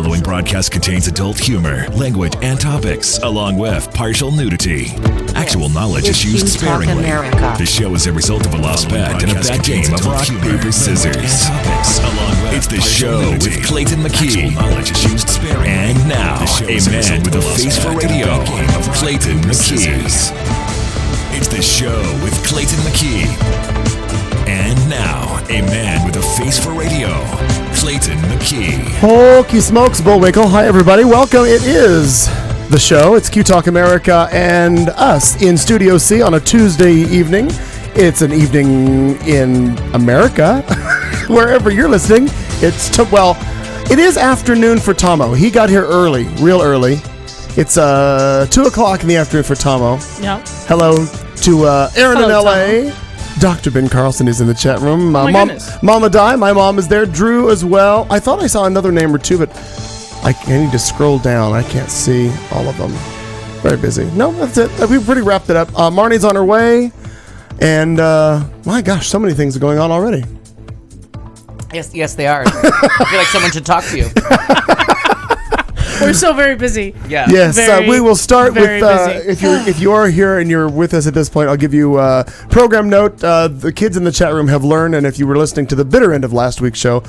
following broadcast contains adult humor, language, and topics, along with partial nudity. Actual knowledge is used sparingly. The show is a result of a lost bet and a bad game of rock, paper, scissors. It's the show with Clayton McKee. And now, a man with a face for radio, Clayton McKee. It's the show with Clayton McKee. And now, a man with a face for radio, Clayton McKee. Holy smokes, Bullwinkle. Hi, everybody. Welcome. It is the show. It's Q Talk America and us in Studio C on a Tuesday evening. It's an evening in America. Wherever you're listening, it is afternoon for Tomo. He got here early, real early. It's 2 o'clock in the afternoon for Tomo. Yeah. Hello to Aaron in LA. Tomo. Dr. Ben Carlson is in the chat room. Goodness. Mama Di, my mom is there. Drew as well. I thought I saw another name or two, but I need to scroll down. I can't see all of them. Very busy. No, that's it. We've pretty wrapped it up. Marnie's on her way. And, my gosh, so many things are going on already. Yes, they are. I feel like someone should talk to you. We're so very busy. Yeah. Yes, we will start with busy. if you are here and you're with us at this point, I'll give you a program note. The kids in the chat room have learned, and if you were listening to the bitter end of last week's show,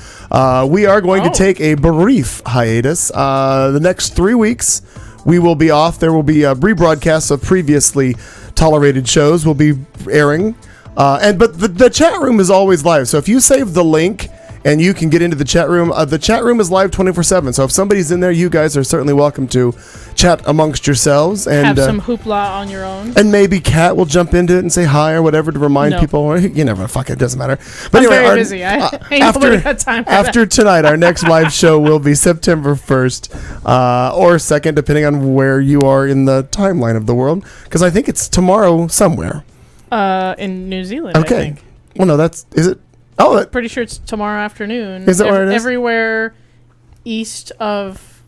we are going to take a brief hiatus. The next 3 weeks, we will be off. There will be rebroadcasts of previously tolerated shows will be airing, but the chat room is always live. So if you save the link and you can get into the chat room is live 24/7. So if somebody's in there, you guys are certainly welcome to chat amongst yourselves and have some hoopla on your own. And maybe Kat will jump into it and say hi or whatever to remind people. You never, fuck it, doesn't matter. But I'm anyway, very busy. I ain't nobody got time for after that. tonight, our next live show will be September 1st or 2nd, depending on where you are in the timeline of the world. Because I think it's tomorrow somewhere. In New Zealand, okay. I think. Well, no, is it? Oh, pretty sure it's tomorrow afternoon. Is that where it is? Everywhere east of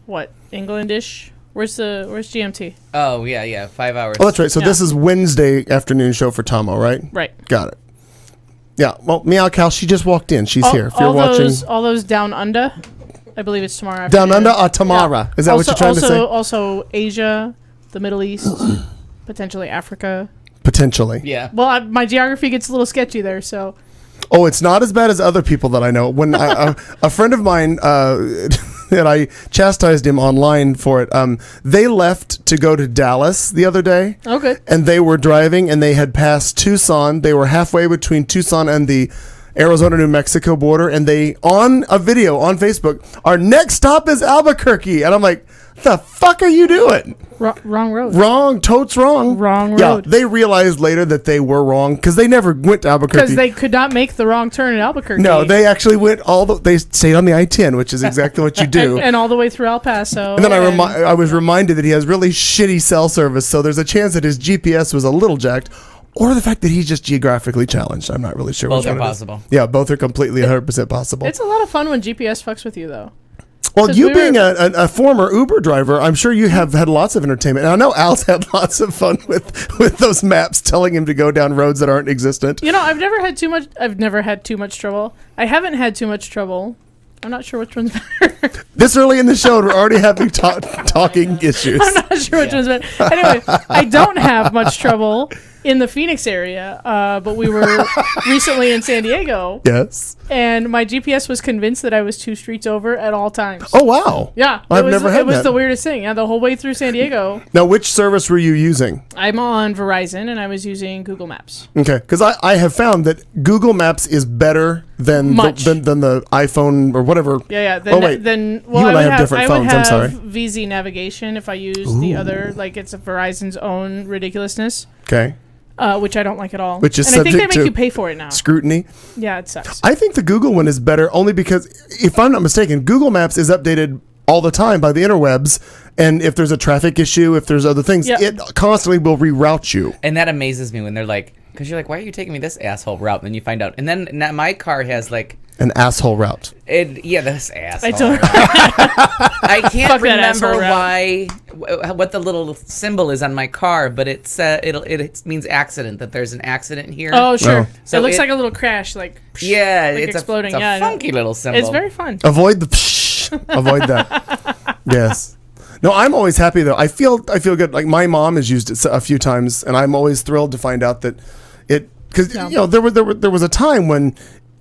Englandish. Where's GMT? Oh yeah, 5 hours. Oh, that's right. So this is Wednesday afternoon show for Tomo, right? Right. Got it. Yeah. Well, Meow Cow, she just walked in. She's here. If you're watching, all those down under, I believe it's tomorrow afternoon. Down under, Tamara. Yeah. Is that what you're trying to say? Also Asia, the Middle East, potentially Africa. Potentially. Yeah. Well, my geography gets a little sketchy there, so. Oh, it's not as bad as other people that I know. When a friend of mine, and I chastised him online for it, they left to go to Dallas the other day. Okay. And they were driving, and they had passed Tucson. They were halfway between Tucson and the Arizona-New Mexico border, and they, on a video on Facebook, our next stop is Albuquerque. And I'm like, the fuck are you doing? Wrong road. Wrong. Totes wrong. Wrong road. Yeah, they realized later that they were wrong because they never went to Albuquerque. Because they could not make the wrong turn in Albuquerque. No, they actually went they stayed on the I-10, which is exactly what you do. and all the way through El Paso. And then I was reminded that he has really shitty cell service, so there's a chance that his GPS was a little jacked. Or the fact that he's just geographically challenged. I'm not really sure. Both are possible. Yeah, both are completely 100% possible. It's a lot of fun when GPS fucks with you, though. Well, you being a former Uber driver, I'm sure you have had lots of entertainment. And I know Al's had lots of fun with those maps telling him to go down roads that aren't existent. You know, I've never had too much trouble. I haven't had too much trouble. I'm not sure which one's better. This early in the show, we're already having talking issues. I'm not sure which one's better. Anyway, I don't have much trouble in the Phoenix area, but we were recently in San Diego. Yes. And my GPS was convinced that I was 2 streets over at all times. Oh, wow. Yeah. I've never had that. It was the weirdest thing. Yeah, the whole way through San Diego. Now, which service were you using? I'm on Verizon, and I was using Google Maps. Okay, because I have found that Google Maps is better than the iPhone or whatever. Yeah. You and I have different phones. I'm sorry. VZ navigation if I use the other, it's a Verizon's own ridiculousness. Okay. Which I don't like at all. Which is and I think they subject make to you pay for it now. Scrutiny. Yeah, it sucks. I think the Google one is better only because, if I'm not mistaken, Google Maps is updated all the time by the interwebs, and if there's a traffic issue, if there's other things, it constantly will reroute you. And that amazes me when they're like, because you're like, why are you taking me this asshole route? And then you find out. And then my car has an asshole route. This asshole. I can't remember what the little symbol is on my car, but it means accident, that there's an accident here. Oh, sure. Oh. So it looks like a little crash, it's exploding. It's a funky little symbol. It's very fun. Avoid that. Yes. No, I'm always happy though. I feel good. Like my mom has used it a few times, and I'm always thrilled to find out that it because there was a time when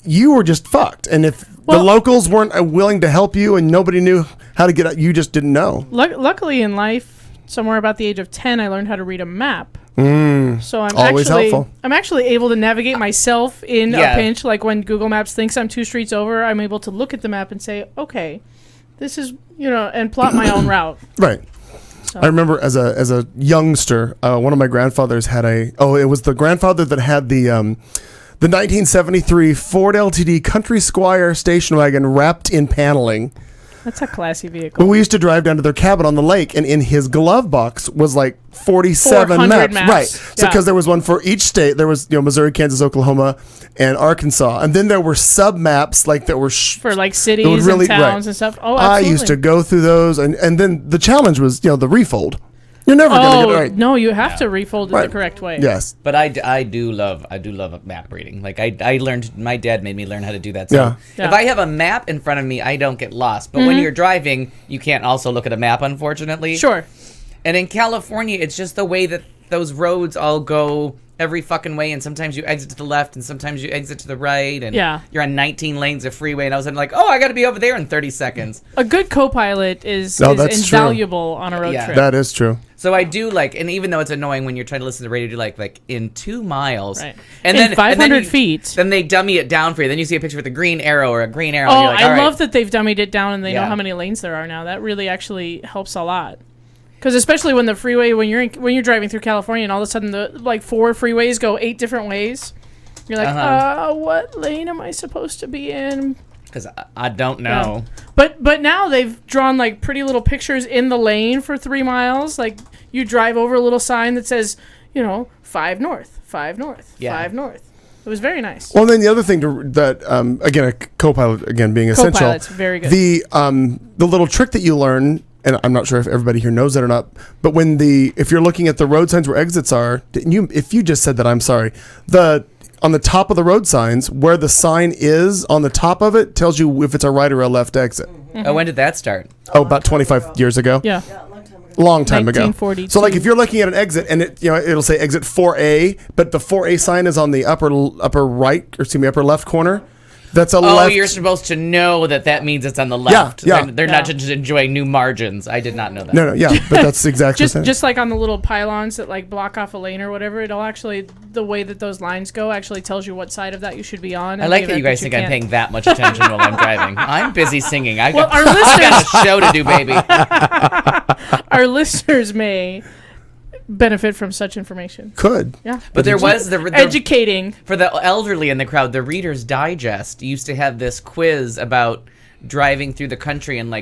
you were just fucked, and if the locals weren't willing to help you and nobody knew how to get out, you just didn't know. Luckily in life, somewhere about the age of 10, I learned how to read a map. So I'm actually able to navigate myself in a pinch. Like when Google Maps thinks I'm 2 streets over, I'm able to look at the map and say, okay, this is, and plot my own route. Right. So. I remember as a youngster, one of my grandfathers had it was the grandfather that had the 1973 Ford LTD Country Squire station wagon wrapped in paneling. That's a classy vehicle. But we used to drive down to their cabin on the lake, and in his glove box was like 47 maps. Right. So because there was one for each state. There was Missouri, Kansas, Oklahoma, and Arkansas. And then there were sub maps that were for like cities and towns and stuff. Oh, absolutely. I used to go through those, and then the challenge was the refold. You're never going to get it right. No, you have to refold it the correct way. Yes. But I do love map reading. Like I learned, my dad made me learn how to do that. So if I have a map in front of me, I don't get lost. But when you're driving, you can't also look at a map, unfortunately. Sure. And in California, it's just the way that those roads all go every fucking way, and sometimes you exit to the left and sometimes you exit to the right, and you're on 19 lanes of freeway, and I was like, I gotta be over there in 30 seconds. A good co-pilot is invaluable on a road trip. That is true. So I do and even though it's annoying when you're trying to listen to the radio, do like in 2 miles, right. and in then 500 feet. Then they dummy it down for you. Then you see a picture with a green arrow or a green arrow. Oh, and you're like, I love that they've dummied it down and they know how many lanes there are now. That really actually helps a lot. Because especially when the freeway, when you're driving through California and all of a sudden the 4 freeways go 8 different ways, you're like, what lane am I supposed to be in? Because I don't know. Yeah. But now they've drawn pretty little pictures in the lane for 3 miles. Like you drive over a little sign that says, 5 north, 5 north, 5 north. It was very nice. Well, and then the other thing that again, a co-pilot being essential. Co-pilot's very good. The little trick that you learn. And I'm not sure if everybody here knows that or not, but if you're looking at the road signs where exits are, if you just said that, I'm sorry. On the top of the road signs, where the sign is on the top of it tells you if it's a right or a left exit. Mm-hmm. Oh, when did that start? About 25 years ago. Yeah. Long time ago. 1942. So if you're looking at an exit and it'll say exit 4A, but the 4A sign is on the upper left corner. That's a left. Oh, you're supposed to know that means it's on the left. Yeah. They're not just enjoying new margins. I did not know that. No, yeah, but that's exactly just like on the little pylons that block off a lane or whatever. It'll actually, the way that those lines go actually tells you what side of that you should be on. I like that you guys think I'm paying that much attention while I'm driving. I'm busy singing. I got a show to do, baby. Our listeners may benefit from such information. Could. Yeah. But there was the educating. For the elderly in the crowd, the Reader's Digest used to have this quiz about driving through the country and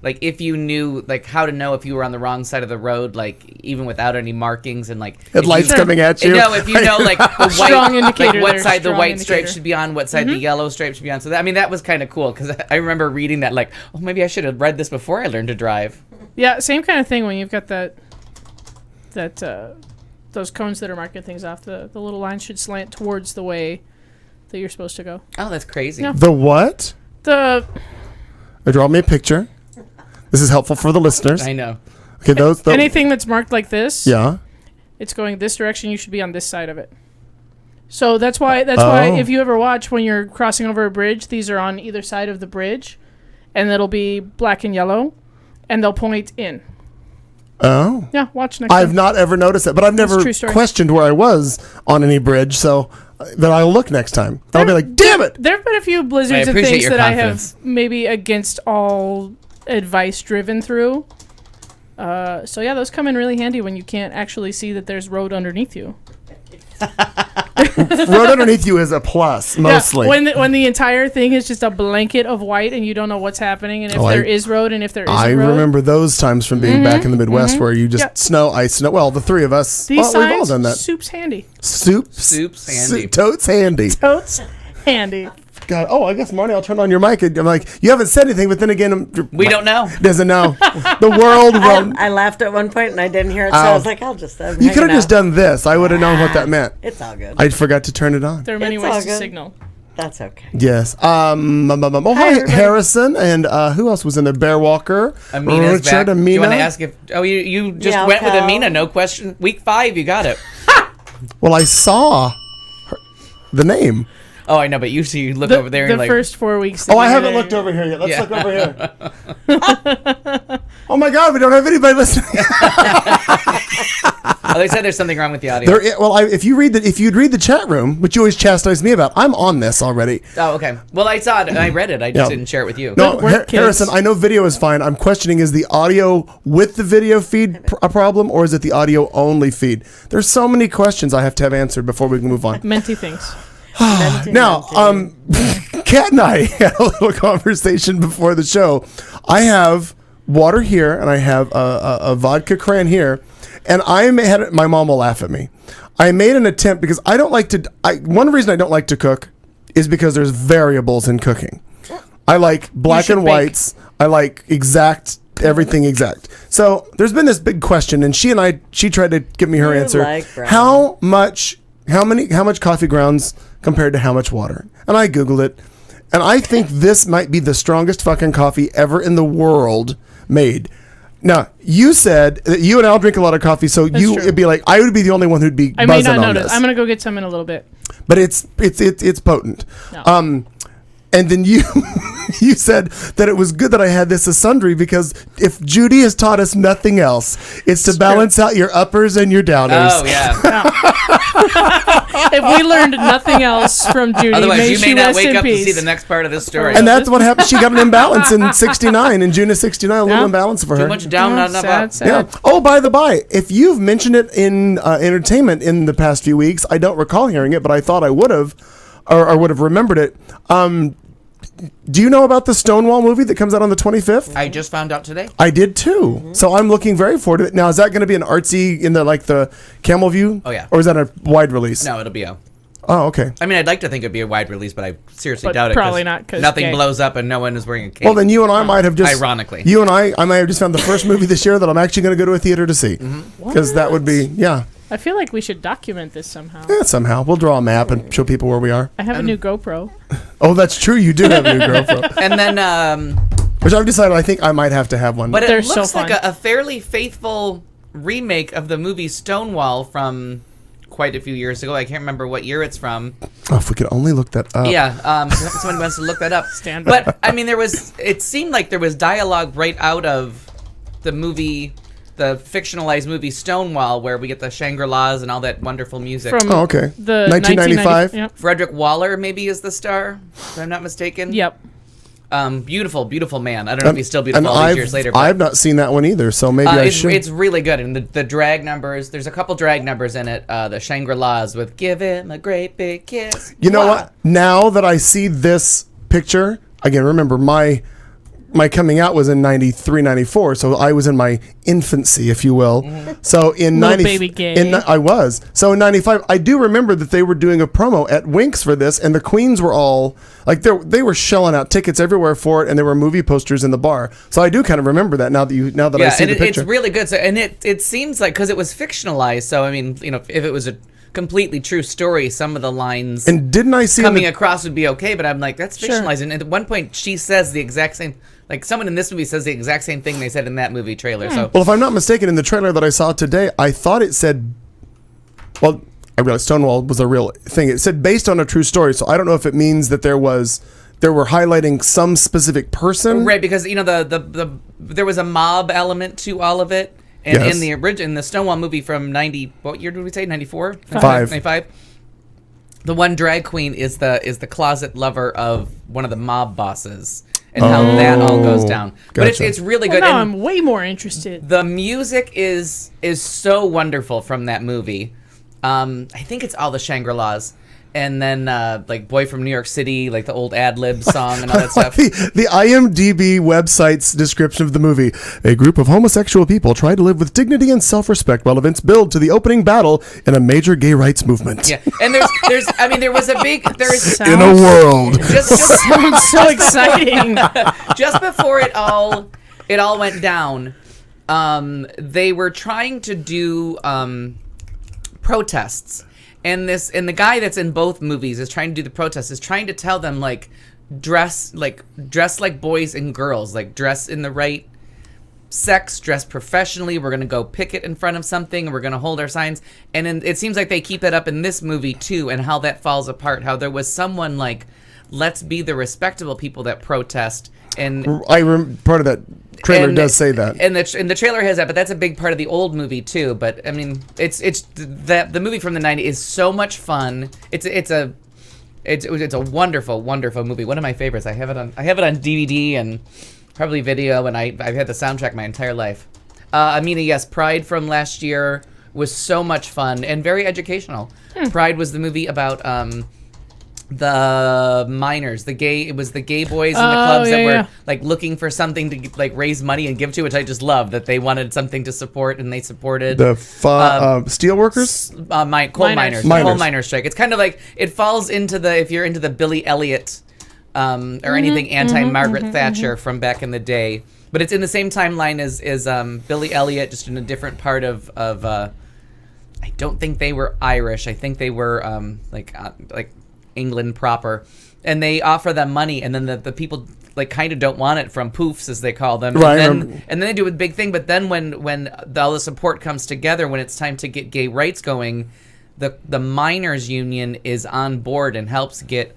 if you knew how to know if you were on the wrong side of the road, even without any markings and headlights coming at you. No, if you know the white strong indicator, what side the white indicator. stripe should be on, what side the yellow stripe should be on. So that was kind of cool because I remember reading that maybe I should have read this before I learned to drive. Yeah, same kind of thing when you've got those cones that are marking things off. The little line should slant towards the way that you're supposed to go. Oh, that's crazy. Yeah. The what? Draw me a picture. This is helpful for the listeners. I know. Okay, anything that's marked like this. Yeah. It's going this direction. You should be on this side of it. So that's why if you ever watch when you're crossing over a bridge, these are on either side of the bridge, and it'll be black and yellow, and they'll point in. Oh. Yeah, watch next time. I've not ever noticed that, but I've never questioned where I was on any bridge, so then I'll look next time. I'll be like, damn it! There have been a few blizzards and things that I have maybe against all advice driven through. So yeah, those come in really handy when you can't actually see that there's road underneath you. Road underneath you is a plus, mostly. Yeah, when the entire thing is just a blanket of white and you don't know what's happening and if there is road and if there isn't road. I remember those times from being back in the Midwest where you just snow, ice, snow. Well, the three of us, we've all done that. Soup's handy. Soup's handy. Totes handy. Totes handy. God, I guess, Marnie, I'll turn on your mic. I'm like, you haven't said anything, but then again, we don't know. Doesn't know. The world. I laughed at one point and I didn't hear it, so I was like, I'll just. You could have just done this. I would have known what that meant. It's all good. I forgot to turn it on. There are many ways to signal. That's okay. Yes. Hi, Harrison, and who else was in there? Bear Walker, Amina's Richard, back. Amina. Do you want to ask if? Oh, you just went with Amina, no question. Week 5, you got it. Well, I saw the name. Oh, I know, but usually you look over there and the first 4 weeks. Oh, I haven't looked over here yet. Let's look over here. Oh my God, we don't have anybody listening. Oh, they said there's something wrong with the audio. If you'd read the chat room, which you always chastise me about, I'm on this already. Oh, okay. Well, I saw it and I read it. I just didn't share it with you. No, Harrison, I know video is fine. I'm questioning, is the audio with the video feed a problem, or is it the audio only feed? There's so many questions I have to have answered before we can move on. Menti things. Now, Kat and I had a little conversation before the show. I have water here, and I have a vodka cran here, and my mom will laugh at me. I made an attempt because I don't like to. One reason I don't like to cook is because there's variables in cooking. I like black and whites. I like everything exact. So there's been this big question, and she tried to give me her answer. Like how much coffee grounds compared to how much water? And I Googled it, and I think this might be the strongest fucking coffee ever in the world made. Now, you said that you and Al drink a lot of coffee, so it'd be like, I would be the only one who'd be buzzing on this. I may not notice. I'm going to go get some in a little bit. But it's potent. No. And then you said that it was good that I had this as sundry, because if Judy has taught us nothing else, it's to balance out your uppers and your downers. Oh, yeah. If we learned nothing else from Judy, otherwise you may not wake up peace. to see the next part of this story. And that's what happened. She got an imbalance in 69, in June of 69, a little imbalance for her. Too much down, not enough up. Sad. Yeah. Oh, by the by, if you've mentioned it in entertainment in the past few weeks, I don't recall hearing it, but I thought I would have, or would have remembered it. Do you know about the Stonewall movie that comes out on the 25th? I just found out today. I did too. Mm-hmm. So I'm looking very forward to it. Now, is that going to be an artsy in the camel view? Oh, yeah. Or is that a wide release? No, it'll be a... Oh, okay. I mean, I'd like to think it'd be a wide release, but I seriously doubt it. Probably not, because nothing blows up and no one is wearing a cape. Well, then you and I might have just... Ironically. You and I might have just found the first movie this year that I'm actually going to go to a theater to see. Because that would be, I feel like we should document this somehow. Yeah, somehow. We'll draw a map and show people where we are. I have a new GoPro. Oh, that's true. You do have a new GoPro. And then... which I've decided I think I might have to have one. But They're it looks so like a fairly faithful remake of the movie Stonewall from quite a few years ago. I can't remember what year it's from. Oh, if we could only look that up. Yeah, someone wants to look that up. Stand by. But, I mean, it seemed like there was dialogue right out of the movie... the fictionalized movie Stonewall, where we get the Shangri-Las and all that wonderful music. From okay. The 1995. Yep. Frederick Waller maybe is the star, if I'm not mistaken. Yep. Beautiful, beautiful man. I don't know if he's still beautiful all these years later. But, I've not seen that one either, so maybe I should. It's really good. And the drag numbers, there's a couple drag numbers in it. The Shangri-Las with "Give Him a Great Big Kiss." You know what? Now that I see this picture, again, remember my coming out was in 93, 94, so I was in my infancy, if you will. So in baby gay. I was. So in 95, I do remember that they were doing a promo at Winx for this, and the queens were all like they were shelling out tickets everywhere for it, and there were movie posters in the bar. So I do kind of remember that now that I see the picture. It's really good. So, and it seems like, because it was fictionalized, so I mean, if it was a completely true story, some of the lines and didn't I see coming across would be okay, but I'm like, that's fictionalized. And at one point she says the exact same, like someone in this movie says the exact same thing they said in that movie trailer. So well, if I'm not mistaken, in the trailer that I saw today, I thought it said, well, I realized Stonewall was a real thing. It said based on a true story, so I don't know if it means that they were highlighting some specific person, right? Because there was a mob element to all of it. And in the Stonewall movie from 90, what year did we say? 94? 95. The one drag queen is the closet lover of one of the mob bosses, and how that all goes down. Gotcha. But it's really good. Well, now I'm way more interested. The music is so wonderful from that movie. I think it's all the Shangri-Las. And then, like, Boy from New York City, like the old ad-lib song and all that stuff. The IMDb website's description of the movie: a group of homosexual people try to live with dignity and self-respect while events build to the opening battle in a major gay rights movement. Yeah, and there was a big... in a world. Sounds so exciting. Just before it all went down, they were trying to do protests. And the guy that's in both movies is trying to do the protest, is trying to tell them, like, dress like boys and girls, like, dress in the right sex, dress professionally. We're going to go picket in front of something, and we're going to hold our signs. And it seems like they keep that up in this movie, too, and how that falls apart. How there was someone like, let's be the respectable people that protest. And part of that trailer does say that. And the trailer has that, but that's a big part of the old movie too. But I mean, the movie from the '90s is so much fun. It's a wonderful, wonderful movie. One of my favorites. I have it on DVD and probably video, and I've had the soundtrack my entire life. Amina, yes, Pride from last year was so much fun and very educational. Pride was the movie about the minors, it was the gay boys in the clubs that were like looking for something to like raise money and give to, which I just love that they wanted something to support, and they supported the steel workers, coal miners, coal miner strike. It's kind of like it falls into if you're into the Billy Elliot or anything anti-Margaret Thatcher from back in the day, but it's in the same timeline as Billy Elliot, just in a different part of I don't think they were Irish. I think they were like England proper, and they offer them money, and then the people like kind of don't want it from poofs, as they call them, right? And then they do a big thing. But then when all the support comes together, when it's time to get gay rights going, the miners union is on board and helps get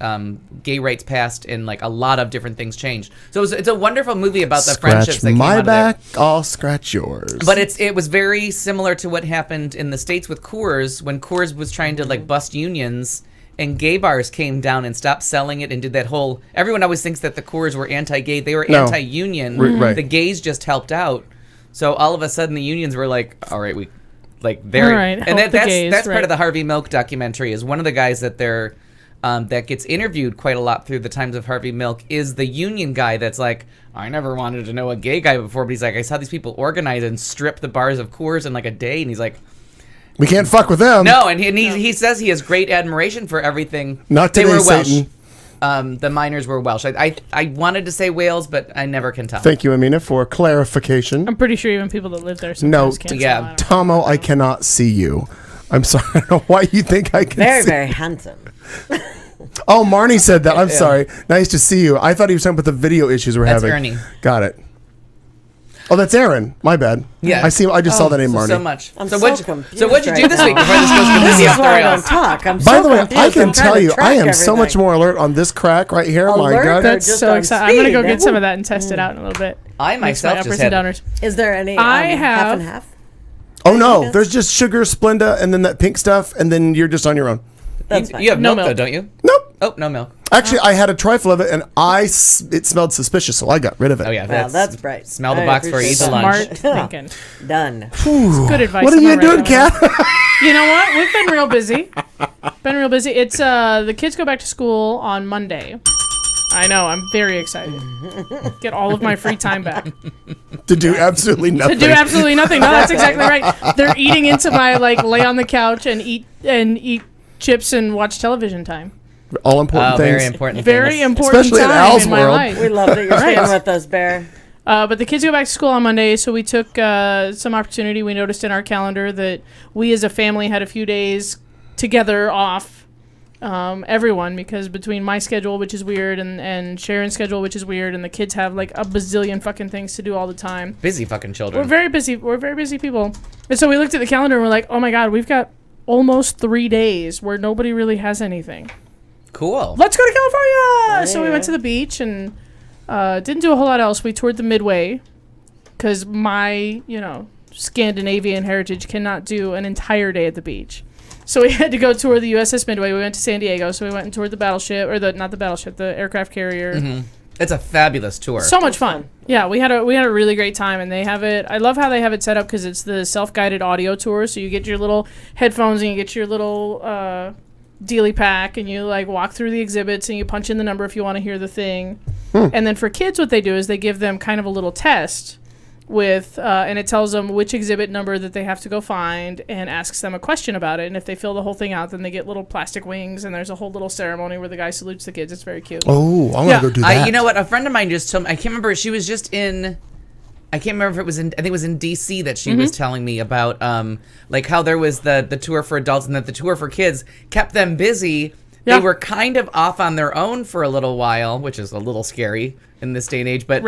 gay rights passed, and like a lot of different things changed. So it's a wonderful movie about the friendships that came out of there. Scratch my back, I'll scratch yours. But it was very similar to what happened in the States with Coors, when Coors was trying to like bust unions. And gay bars came down and stopped selling it and did that whole... Everyone always thinks that the Coors were anti-gay. They were anti-union. Right. The gays just helped out. So all of a sudden the unions were like, all right, we... like they're... Right, and that's right. part of the Harvey Milk documentary, is one of the guys that they're... that gets interviewed quite a lot through the Times of Harvey Milk is the union guy that's like, I never wanted to know a gay guy before, but he's like, I saw these people organize and strip the bars of Coors in like a day, and he's like... We can't fuck with them. No, and he says he has great admiration for everything. Not today, they were Welsh. Satan. The miners were Welsh. I wanted to say Wales, but I never can tell. Thank you, Amina, for clarification. I'm pretty sure even people that live there sometimes can't tell. Tomo, I cannot see you. I'm sorry. I don't know why you think I can very, see. Very handsome. Oh, Marnie said that. I'm sorry. Nice to see you. I thought he was talking about the video issues we're having. That's Ernie. Got it. Oh, that's Aaron. My bad. Yeah. I just saw that name, Marnie. So much. I'm so confused. So what'd you do this week before this goes completely off the rails? Talk. By the way, I can tell you, I am so much more alert on this crack right here. My God. That's so exciting. I'm going to go get some of that and test it out in a little bit. I myself just had... Is there any half and half? Oh, no. There's just sugar, Splenda, and then that pink stuff, and then you're just on your own. You have milk, though, don't you? Nope. Oh, no milk. Actually, I had a trifle of it, and it smelled suspicious, so I got rid of it. Oh, yeah. That's bright. Smell the box before you eat the lunch. Smart thinking. Done. Good advice. What are you doing, Kat? You know what? We've been real busy. It's the kids go back to school on Monday. I know. I'm very excited. Get all of my free time back. To do absolutely nothing. No, that's exactly right. They're eating into my lay on the couch and eat chips and watch television time. All important things. Very important. Very important. Especially time in Al's in my world. life. We love that you're staying with us, Bear. But the kids go back to school on Monday, so we took some opportunity. We noticed in our calendar that we as a family had a few days together off. Everyone, because between my schedule, which is weird, and Sharon's schedule, which is weird, and the kids have like a bazillion fucking things to do all the time. Busy fucking children. We're very busy. We're very busy people. And so we looked at the calendar and we're like, oh my God, we've got almost 3 days where nobody really has anything. Cool. Let's go to California! So we went to the beach and didn't do a whole lot else. We toured the Midway because my, Scandinavian heritage cannot do an entire day at the beach. So we had to go tour the USS Midway. We went to San Diego, so we went and toured the battleship, or the aircraft carrier. Mm-hmm. It's a fabulous tour. So much fun. Yeah, we had a really great time, and they have it. I love how they have it set up because it's the self-guided audio tour. So you get your little headphones and you get your little dealy pack, and you walk through the exhibits and you punch in the number if you want to hear the thing. And then for kids, what they do is they give them kind of a little test with and it tells them which exhibit number that they have to go find and asks them a question about it. And if they fill the whole thing out, then they get little plastic wings, and there's a whole little ceremony where the guy salutes the kids. It's very cute. Oh, I want to go do that. You know what? A friend of mine just told me, I can't remember, she was just in I can't remember if it was I think it was in DC that she was telling me about like how there was the tour for adults and that the tour for kids kept them busy. Yeah. They were kind of off on their own for a little while, which is a little scary in this day and age. But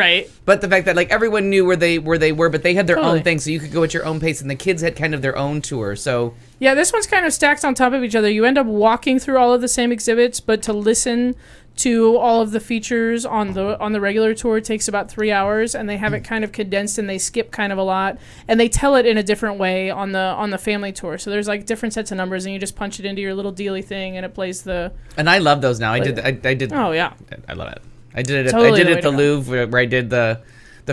but the fact that like everyone knew where they were, but they had their own thing, so you could go at your own pace, and the kids had kind of their own tour. So yeah, this one's kind of stacked on top of each other. You end up walking through all of the same exhibits, but to listen to all of the features on the regular tour takes about 3 hours, and they have it kind of condensed, and they skip kind of a lot, and they tell it in a different way on the family tour. So there's like different sets of numbers, and you just punch it into your little dealy thing, and it plays the. And I love those now. I did. Oh yeah, I love it. I did it. I did it at the Louvre where I did the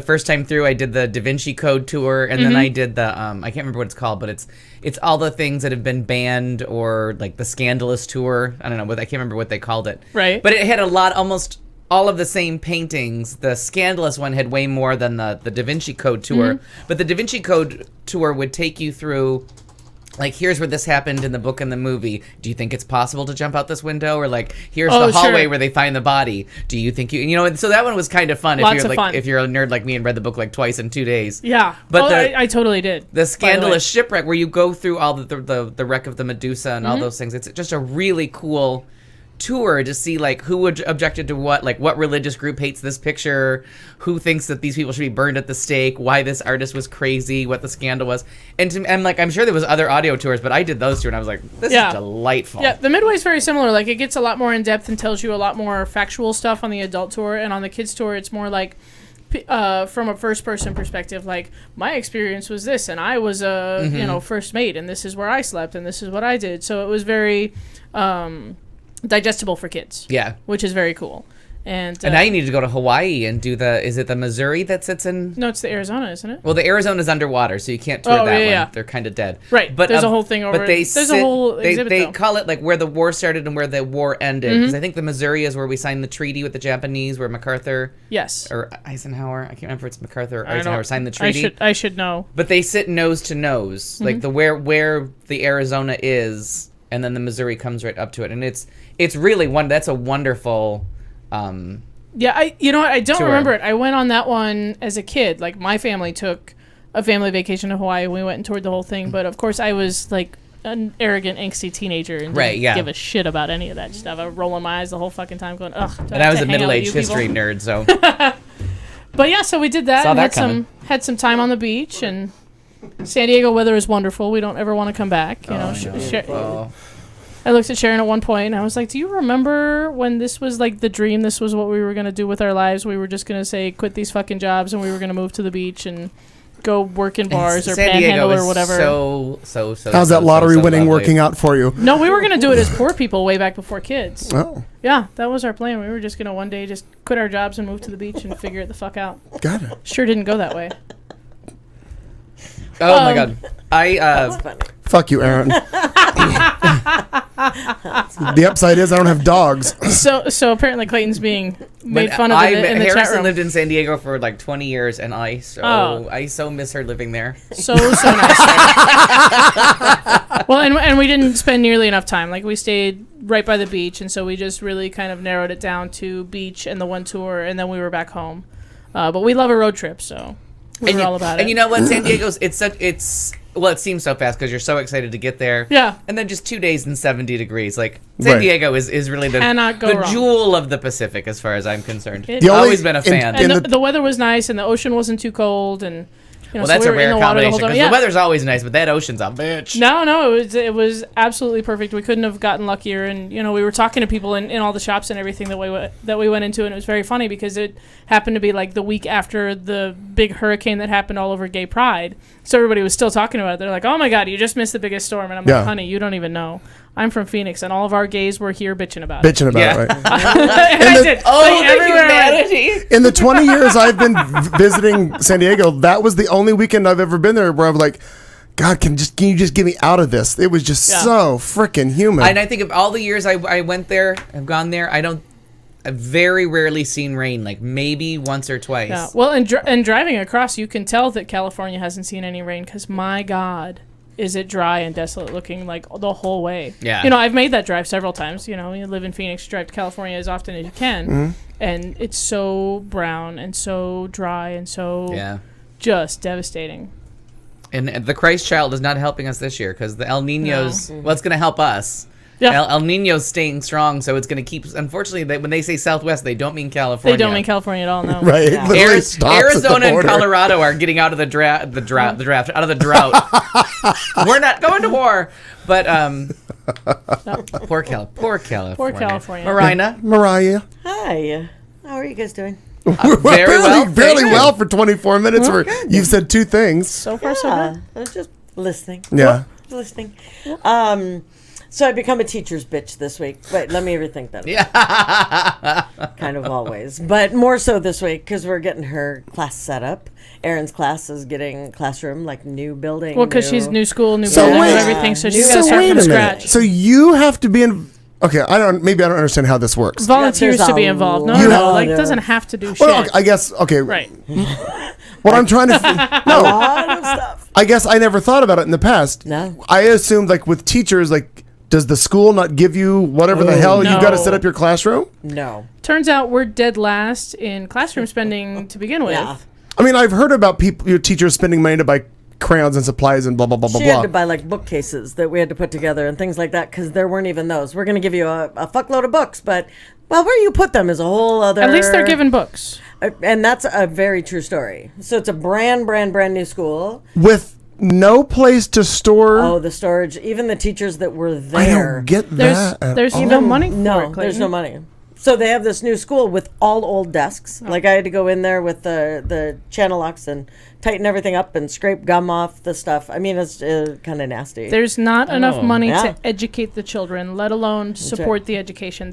first time through. I did the Da Vinci Code tour, and then I did the I can't remember what it's called, but it's all the things that have been banned, or like the Scandalous tour. I don't know, I can't remember what they called it. Right. But it had almost all of the same paintings. The Scandalous one had way more than the Da Vinci Code tour. But the Da Vinci Code tour would take you through. Like, here's where this happened in the book and the movie. Do you think it's possible to jump out this window? Or like, here's the hallway where they find the body. Do you think and so that one was kind of fun. If you're a nerd like me and read the book like twice in 2 days. Yeah. But I totally did. The Scandalous Shipwreck, where you go through all the wreck of the Medusa and all those things. It's just a really cool tour to see like who objected to what, like what religious group hates this picture, who thinks that these people should be burned at the stake, why this artist was crazy, what the scandal was. And I'm sure there was other audio tours, but I did those two and I was like, this is delightful. Yeah, the Midway's very similar. Like, it gets a lot more in depth and tells you a lot more factual stuff on the adult tour, and on the kids tour it's more like from a first person perspective, like my experience was this, and I was a first mate, and this is where I slept, and this is what I did. So it was very digestible for kids. Yeah. Which is very cool. And now you need to go to Hawaii and do is it the Missouri that sits in? No, it's the Arizona, isn't it? Well, the Arizona's underwater, so you can't tour that one. Yeah. They're kind of dead. Right. But there's a whole thing over. But there's a whole exhibit, they call it like where the war started and where the war ended. Because I think the Missouri is where we signed the treaty with the Japanese, where MacArthur. Yes. Or Eisenhower. I can't remember if it's MacArthur or Eisenhower signed the treaty. I should know. But they sit nose to nose, like where the Arizona is. And then the Missouri comes right up to it, and it's really that's a wonderful. Yeah, I don't remember it. I went on that one as a kid. Like, my family took a family vacation to Hawaii. We went and toured the whole thing, but of course I was like an arrogant, angsty teenager and didn't give a shit about any of that stuff. I was rolling my eyes the whole fucking time, going, ugh. And I was a middle-aged history nerd, so. But yeah, so we did that and had some time on the beach, and San Diego weather is wonderful. We don't ever want to come back. I looked at Sharon at one point, and I was like, do you remember when this was like the dream? This was what we were going to do with our lives. We were just going to say, quit these fucking jobs, and we were going to move to the beach and go work in bars or panhandle or whatever. So. How's that lottery winning working out for you? No, we were going to do it as poor people way back before kids. Oh. Yeah, that was our plan. We were just going to one day just quit our jobs and move to the beach and figure it the fuck out. Got it. Sure didn't go that way. Oh my God. That's funny. Fuck you, Aaron. The upside is I don't have dogs. So apparently Clayton's being made fun of in the chat room. Harrison lived in San Diego for like 20 years, and I so miss her living there. So nice. Well, and we didn't spend nearly enough time. Like, we stayed right by the beach, and so we just really kind of narrowed it down to beach and the one tour, and then we were back home. But we love a road trip, so we're all about it. And you know what? San Diego's it seems so fast because you're so excited to get there. Yeah. And then just 2 days and 70 degrees. Like, San Diego is really the jewel of the Pacific as far as I'm concerned. I've always been a fan. And the weather was nice, and the ocean wasn't too cold, and that's a rare combination because the weather's always nice, but that ocean's a bitch. No, it was absolutely perfect. We couldn't have gotten luckier, and we were talking to people in all the shops and everything that we went into, and it was very funny because it happened to be like the week after the big hurricane that happened all over Gay Pride, so everybody was still talking about it. They're like, "Oh my God, you just missed the biggest storm," and I'm like, "Honey, you don't even know. I'm from Phoenix, and all of our gays were here bitching about it." It, right? And I did. The humanity. In the 20 years I've been visiting San Diego, that was the only weekend I've ever been there where I'm like, God, can you just get me out of this? It was just so freaking humid. And I think of all the years I went there, I've gone there, I've very rarely seen rain, like maybe once or twice. Yeah. Well, and driving across, you can tell that California hasn't seen any rain because, my God, is it dry and desolate looking like the whole way. Yeah. I've made that drive several times. You live in Phoenix, you drive to California as often as you can. Mm-hmm. And it's so brown and so dry and so just devastating. And the Christ child is not helping us this year because the El Niño's, well, it's going to help us. Yeah. El Niño's staying strong, so it's going to keep. Unfortunately, when they say Southwest, they don't mean California. They don't mean California at all. No. Right. Yeah. Arizona and Colorado are getting out of the draft. Out of the drought. We're not going to war, but poor California. Mariah. Hi. How are you guys doing? Barely well for 24 minutes. Where you've said two things. So far, so good. I was just listening. Yeah. Listening. So I become a teacher's bitch this week, but let me rethink that. Yeah. Kind of always, but more so this week because we're getting her class set up. Erin's class is getting classroom, like new building. Well, because she's new school, new So building, wait. everything, so she's got to start from scratch. So you have to be in. Okay, I don't understand how this works. Volunteers There's to be a involved. No, lot of- doesn't have to do shit. Well, okay, I guess Right. What I'm trying to a lot of stuff. I guess I never thought about it in the past. No. I assumed like with teachers, like does the school not give you whatever the hell you got to set up your classroom? No. Turns out we're dead last in classroom spending to begin with. Yeah. I mean, I've heard about your teachers spending money to buy crayons and supplies and blah blah blah blah She blah. had to buy like bookcases that we had to put together and things like that because there weren't even those. We're going to give you a fuckload of books, but where you put them is a whole other. At least they're given books. And that's a very true story. So it's a brand new school With no place to store. Oh, the storage. Even the teachers that were I there. don't get that. There's at all. no money for it, No, Clayton. there's no money. So they have this new school with all old desks. Like I had to go in there with the channel locks and tighten everything up and scrape gum off the stuff. I mean, it's kind of nasty. There's not enough money Yeah. to educate the children, let alone support the education.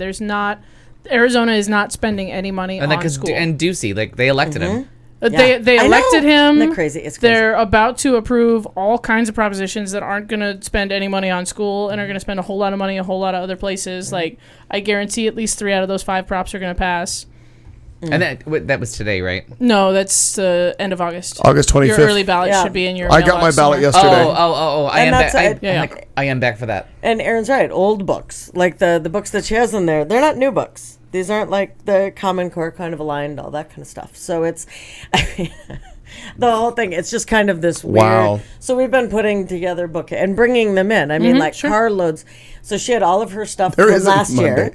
Arizona is not spending any money on school. And Ducey, like they elected him. Yeah. They I elected know. him. Isn't that crazy? It's crazy. They're about to approve all kinds of propositions that aren't going to spend any money on school and are going to spend a whole lot of money a whole lot of other places. Like, I guarantee at least 3 out of those 5 props are going to pass. And that was today, right? No, that's the end of August. August 25th. Your early ballot Yeah. should be in your I got my mailbox ballot somewhere. yesterday. Oh! I And am that's back. it. I am back for that. And Erin's right. Old books, like the books that she has in there, they're not new books. These aren't like the Common Core kind of aligned, all that kind of stuff. So it's the whole thing. It's just kind of this weird. Wow. So we've been putting together book and bringing them in. I mean, like sure. carloads. So she had all of her stuff There from isn't last year.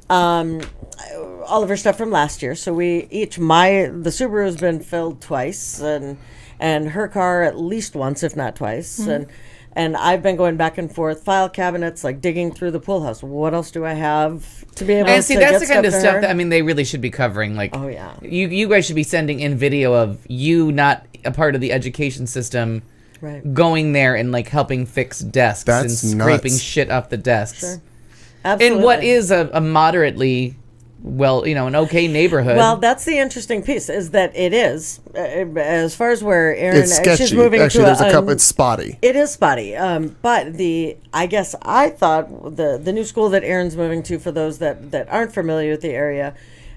Monday. All of her stuff from last year. So the Subaru's been filled twice, and her car at least once, if not twice, and I've been going back and forth, file cabinets, like digging through the pool house. What else do I have to be able And to see, that's get the kind of to stuff her? that I mean they really should be covering. Like, Oh, yeah. you guys should be sending in video of you not a part of the education system, Right. going there and like helping fix desks That's and scraping nuts. shit off the desks. Sure. Absolutely. In what is a moderately, an okay neighborhood. Well, that's the interesting piece is that it is as far as where Erin It's sketchy. she's moving Actually, to there's a couple. It's spotty. It is spotty, but I guess I thought the new school that Erin's moving to, for those that aren't familiar with the area,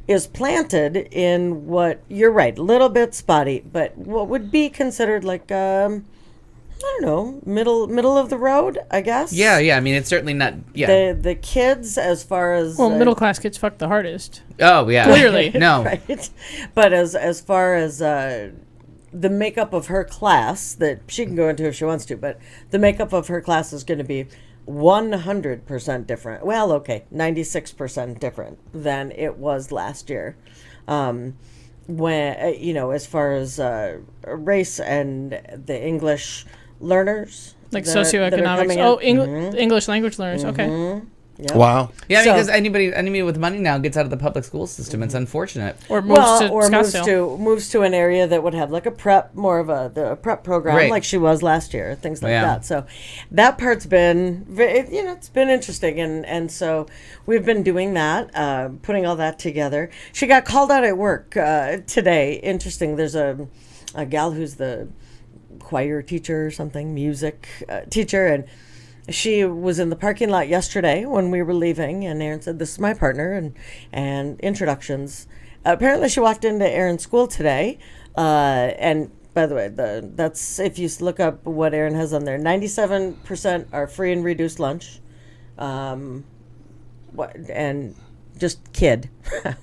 is planted in what you're right, a little bit spotty, but what would be considered like I don't know, middle of the road, I guess. yeah. I mean, it's certainly not. Yeah. The kids, as far as Middle class kids fuck the hardest. Oh yeah. Clearly. No. right? But as far as the makeup of her class that she can go into if she wants to, but the makeup of her class is going to be 100% different. Well, okay, 96% different than it was last year. When as far as race and the English learners, Like that are socioeconomics. coming Oh, in. English language learners. Okay. Yep. Wow. Yeah, So- because anybody with money now gets out of the public school system. It's unfortunate. Or moves to Or Scottsdale. moves to an area that would have like a prep, more of the prep program, Right. like she was last year, things like Yeah. that. So that part's been, it's been interesting, and so we've been doing that, putting all that together. She got called out at work today. Interesting. There's a gal who's the choir teacher or something, music teacher, and she was in the parking lot yesterday when we were leaving, and Erin said, "This is my partner," and introductions. Apparently, she walked into Erin's school today, and by the way, that's if you look up what Erin has on there, 97% are free and reduced lunch, and just kid,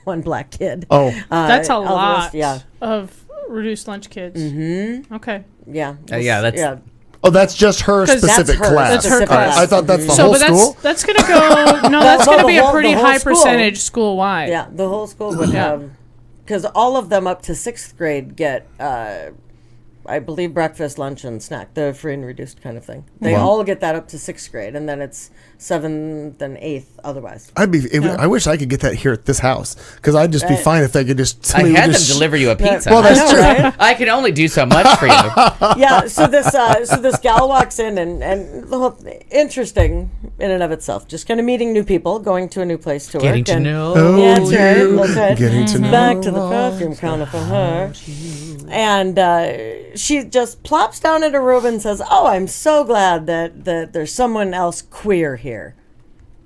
one black kid. Oh. That's a all the lot rest, yeah. of reduced lunch kids. Mm-hmm. Okay. Yeah. That's Oh, that's just her specific class. That's her class. I thought that's the whole school. That's going to go. No, that's going to be a pretty high percentage school wide. Yeah, the whole school would have, because all of them up to 6th grade get, I believe, breakfast, lunch, and snack, the free and reduced kind of thing. They all get that up to 6th grade, and then it's 7th and 8th otherwise. I wish I could get that here at this house, because I'd just be fine if they could just. I had them deliver you a pizza. Well, that's true. Right? I can only do so much for you. Yeah. So this gal walks in, and the whole interesting in and of itself, just kind of meeting new people, going to a new place to Getting work, to and know yeah, that's right. Okay. Getting to know. Back to the perfume counter for her, and she just plops down at a room and says, "Oh, I'm so glad that there's someone else queer here."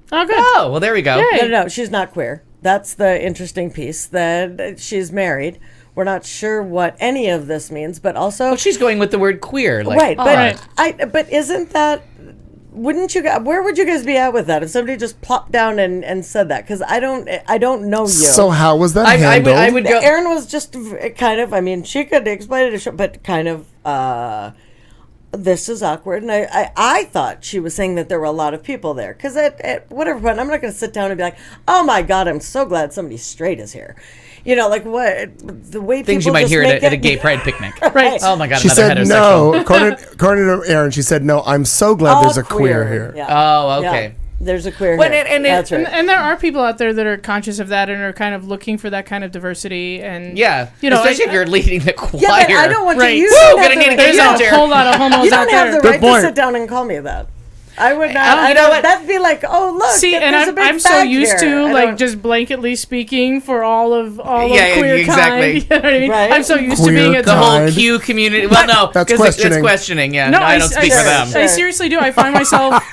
Oh, good. Oh, well, there we go. Yay. No, she's not queer. That's the interesting piece, that she's married. We're not sure what any of this means, but also... Well, she's going with the word queer. Like, right, right. But isn't that... Wouldn't you... Where would you guys be at with that if somebody just plopped down and said that? Because I don't know you. So how was that handled? I would go... Erin was just kind of... I mean, she could explain it, but kind of... this is awkward, and I thought she was saying that there were a lot of people there, because at whatever point, I'm not going to sit down and be like, oh my god, I'm so glad somebody straight is here, like what the way things people you might just hear make at a gay pride picnic. Right. Oh my god, She another said heterosexual. no. According to Erin, she said no. I'm so glad there's a queer here. Yeah. Oh, okay. Yeah. There's a queer Well, here. That's right. And there are people out there that are conscious of that and are kind of looking for that kind of diversity. And especially if you're leading the choir. Yeah, but I don't want right. to use Woo, that. gonna need a there's gay a center. whole lot of homos You out don't have there. the right point. to sit down and call me that. I would not. You know what? That'd be like, oh look. See, and there's a big I'm so fag used here. to like just blanketly speaking for all of queer exactly. kind. You know what I mean? Right. I'm so used Queer to being a The whole kind. Q community. Well, no, That's because it's questioning. questioning. Yeah, no, I don't speak for them. I seriously do. I find myself,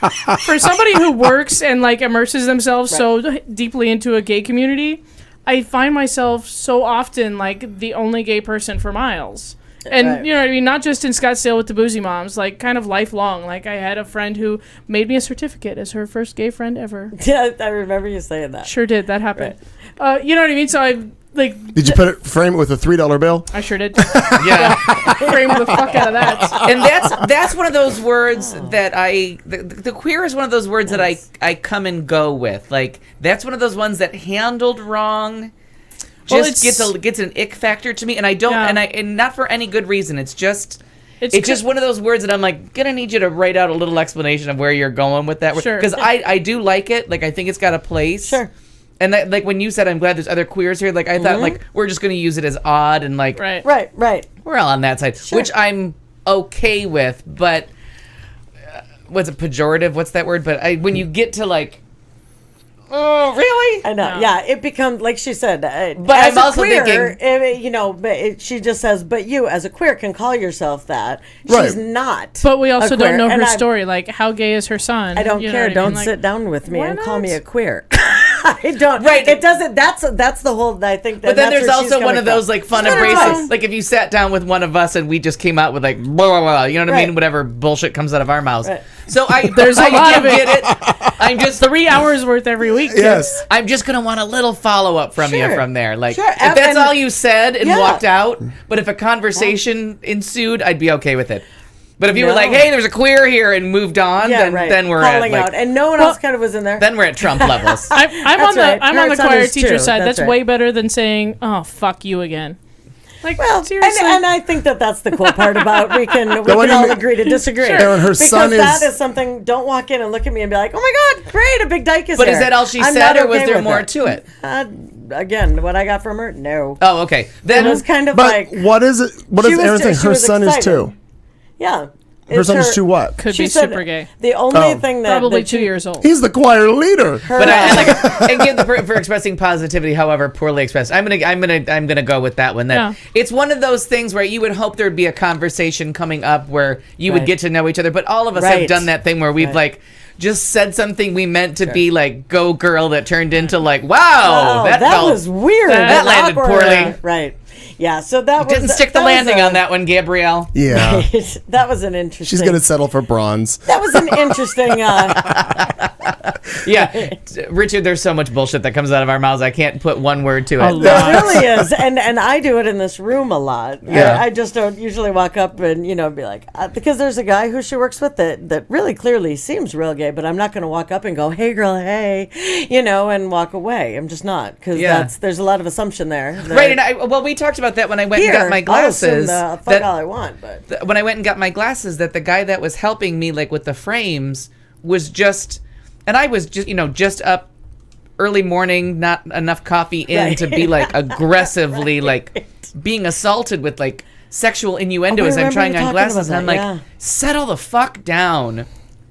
for somebody who works and like immerses themselves so deeply into a gay community, I find myself so often like the only gay person for miles. And you know what I mean? Not just in Scottsdale with the Boozy Moms, like kind of lifelong. Like I had a friend who made me a certificate as her first gay friend ever. Yeah, I remember you saying that. Sure did. That happened. You know what I mean? So I like. Did you frame it with a $3 bill? I sure did. Yeah, Frame the fuck out of that. and that's one of those words that the queer is one of those words that I come and go with. Like that's one of those ones that handled wrong. Just gets an ick factor to me, and I don't, and not for any good reason. It's just one of those words that I'm like gonna need you to write out a little explanation of where you're going with that. Sure. Because I do like it. Like I think it's got a place. Sure. And that, like when you said, I'm glad there's other queers here. Like I thought, like we're just gonna use it as odd and like Right. we're all on that side, which I'm okay with. But what's it pejorative? What's that word? But when you get to like. Oh, really? I know. No. Yeah, it becomes like she said. But I'm also thinking, she just says, "But you, as a queer, can call yourself that." Right. She's not. But we also don't know and her story. Like, how gay is her son? I don't care. Don't sit down with me and call me a queer. I don't. Right. It doesn't. That's the whole. I think. But then there's also one of those like fun embraces. Like if you sat down with one of us and we just came out with like blah blah blah. You know what I mean? Whatever bullshit comes out of our mouths. Right. So there's a lot of it. I'm just 3 hours worth every week. Yes. I'm just gonna want a little follow up from you from there. Like Sure. if that's all you said and walked out, but if a conversation ensued, I'd be okay with it. But if you were like, "Hey, there's a queer here," and moved on, then we're calling at out, and no one else kind of was in there. Then we're at Trump levels. I'm on the choir teacher side. That's way better than saying, "Oh, fuck you again." Like, seriously. And I think that's the cool part about we can all agree to disagree. Sure. And her son that is something. Don't walk in and look at me and be like, "Oh my God, great, a big dyke is But here." is that all she I'm said, not or was okay there with more it. to it? Again, what I got from her, no. Oh, okay. Then it was kind of but like. What is it? What does Erin think? Her son is too. Yeah. Her son is too what? Could be super gay. The only thing that probably 2 years old. He's the choir leader. But and give for expressing positivity, however poorly expressed. I'm gonna go with that one. It's one of those things where you would hope there'd be a conversation coming up where you would get to know each other. But all of us have done that thing where we've like just said something we meant to be like go girl that turned into like wow that was weird. That landed poorly. Right. Yeah, so that Didn't stick the landing on that one, Gabrielle. Yeah. That was an interesting... She's going to settle for bronze. That was an interesting... Yeah. Richard, there's so much bullshit that comes out of our mouths. I can't put one word to it. There really is. And I do it in this room a lot. Yeah. I just don't usually walk up and, be like... because there's a guy who she works with that really clearly seems real gay, but I'm not going to walk up and go, hey, girl, hey, and walk away. I'm just not. Because there's a lot of assumption there. Right, and we talked about that when I went and got my glasses. I'll assume all I want, but... When I went and got my glasses, that the guy that was helping me, like, with the frames was just... And I was just, just up early morning, not enough coffee in to be, like, aggressively, like, being assaulted with, like, sexual innuendo as I'm trying on glasses. And I'm like, settle the fuck down.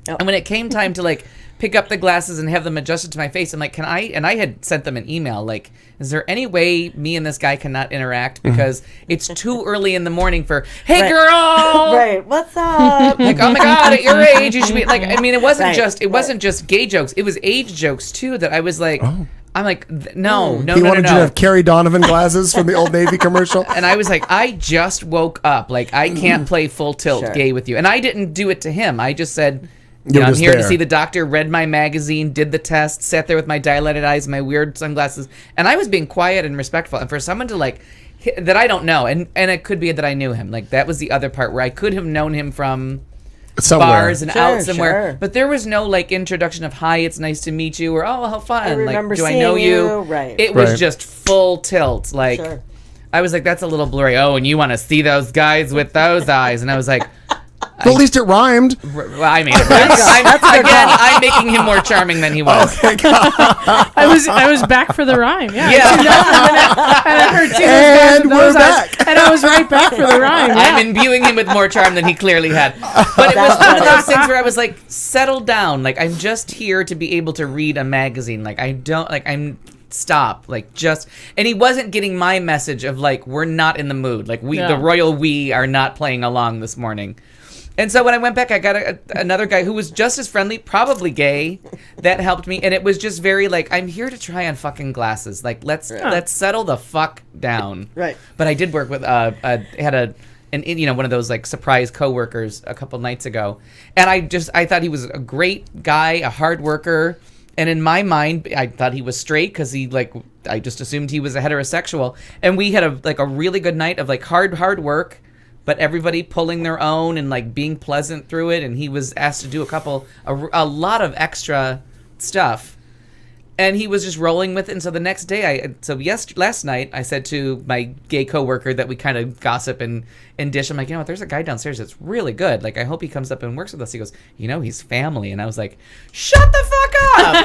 Oh. And when it came time to, like, pick up the glasses and have them adjusted to my face, I'm like, can I? And I had sent them an email, like, is there any way me and this guy cannot interact because it's too early in the morning for, hey, girl! Right, what's up? Like, oh my God, at your age, you should be, like, I mean, it wasn't just gay jokes. It was age jokes, too, that I was like... Oh. I'm like, no. He wanted you to have Carrie Donovan glasses from the Old Navy commercial. And I was like, I just woke up. Like, I can't play full tilt gay with you. And I didn't do it to him. I just said... I'm here to see the doctor, read my magazine, did the test, sat there with my dilated eyes, my weird sunglasses, and I was being quiet and respectful. And for someone to, like, that I don't know, and it could be that I knew him. Like, that was the other part where I could have known him from bars and out somewhere. Sure. But there was no, like, introduction of, hi, it's nice to meet you, or, oh, how fun. I remember do I know you? Right. It was just full tilt. Like, I was like, that's a little blurry. Oh, and you want to see those guys with those eyes. And I was like... Well, at least it rhymed. I made it. I'm making him more charming than he was. Okay, I was back for the rhyme. Yeah. And we're back. And I was right back for the rhyme. Yeah. I'm imbuing him with more charm than he clearly had. But it was one of those things where I was like, settle down. Like, I'm just here to be able to read a magazine. Like, stop, like, just... And he wasn't getting my message of, like, we're not in the mood. Like, the royal we are not playing along this morning. And so when I went back, I got another guy who was just as friendly, probably gay, that helped me. And it was just very like, I'm here to try on fucking glasses. Like, let's settle the fuck down. Right. But I did work with, had one of those like surprise coworkers a couple nights ago. And I thought he was a great guy, a hard worker. And in my mind, I thought he was straight because I just assumed he was a heterosexual. And we had a really good night of like hard work. But everybody pulling their own and like being pleasant through it, and he was asked to do a lot of extra stuff, and he was just rolling with it. And so the next day, last night, I said to my gay coworker that we kind of gossip and dish. I'm like, you know what? There's a guy downstairs that's really good. Like, I hope he comes up and works with us. He goes, he's family, and I was like, shut the fuck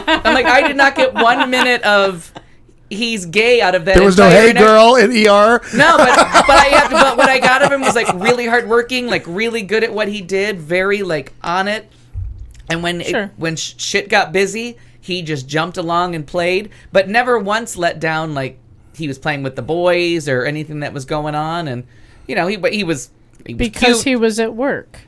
up. I'm like, I did not get 1 minute of. He's gay out of that. There was no hey girl in ER. No, but what I got of him was like really hardworking, like really good at what he did, very like on it. And when shit got busy, he just jumped along and played, but never once let down like he was playing with the boys or anything that was going on. And he was because cute. He was at work.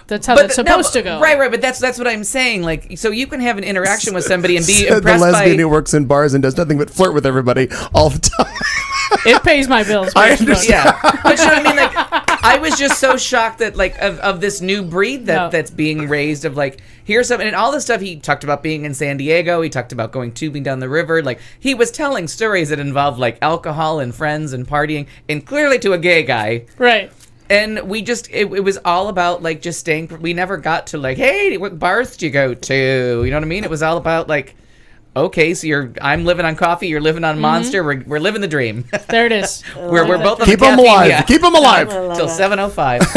That's how that's supposed to go. Right. But that's what I'm saying. Like, so you can have an interaction with somebody and be impressed the lesbian who works in bars and does nothing but flirt with everybody all the time. It pays my bills. I understand. Yeah. But you know what I mean? Like, I was just so shocked that like of this new breed that's being raised of like, here's something, and all the stuff he talked about being in San Diego. He talked about going tubing down the river. Like, he was telling stories that involved like alcohol and friends and partying, and clearly to a gay guy. Right. And we just, it was all about, like, just staying, we never got to, like, hey, what bars do you go to? You know what I mean? It was all about, like, okay, so I'm living on coffee, you're living on Monster, we're living the dream. There it is. we're both on Keep them alive. Yeah. Keep them alive. Till 7:05. And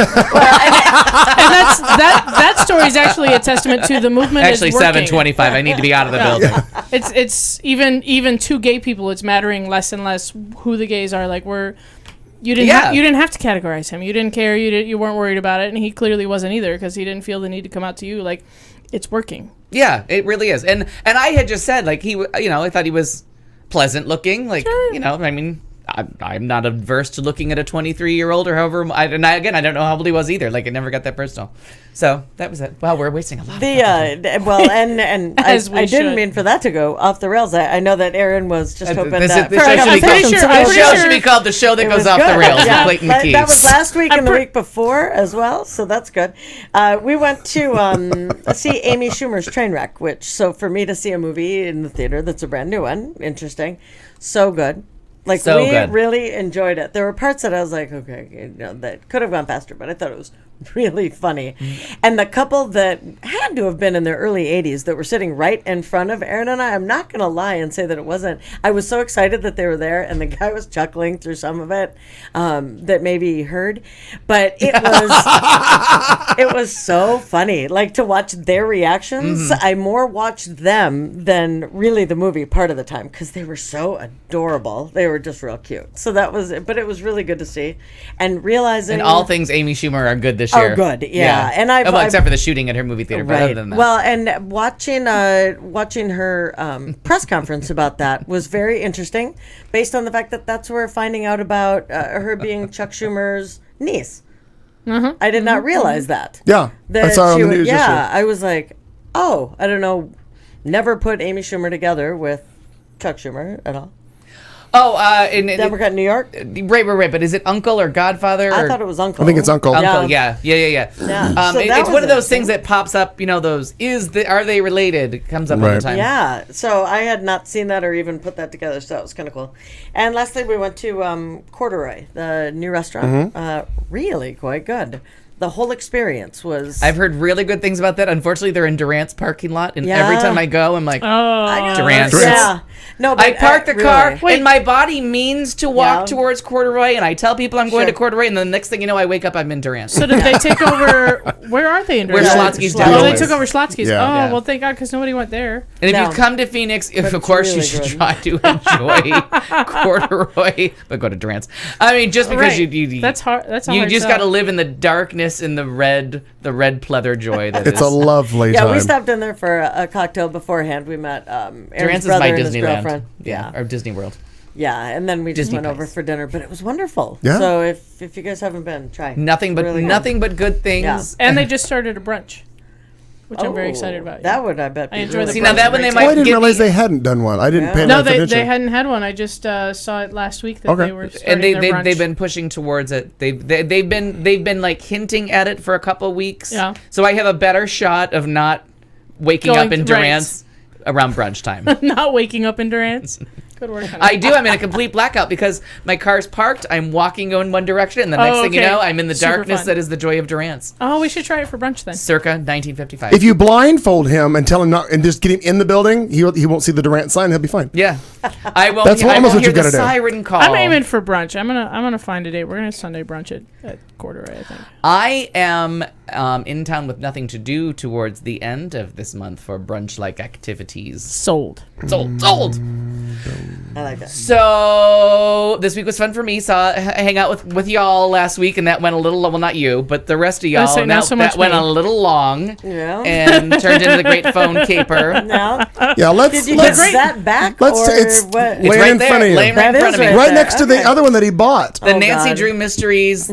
that story is actually a testament to the movement. Actually, 7:25. I need to be out of the building. It's even to gay people, it's mattering less and less who the gays are. Like, you didn't have to categorize him. You didn't care. You weren't worried about it, and he clearly wasn't either because he didn't feel the need to come out to you. Like, it's working. Yeah, it really is. And I had just said like I thought he was pleasant looking. Like, sure. I mean, I'm not averse to looking at a 23-year-old or however. I don't know how old he was either. Like, it never got that personal. So that was it. Wow, we're wasting a lot. And I didn't mean for that to go off the rails. I know that Aaron was just hoping that. The show should be called The Show That Goes Off the Rails with Clayton McKee. That was last week and the week before as well, so that's good. We went to see Amy Schumer's Trainwreck, so for me to see a movie in the theater that's a brand new one, interesting, so good. Like, we really enjoyed it. There were parts that I was like, okay, that could have gone faster, but I thought it was really funny. And the couple that had to have been in their early 80s that were sitting right in front of Aaron and I'm not going to lie and say that it wasn't. I was so excited that they were there, and the guy was chuckling through some of it that maybe he heard. But it was so funny. Like, to watch their reactions, I more watched them than really the movie part of the time because they were so adorable. They were just real cute. So that was it. But it was really good to see. And realizing... And all things Amy Schumer are good this year. Oh, good. Yeah. And except for the shooting at her movie theater. Right. But other than that. Well, and watching her press conference about that was very interesting, based on the fact that that's where finding out about her being Chuck Schumer's niece. I did not realize that. Yeah. I saw it on the news yesterday. I was like, oh, I don't know. Never put Amy Schumer together with Chuck Schumer at all. Oh, Democrat in New York? Right. But is it uncle or godfather? I thought it was uncle. I think it's uncle. Uncle, yeah. So it's one of those things that pops up, are they related? It comes up all the time. Yeah, so I had not seen that or even put that together, so that was kind of cool. And lastly, we went to Corduroy, the new restaurant. Really quite good. The whole experience was... I've heard really good things about that. Unfortunately, they're in Durant's parking lot, and every time I go, I'm like, Durant's. Yeah. No, but I park the car, and my body means to walk towards Corduroy, and I tell people I'm going to Corduroy, and then the next thing you know, I wake up, I'm in Durant. So did they take over... Where are they in Durant? Where Schlotsky's down. Oh, they took over Schlotsky's. Yeah. Well, thank God, because nobody went there. And if you come to Phoenix, of course, really you should try to enjoy Corduroy, but go to Durant's. I mean, just because you that's hard. That's a you hard just sell. got to live in the darkness and the red pleather joy. It's a lovely time. Yeah, we stopped in there for a cocktail beforehand. We met Durant's brother is my and his Disneyland. girlfriend. Yeah, or Disney World. Yeah, and then we just Disney went over for dinner, but it was wonderful. Yeah. So if you guys haven't been, try. Nothing but good things. Yeah. And they just started a brunch, which I'm very excited about. That would, I bet. I enjoy the See, now that one they might. I didn't realize they hadn't done one. I didn't pay enough attention. They hadn't had one. I just saw it last week that they were starting and their brunch. they've been pushing towards it. They've been like hinting at it for a couple of weeks. Yeah. So I have a better shot of not waking up in Durant's around brunch time. Not waking up in Durant's. Good work. I do. I'm in a complete blackout because my car's parked. I'm walking in one direction, and the next thing you know, I'm in the darkness that is the joy of Durant's. Oh, we should try it for brunch then. Circa 1955. If you blindfold him and tell him not, and just get him in the building, he won't see the Durant sign. He'll be fine. Yeah, I won't. That's almost what you got to do. Siren call. I'm aiming for brunch. I'm gonna find a date. We're gonna Sunday brunch at Corduroy, I think. I am in town with nothing to do towards the end of this month for brunch-like activities. Sold. I like that. So this week was fun for me. Hang out with y'all last week, and that went a little. Well, not you, but the rest of y'all. That went a little long. Yeah. And turned into the great phone caper. Now, let's did you get that back? It's what? It's right in there, front of you. laying right in front of me. Right next to the other one that he bought. The Nancy Drew Mysteries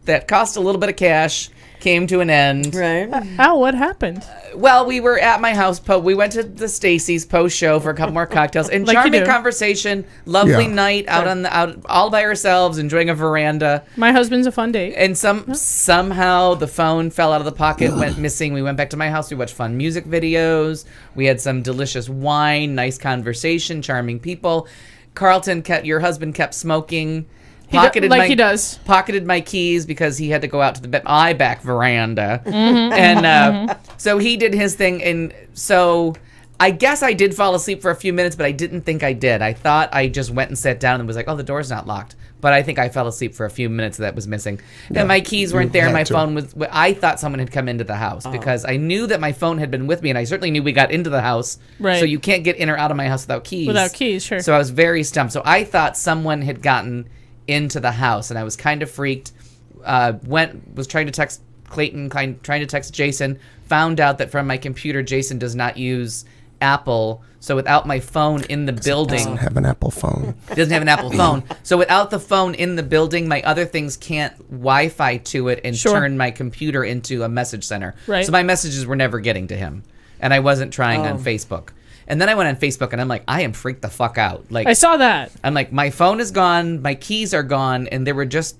that cost a little bit of cash came to an end. Right. How? What happened? Well, we were at my house. We went to the Stacy's post show for a couple more cocktails and charming conversation. Lovely night out all by ourselves, enjoying a veranda. My husband's a fun date. And somehow the phone fell out of the pocket, went missing. We went back to my house. We watched fun music videos. We had some delicious wine, nice conversation, charming people. Carlton, your husband, kept smoking. He does. Pocketed my keys because he had to go out to the back veranda. And so he did his thing. And so I guess I did fall asleep for a few minutes, but I didn't think I did. I thought I just went and sat down and was like, oh, the door's not locked. But I think I fell asleep for a few minutes that was missing. Yeah, and my keys weren't there. My phone was... I thought someone had come into the house because I knew that my phone had been with me, and I certainly knew we got into the house. Right. So you can't get in or out of my house without keys. Without keys, sure. So I was very stumped. So I thought someone had gotten into the house, and I was kind of freaked. Was trying to text Clayton, trying to text Jason. Found out that from my computer, Jason does not use Apple. So without my phone in the building, doesn't have an Apple phone. It doesn't have an Apple phone. So without the phone in the building, my other things can't Wi-Fi to it and turn my computer into a message center. Right. So my messages were never getting to him, and I wasn't trying on Facebook. And then I went on Facebook, and I'm like, I am freaked the fuck out. Like, I saw that. I'm like, my phone is gone, my keys are gone, and there were just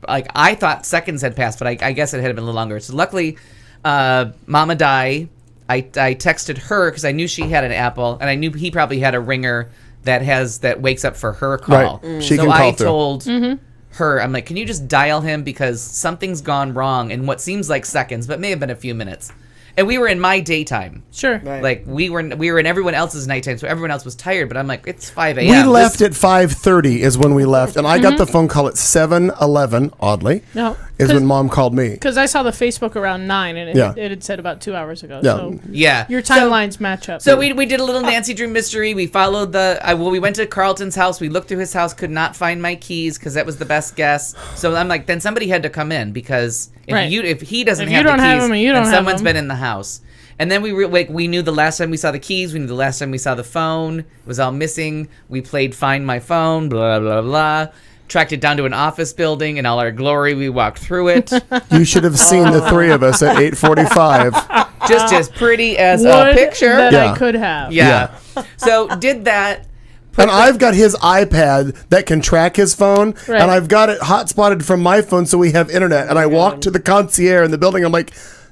like, I thought seconds had passed, but I guess it had been a little longer. So luckily, Mama Di, I texted her because I knew she had an Apple, and I knew he probably had a ringer that wakes up for her call. Right. She So can call I through. told her, I'm like, can you just dial him because something's gone wrong in what seems like seconds, but may have been a few minutes. And we were in my daytime. Sure. Right. Like we were in everyone else's nighttime, so everyone else was tired. But I'm like, it's 5 a.m. We left at 5:30 is when we left, and I got the phone call at 7:11. Oddly, No. is when Mom called me. Because I saw the Facebook around 9, and it had said about 2 hours ago. Yeah. So Yeah. your timelines match up. So we did a little Nancy Drew mystery. We followed we went to Carlton's house. We looked through his house, could not find my keys because that was the best guess. So I'm like, then somebody had to come in because if he doesn't If have you don't the have keys, them, you don't then have someone's them. been in the house. And then we knew the last time we saw the keys. We knew the last time we saw the phone. It was all missing. We played Find My Phone, blah, blah, blah. Tracked it down to an office building. In all our glory, we walked through it. You should have seen the three of us at 8:45. Just as pretty as Would a picture. that Yeah. I could have. Yeah. So did that. And I've got his iPad that can track his phone, Right. and I've got it hotspotted from my phone so we have internet. And I walk to the concierge in the building. I'm like,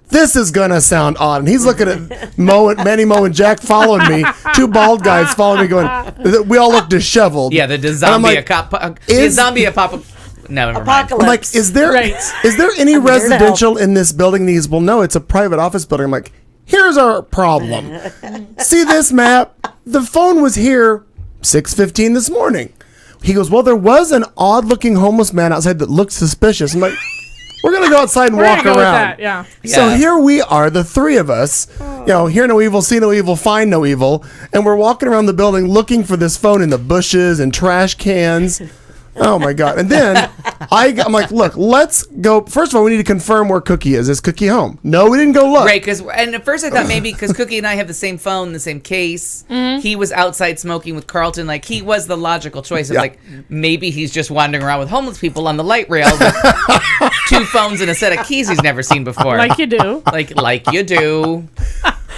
this is going to sound odd. And he's looking at Manny, Mo, and Jack following me. Two bald guys following me going, we all look disheveled. Yeah, the And I'm zombie like, No, never mind. Apocalypse. I'm like, is there any I'm here to residential in this building? And he's, well, no, it's a private office building. I'm like, here's our problem. See this map? The phone was here 6:15 this morning. He goes, well, there was an odd-looking homeless man outside that looked suspicious. I'm like, we're going to go outside and We're walk gonna go around. with that, yeah. So Yeah. here we are, the three of us, hear no evil, see no evil, find no evil. And we're walking around the building looking for this phone in the bushes and trash cans. Oh my God. And then I'm like, look, let's go. First of all, we need to confirm where Cookie is. Is Cookie home? No, we didn't go look. Right, and at first I thought maybe because Cookie and I have the same phone, the same case, he was outside smoking with Carlton. Like, he was the logical choice of, like, maybe he's just wandering around with homeless people on the light rail with 2 phones and a set of keys he's never seen before. Like you do. Like you do.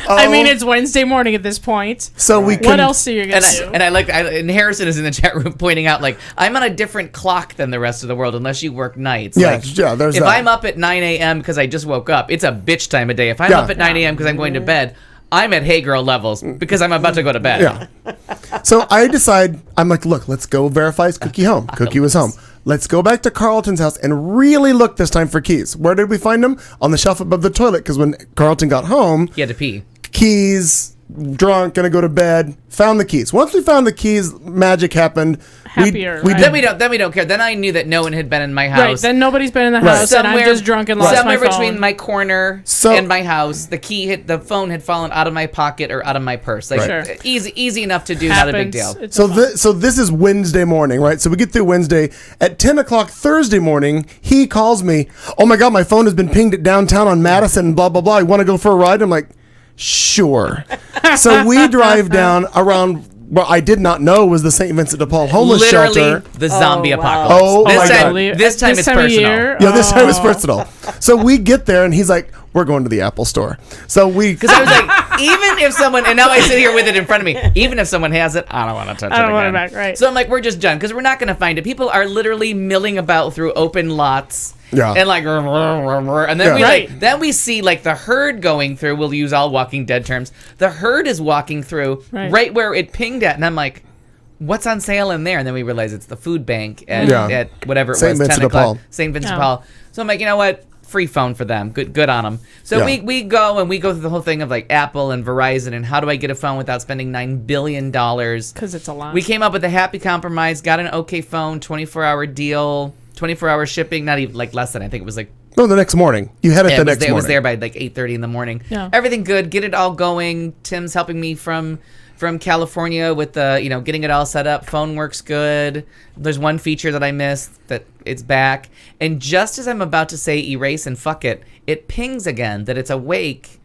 I mean, it's Wednesday morning at this point. So we What else are you going to do? And Harrison is in the chat room pointing out, like, I'm on a different clock than the rest of the world unless you work nights. Yeah, Like, yeah, there's if that. I'm up at 9 a.m. because I just woke up, it's a bitch time of day. If I'm Yeah. up at 9 a.m. because I'm going to bed, I'm at hey girl levels because I'm about to go to bed. Yeah. So I decide, I'm like, look, let's go verify is Cookie home. Cookie was home. Let's go back to Carlton's house and really look this time for keys. Where did we find them? On the shelf above the toilet, because when Carlton got home, He had to pee. keys, drunk, gonna go to bed, found the keys. Once we found the keys, magic happened. Happier, We right. did, Then we don't care. Then I knew that no one had been in my house. Right, then nobody's been in the house, and I'm just drunk and lost my somewhere phone. between my corner So- and my house, the phone had fallen out of my pocket or out of my purse. Like, Right. Sure. easy enough to do, not a big Happens. deal. It's So, fun. so this is Wednesday morning, right? So we get through Wednesday. At 10 o'clock Thursday morning, he calls me, oh my God, my phone has been pinged at downtown on Madison, blah, blah, blah. You want to go for a ride? I'm like, sure. So we drive down around what I did not know was the St. Vincent de Paul homeless Literally shelter. the zombie wow. apocalypse. Oh, this my time, God. This time it's of personal. year? Yeah, this time it's personal. So we get there and he's like, we're going to the Apple store. So we, Because I was like, even if someone, and now I sit here with it in front of me, even if someone has it, I don't want to touch it I don't want it again. back, right. So I'm like, we're just done because we're not going to find it. People are literally milling about through open lots. Yeah. And like, and then Yeah. we Right. then we see like the herd going through. We'll use all Walking Dead terms. The herd is walking through right where it pinged at, and I'm like, what's on sale in there? And then we realize it's the food bank at, Yeah. at whatever it St. was, 10 Vincent de o'clock. Paul. St. Vincent de Oh. Paul. So I'm like, you know what? Free phone for them. Good on them. So Yeah. we go through the whole thing of like Apple and Verizon and how do I get a phone without spending $9 billion? Because it's a lot. We came up with a happy compromise, got an okay phone, 24-hour deal, 24-hour shipping, not even like less than, I think it was like, no, the next morning. You had it the next it morning. was there by like 8:30 in the morning. Yeah. Everything good, get it all going. Tim's helping me from California with the, getting it all set up. Phone works good. There's one feature that I missed that it's back. And just as I'm about to say erase and fuck it, it pings again that it's awake.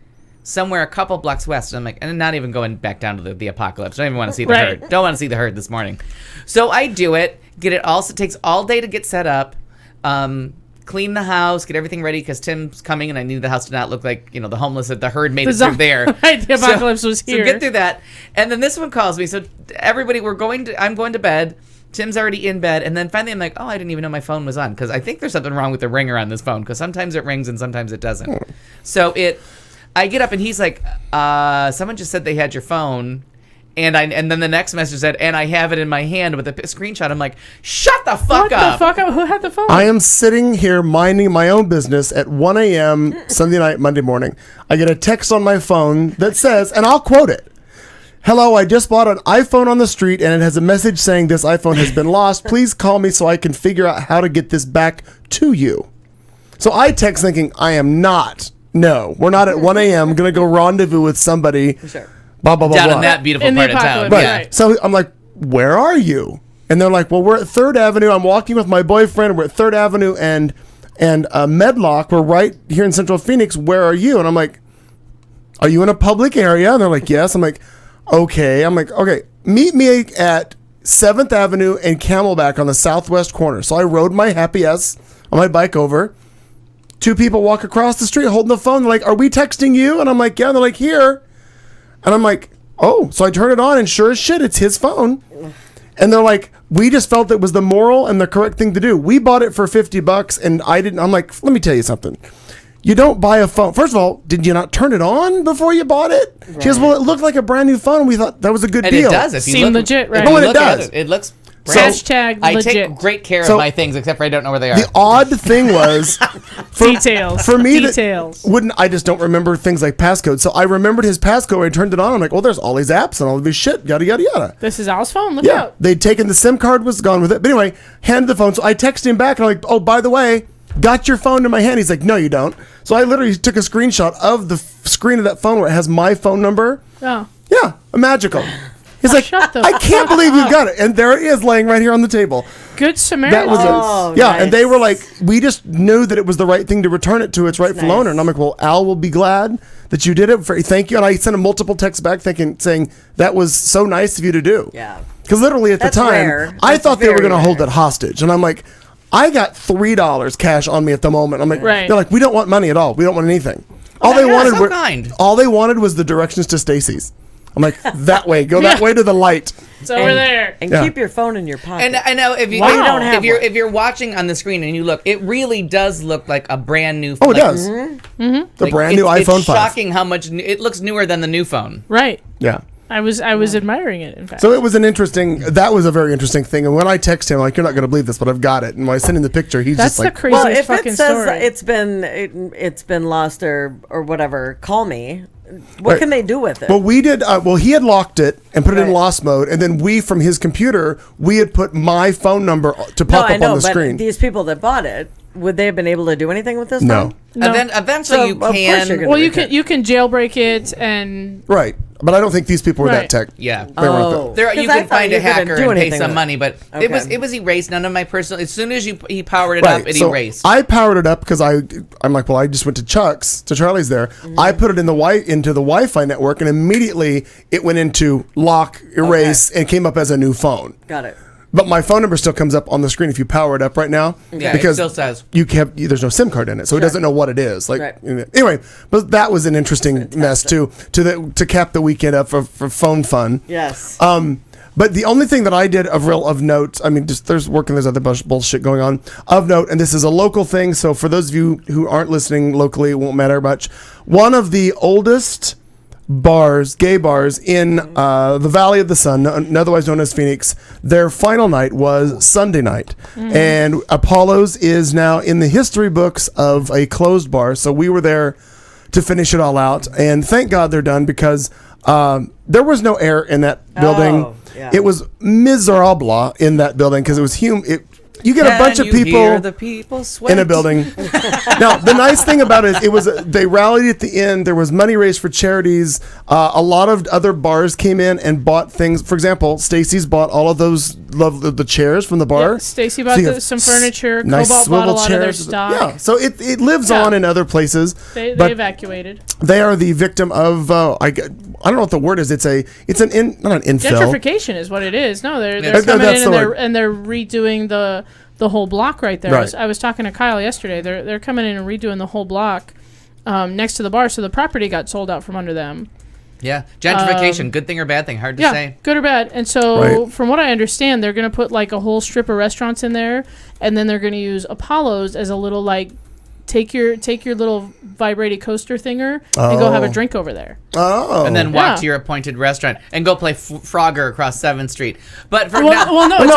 somewhere a couple blocks west. And I'm like, and not even going back down to the apocalypse. Don't even want to see the herd. Don't want to see the herd this morning. So I do it, get it all. It takes all day to get set up, clean the house, get everything ready because Tim's coming and I need the house to not look like, the homeless that the herd made it through there. Right, the apocalypse was here. So get through that. And then this one calls me. So everybody, I'm going to bed. Tim's already in bed. And then finally I'm like, I didn't even know my phone was on because I think there's something wrong with the ringer on this phone because sometimes it rings and sometimes it doesn't. So I get up and he's like, someone just said they had your phone. And then the next message said, and I have it in my hand with a screenshot. I'm like, shut the fuck up. What the fuck up? Who had the phone? I am sitting here minding my own business at 1 a.m. Sunday night, Monday morning. I get a text on my phone that says, and I'll quote it. Hello, I just bought an iPhone on the street and it has a message saying this iPhone has been lost. Please call me so I can figure out how to get this back to you. So I text thinking, we're not at 1 a.m. going to go rendezvous with somebody. Sure. Blah, blah, blah, down blah. in that beautiful part of town. Right. So I'm like, where are you? And they're like, well, we're at 3rd Avenue. I'm walking with my boyfriend. We're at 3rd Avenue and Medlock. We're right here in Central Phoenix. Where are you? And I'm like, are you in a public area? And they're like, yes. I'm like, okay. Okay, meet me at 7th Avenue and Camelback on the southwest corner. So I rode my happy ass on my bike over. 2 people walk across the street holding the phone. They're like, are we texting you? And I'm like, yeah. And they're like, here. And I'm like, oh. So I turn it on and sure as shit, it's his phone. And they're like, we just felt it was the moral and the correct thing to do. We bought it for $50 and I didn't. I'm like, let me tell you something. You don't buy a phone. First of all, did you not turn it on before you bought it? Right. She goes, well, it looked like a brand new phone. We thought that was a good deal. And it does. If you Seemed legit, right? Oh, and it does. It looks Hashtag I legit. take great care of my things, except for I don't know where they are. The odd thing was, details. For me, details. I just don't remember things like passcodes. So I remembered his passcode. I turned it on. I'm like, well, there's all these apps and all this shit. Yada yada yada. This is Al's phone. Look Yeah, out. they'd taken the SIM card, was gone with it. But anyway, handed the phone. So I texted him back and I'm like, oh, by the way, got your phone in my hand. He's like, no, you don't. So I literally took a screenshot of the screen of that phone where it has my phone number. Oh. Yeah, magical. He's like, I can't believe you got it. And there it is laying right here on the table. Good Samaritan. That was nice. And they were like, we just knew that it was the right thing to return it to its rightful owner. And I'm like, well, Al will be glad that you did it. Thank you. And I sent him multiple texts back saying that was so nice of you to do. Yeah. Because literally at the time, rare. I That's thought they were very going to hold rare. it hostage. And I'm like, I got $3 cash on me at the moment. I'm like, Right. They're like, we don't want money at all. We don't want anything. Oh, All they wanted was the directions to Stacy's. I'm like, that way, go that way to the light. It's over there. And keep your phone in your pocket. And I know if you, if you're watching on the screen and you look, it really does look like a brand new phone. Oh, it does. The brand new iPhone 5. It's shocking how much it looks newer than the new phone. Right. Yeah. I was admiring it, in fact. So it was that was a very interesting thing. And when I text him, like, you're not going to believe this, but I've got it. And when I send him the picture, he's That's just like, the craziest well, if fucking it says story. it's been lost or whatever, call me. What can they do with it? Well, we did. He had locked it and put it in lost mode, and then we, from his computer, we had put my phone number to pop up on the screen. But these people that bought it, would they have been able to do anything with this? No. phone? And then eventually you Of course can. you're gonna Well, you can jailbreak it and Right. But I don't think these people were that tech. Yeah. They weren't There, you can find a hacker and pay some with money, but Okay. it was erased. None of my personal. As soon as he powered it up, it so erased. I powered it up because I'm like, well, I just went to Chuck's, to Charlie's there. I put it into the Wi-Fi network, and immediately it went into lock, erase, and came up as a new phone. Got it. But my phone number still comes up on the screen if you power it up right now. Yeah, because it still says. there's no SIM card in it, so it doesn't know what it is. Like Right. Anyway, but that was an interesting mess too to cap the weekend up for phone fun. Yes. But the only thing that I did of note, I mean, just there's other bullshit going on of note, and this is a local thing. So for those of you who aren't listening locally, it won't matter much. One of the oldest gay bars in the Valley of the Sun, otherwise known as Phoenix, their final night was Sunday night. And Apollo's is now in the history books of a closed bar. So we were there to finish it all out. And thank God they're done because there was no air in that building. Oh, yeah. It was miserable in that building because it was You get a bunch of people, the people sweat? in a building. Now, the nice thing about it, they rallied at the end. There was money raised for charities. A lot of other bars came in and bought things. For example, Stacy's bought all of the chairs from the bar. Yeah, Stacy bought some furniture. Nice Cobalt bought a lot chairs. of their stock. Yeah, so it lives on in other places. They evacuated. They are the victim of I don't know what the word is. Not an infill. Gentrification is what it is. No, they're coming in and they're redoing the whole block right there. Right. I was talking to Kyle yesterday. They're coming in and redoing the whole block next to the bar, so the property got sold out from under them. Yeah, gentrification, good thing or bad thing, hard to say. Good or bad. And so from what I understand, they're going to put like a whole strip of restaurants in there, and then they're going to use Apollo's as a little like take your little vibrating coaster thinger and go have a drink over there. Oh. And then walk to your appointed restaurant and go play Frogger across 7th Street. But for no,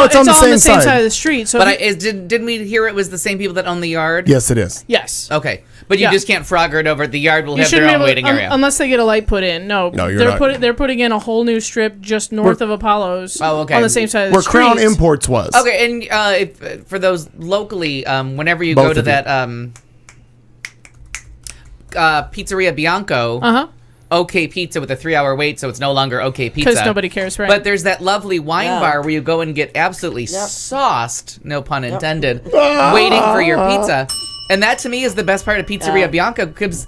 it's on the same side of the street. So but didn't we hear it was the same people that own the yard? Yes, it is. Yes. Okay. But you just can't Frogger it over. The yard will have their own waiting area. Unless they get a light put in. No, they're putting in a whole new strip just north of Apollo's on the same side of the street. Where Crown Imports was. Okay, and if, for those locally, whenever you go to that Pizzeria Bianco, OK Pizza with a 3-hour wait, so it's no longer OK Pizza. Because nobody cares, right? But there's that lovely wine bar where you go and get absolutely sauced, no pun intended, waiting for your pizza. And that to me is the best part of Pizzeria Bianco, because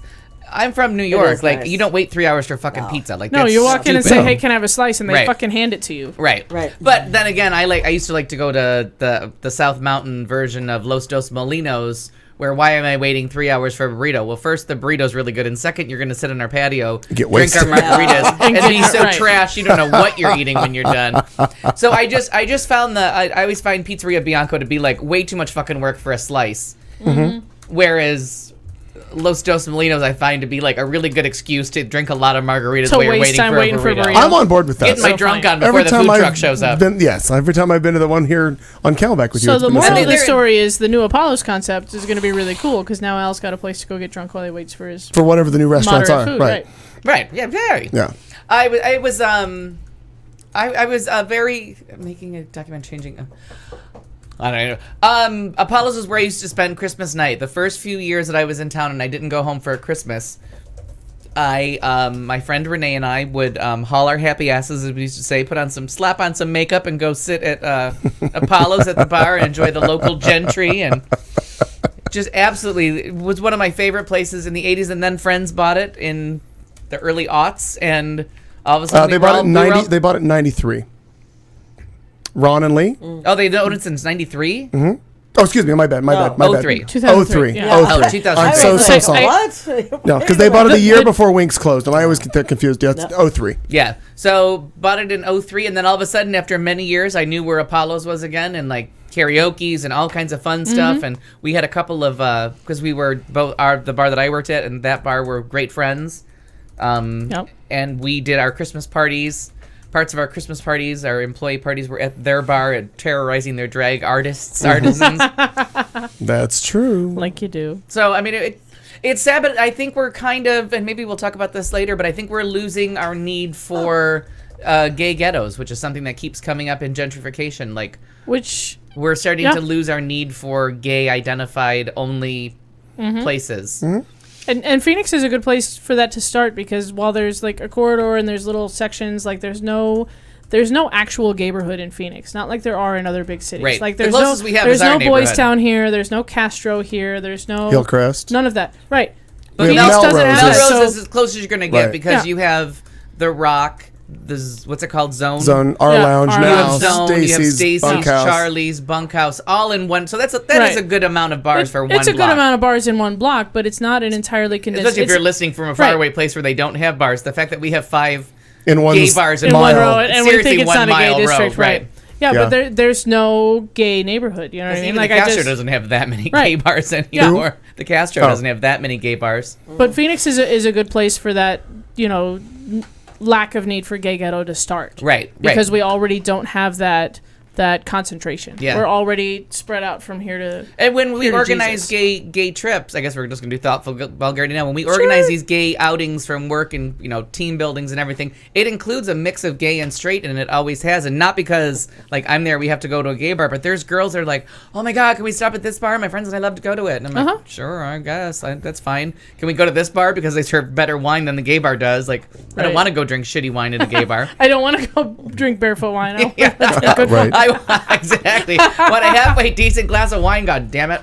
I'm from New York. Like, nice. You don't wait 3 hours for fucking pizza. Like, no, you walk in and say, "Hey, can I have a slice?" and they fucking hand it to you. Right. But then again, I used to like to go to the South Mountain version of Los Dos Molinos, where why am I waiting 3 hours for a burrito? Well, first, the burrito's really good, and second, you're going to sit on our patio, drink our margaritas, and be so trash you don't know what you're eating when you're done. So I just found I always find Pizzeria Bianco to be like way too much fucking work for a slice. Mm-hmm. Whereas Los Dos Molinos I find to be like a really good excuse to drink a lot of margaritas while you're waiting for a burrito. I'm on board with that. Getting my drunk on before the food truck shows up. Every time I've been to the one here on Camelback with you. So the moral of the story is the new Apollo's concept is going to be really cool because now Al's got a place to go get drunk while he waits for his whatever the new restaurants are. Food, right. Yeah. Very. Yeah. I was very making a document changing. I don't know. Apollo's is where I used to spend Christmas night. The first few years that I was in town and I didn't go home for Christmas, my friend Renee and I would haul our happy asses, as we used to say, slap on some makeup and go sit at Apollo's at the bar and enjoy the local gentry, and just absolutely it was one of my favorite places in the 80s. And then friends bought it in the early aughts, and all of a sudden they bought it in 93. Ron and Lee. Oh, they owned it since 93? Mm-hmm. Oh, excuse me. My bad. 03. 2003. Yeah. 2003. I'm so sorry. What? No, because they bought it the year before Winks closed, and I always get confused. Yeah, it's 03. Yeah. So, bought it in 03, and then all of a sudden, after many years, I knew where Apollo's was again, and like karaoke's and all kinds of fun stuff. And we had a couple of, because we were both, the bar that I worked at and that bar were great friends. And we did our Christmas parties. Parts of our Christmas parties, our employee parties, were at their bar and terrorizing their drag artisans. That's true. Like you do. So, I mean, it's sad, but I think we're kind of, and maybe we'll talk about this later, but I think we're losing our need for gay ghettos, which is something that keeps coming up in gentrification. We're starting to lose our need for gay identified only places. Mm-hmm. And Phoenix is a good place for that to start because while there's like a corridor and there's little sections, like there's no actual gayborhood in Phoenix. Not like there are in other big cities. Right. Like there's no Boys Town here. There's no Castro here. There's no Hillcrest. None of that. Right. But Melrose doesn't have that. Melrose is as close as you're gonna get because you have the Rock. What's it called? Zone. Our Lounge now. Stacy's, Charlie's, Bunkhouse, all in one. So that is a good amount of bars for one block. It's a good amount of bars in one block, but it's not an entirely condensed. Especially if you're listening from a faraway place where they don't have bars. The fact that we have 5 gay bars in one row, and we think it's not a gay district, right? Yeah, but there's no gay neighborhood. You know what I mean? Like the Castro doesn't have that many gay bars anymore. Yeah. The Castro doesn't have that many gay bars. But Phoenix is a good place for that. Lack of need for gay ghetto to start. Right. Because we already don't have that that concentration. Yeah. We're already spread out from here to. And when we to organize Jesus. gay trips, I guess we're just gonna do thoughtful vulgarity now. When we organize these gay outings from work and team buildings and everything, it includes a mix of gay and straight, and it always has. And not because like I'm there, we have to go to a gay bar, but there's girls that are like, oh my god, can we stop at this bar? My friends and I love to go to it. And I'm like, sure, I guess that's fine. Can we go to this bar because they serve better wine than the gay bar does? Like, I don't want to go drink shitty wine at a gay bar. I don't want to go drink barefoot wine. Yeah. That's good Right. Exactly. Want a halfway decent glass of wine? God damn it.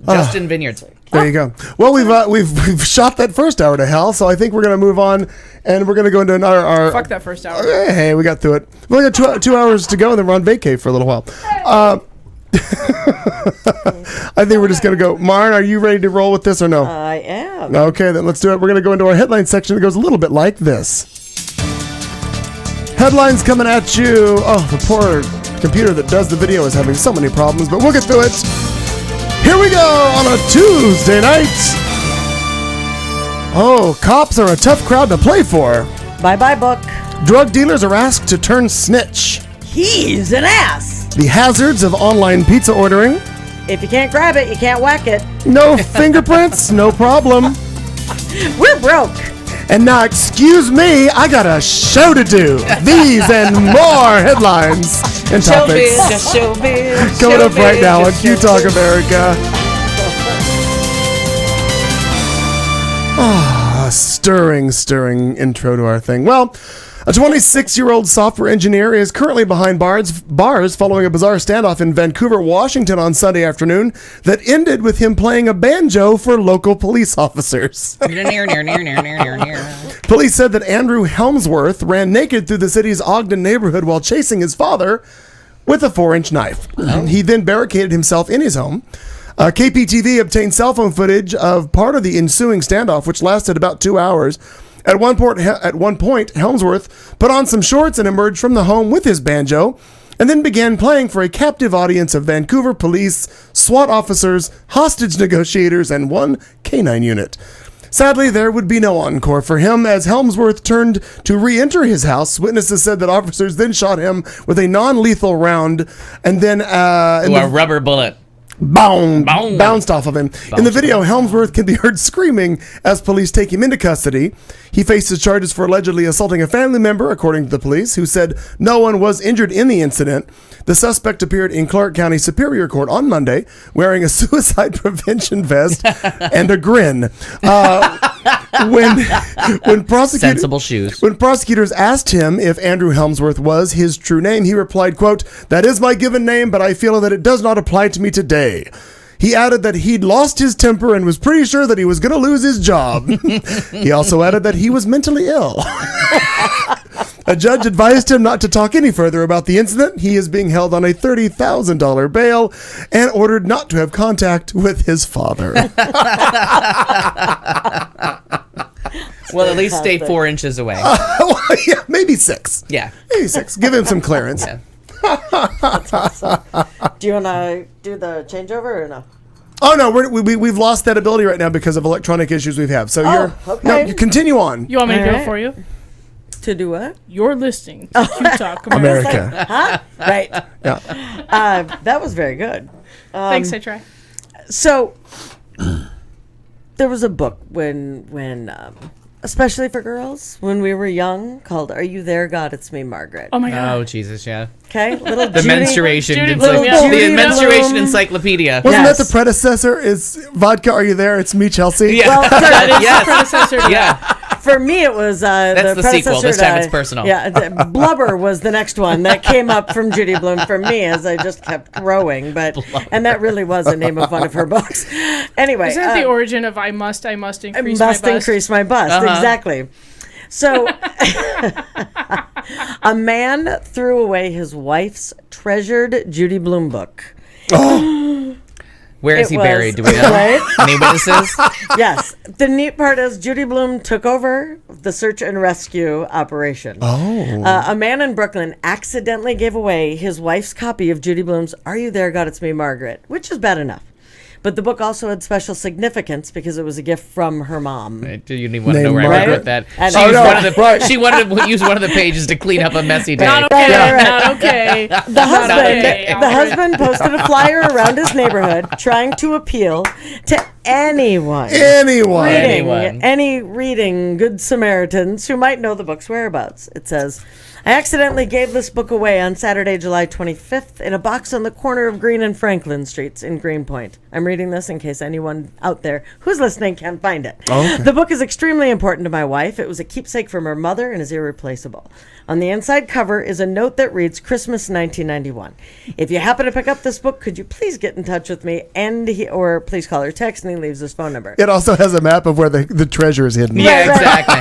Justin Vineyards. There you go. Well, we've shot that first hour to hell, so I think we're gonna move on, and we're gonna go into another. Fuck that first hour. Hey, we got through it. We only got 2 hours to go, and then we're on vacay for a little while. I think we're just gonna go. Marn, are you ready to roll with this or no? I am. Okay, then let's do it. We're gonna go into our headline section. It goes a little bit like this. Headlines coming at you. Oh, the poor computer that does the video is having so many problems, but we'll get through it. Here we go on a Tuesday night. Oh, cops are a tough crowd to play for. Bye-bye book. Drug dealers are asked to turn snitch. He's an ass. The hazards of online pizza ordering. If you can't grab it, you can't whack it. No fingerprints, no problem. We're broke. And now, excuse me, I got a show to do. These and more headlines and topics coming up right now on Q Talk America. Stirring intro to our thing. Well, a 26-year-old software engineer is currently behind bars following a bizarre standoff in Vancouver, Washington on Sunday afternoon that ended with him playing a banjo for local police officers. Police said that Andrew Helmsworth ran naked through the city's Ogden neighborhood while chasing his father with a 4-inch knife. He then barricaded himself in his home. KPTV obtained cell phone footage of part of the ensuing standoff, which lasted about 2 hours. At one point, Helmsworth put on some shorts and emerged from the home with his banjo, and then began playing for a captive audience of Vancouver police, SWAT officers, hostage negotiators, and one canine unit. Sadly, there would be no encore for him as Helmsworth turned to re-enter his house. Witnesses said that officers then shot him with a non-lethal round, and then a rubber bullet. Bounced off of him. In the video, Helmsworth can be heard screaming as police take him into custody. He faces charges for allegedly assaulting a family member, according to the police, who said no one was injured in the incident. The suspect appeared in Clark County Superior Court on Monday wearing a suicide prevention vest and a grin. Sensible shoes. When prosecutors asked him if Andrew Helmsworth was his true name, he replied, quote, "That is my given name, but I feel that it does not apply to me today." He added that he'd lost his temper and was pretty sure that he was going to lose his job. He also added that he was mentally ill. A judge advised him not to talk any further about the incident. He is being held on a $30,000 bail and ordered not to have contact with his father. Well, at least stay 4 inches away. Yeah, maybe 6. Yeah. Maybe 6. Give him some clearance. Yeah. That's awesome. Do you want to do the changeover or no? Oh, no, we've lost that ability right now because of electronic issues we've had. So you continue on. You want me to All do right. it for you? To do what? You're listening to Q Talk America. Huh? Right. Yeah. That was very good. Thanks, I try. So there was a book when especially for girls, when we were young, called "Are You There, God? It's Me, Margaret." Oh my god. Oh, Jesus, yeah. Okay, little The Judy, menstruation. Judy Encycl- Blume, yeah. the Judy menstruation Blume. encyclopedia. Wasn't Yes. that the predecessor? Is vodka? Are you there? It's me, Chelsea. Yeah. Well, That is Yes. the predecessor to Yeah. For me, it was That's the sequel. predecessor This time to- it's personal. Yeah, Blubber was the next one that came up from Judy Blume for me as I just kept growing. And that really was the name of one of her books. Anyway, Is that the origin of I must increase my must bust? increase my bust. Uh-huh. Exactly. So, a man threw away his wife's treasured Judy Blume book. Where is It he was- buried? Do we know? Right? Any witnesses? Yes. The neat part is Judy Blume took over the search and rescue operation. A man in Brooklyn accidentally gave away his wife's copy of Judy Blume's "Are You There, God? It's Me, Margaret," which is bad enough. But the book also had special significance because it was a gift from her mom. Do you even want to know where I wrote that? And She wanted to use one of the pages to clean up a messy day. Not okay. Not okay. The husband posted a flyer around his neighborhood trying to appeal to anyone reading Good Samaritans who might know the book's whereabouts. It says, I accidentally gave this book away on Saturday, July 25th in a box on the corner of Green and Franklin Streets in Greenpoint. I'm reading this in case anyone out there who's listening can't find it. Oh, okay. The book is extremely important to my wife. It was a keepsake from her mother and is irreplaceable. On the inside cover is a note that reads Christmas 1991. If you happen to pick up this book, could you please get in touch with me or please call or text, and he leaves his phone number. It also has a map of where the treasure is hidden. Yeah, exactly.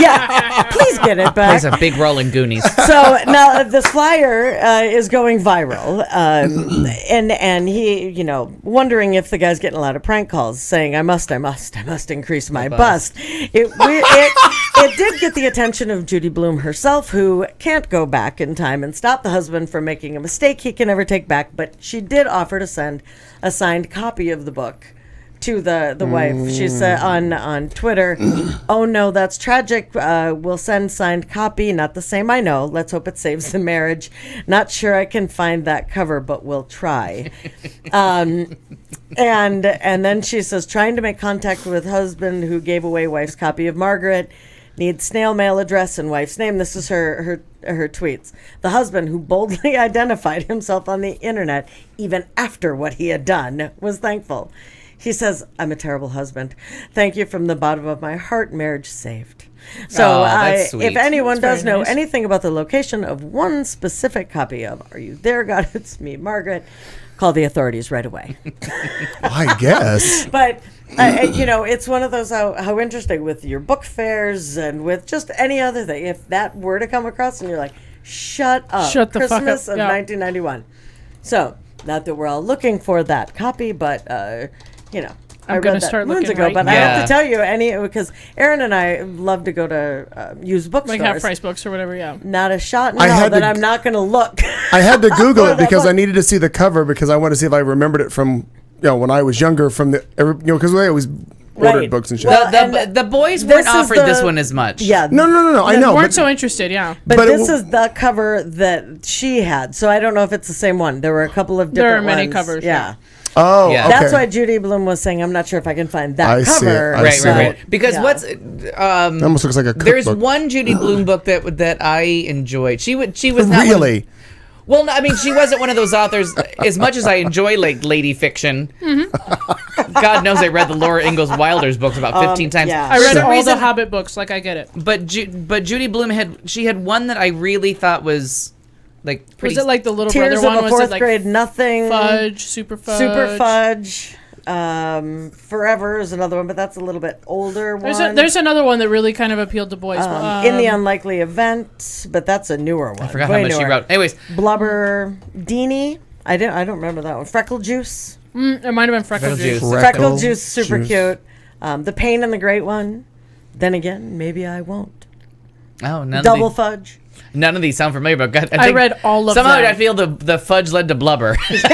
Yeah, please get it back. Plays a big role in Goonies. So now this flyer is going viral, and he, wondering if the guy's getting a lot of prank calls saying, I must increase my bust. It did get the attention of Judy Blume herself, who can't go back in time and stop the husband from making a mistake he can never take back, but she did offer to send a signed copy of the book to the wife. She said on Twitter, oh no, that's tragic. We'll send signed copy. Not the same, I know. Let's hope it saves the marriage. Not sure I can find that cover, but we'll try. And then she says, trying to make contact with husband who gave away wife's copy of Margaret. Needs snail mail address and wife's name. This is her tweets. The husband, who boldly identified himself on the internet even after what he had done, was thankful. He says, I'm a terrible husband. Thank you from the bottom of my heart. Marriage saved. So if anyone does know anything about the location of one specific copy of Are You There, God? It's Me, Margaret, call the authorities right away. I guess. But it's one of those how interesting with your book fairs and with just any other thing. If that were to come across and you're like, shut up. Shut the fuck up. Christmas of 1991. So, not that we're all looking for that copy, but, I read that moons ago, but I have to tell you, because Aaron and I love to go to used bookstores. Like half-price books or whatever, yeah. Not a shot in hell that I'm not going to look. I had to Google it because I needed to see the cover because I wanted to see if I remembered it from, when I was younger because we always ordered books and shit. Well, the boys weren't offered this one as much. Yeah. No. I know. They weren't so interested, yeah. But this is the cover that she had, so I don't know if it's the same one. There were a couple of different ones. There are many covers. Yeah. Oh, yeah. Okay. That's why Judy Bloom was saying, I'm not sure if I can find that cover. Right. Because it almost looks like a cookbook. There's one Judy Blume book that I enjoyed. She was not really. Well, no, I mean, she wasn't one of those authors. As much as I enjoy like lady fiction, God knows I read the Laura Ingalls Wilder's books about 15 times. Yeah. I read all the Hobbit books, like I get it. But Judy Blume had one that I really thought was like pretty. Was it like the little Tears brother one? Was it like grade nothing? Fudge, super fudge. Forever is another one, but that's a little bit older one. There's another one that really kind of appealed to boys. In the Unlikely Event, but that's a newer one. I forgot how much she wrote. Anyways, Blubber Deanie. I don't remember that one. Freckle Juice. It might have been Freckle Juice. Freckle Juice, super cute. The Pain and the Great One. Then again, maybe I won't. Oh, Double Fudge. None of these sound familiar, but God, I read all of them. Somehow I feel the fudge led to blubber. If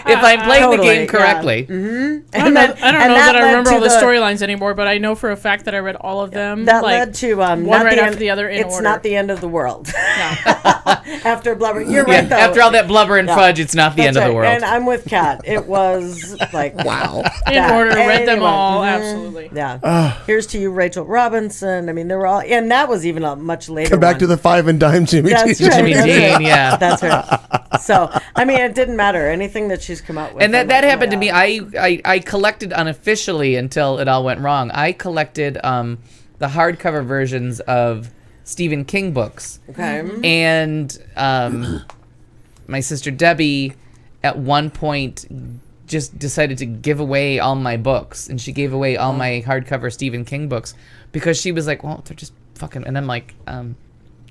I'm playing the game correctly. Yeah. Mm-hmm. I don't know that I remember all the storylines anymore, but I know for a fact that I read all of them. That led to one right after the other in order. It's not the end of the world. Yeah. After blubber. You're right, though. After all that blubber and fudge, it's not the end of the world. And I'm with Kat. It was like, wow. In order, read them all, absolutely. Yeah. Here's to you, Rachel Robinson. I mean, they were all, and that was even a much later Come back to the 5 and dime Jimmy Dean. That's right. Jimmy Dean, yeah. That's right. So, I mean, it didn't matter. Anything that she's come out with. And that happened to me. I collected unofficially until it all went wrong. I collected the hardcover versions of Stephen King books. Okay. And my sister Debbie, at one point, just decided to give away all my books. And she gave away all my hardcover Stephen King books because she was like, well, they're just fucking... And I'm like...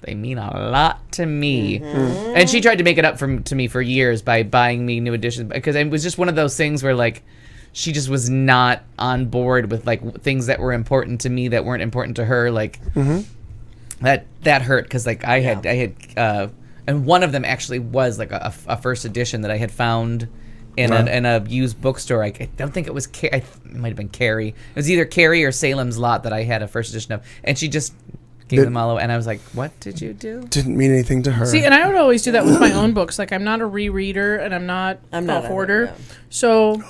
they mean a lot to me. Mm-hmm. And she tried to make it up to me for years by buying me new editions because it was just one of those things where like she just was not on board with like things that were important to me that weren't important to her. Like that hurt because like I had and one of them actually was like a first edition that I had found in a used bookstore. I don't think it was it might have been Carrie. It was either Carrie or Salem's Lot that I had a first edition of, and she just gave them all away. And I was like, "What did you do?" Didn't mean anything to her. See, and I would always do that with my own books. Like, I'm not a rereader, and I'm not a hoarder. So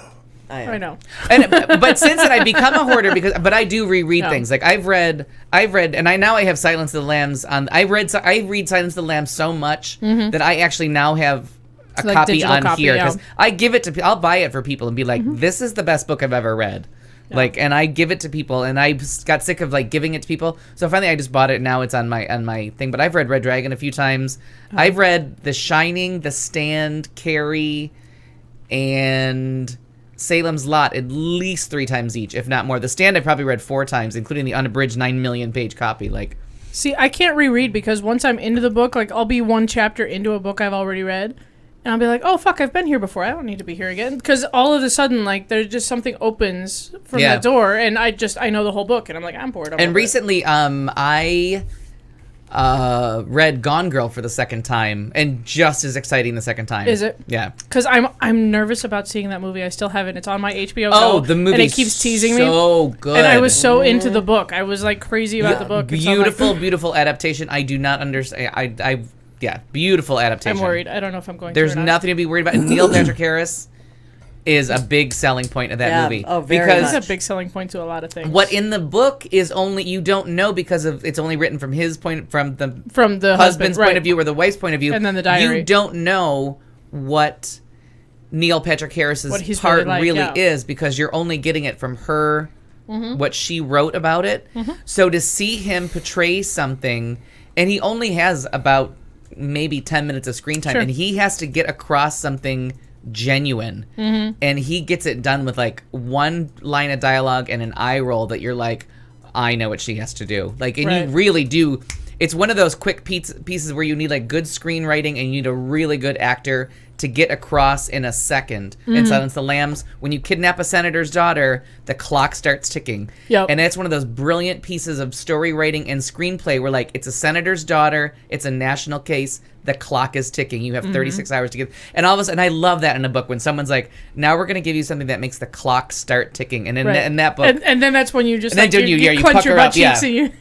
I know. But since then I've become a hoarder but I do reread things. Like I've read, and I have Silence of the Lambs on. I read Silence of the Lambs so much that I actually now have a copy on here because I give it to. I'll buy it for people and be like, "This is the best book I've ever read." Yeah. Like, and I give it to people, and I got sick of like giving it to people. So finally, I just bought it. And now it's on my thing. But I've read Red Dragon a few times. I've read The Shining, The Stand, Carrie, and Salem's Lot at least 3 times each, if not more. The Stand I probably read 4 times, including the unabridged 9 million page copy. Like, see, I can't reread because once I'm into the book, like I'll be one chapter into a book I've already read. And I'll be like, oh, fuck, I've been here before. I don't need to be here again. Because all of a sudden, like, there's just something opens from that door, and I know the whole book, and I'm like, I'm bored. And recently, I read Gone Girl for the second time, and just as exciting the second time. Is it? Yeah. Because I'm nervous about seeing that movie. I still haven't. It's on my HBO Go. Oh, the movie. And it keeps teasing me. So good. And I was so into the book. I was, like, crazy about the book. Beautiful, beautiful adaptation. I do not understand. Yeah, beautiful adaptation. I'm worried. I don't know if I'm going There's nothing to be worried about. And Neil Patrick Harris is a big selling point of that movie. Oh, very because much. It's a big selling point to a lot of things. What in the book is only you don't know because of it's only written from his point from the husband's point of view or the wife's point of view. And then the diary. You don't know what Neil Patrick Harris's part really is because you're only getting it from her, what she wrote about it. So to see him portray something, and he only has about maybe 10 minutes of screen time, and he has to get across something genuine, and he gets it done with like one line of dialogue and an eye roll that you're like, I know what she has to do. Like, and you really do. It's one of those quick pieces where you need like good screenwriting and you need a really good actor to get across in a second. In Silence of the Lambs, when you kidnap a senator's daughter, the clock starts ticking. Yep. And that's one of those brilliant pieces of story writing and screenplay where like it's a senator's daughter, it's a national case, the clock is ticking. You have 36 hours to get. And all of a sudden, I love that in a book when someone's like, now we're going to give you something that makes the clock start ticking. And in that book. And then that's when you just like, you clench your butt up, cheeks and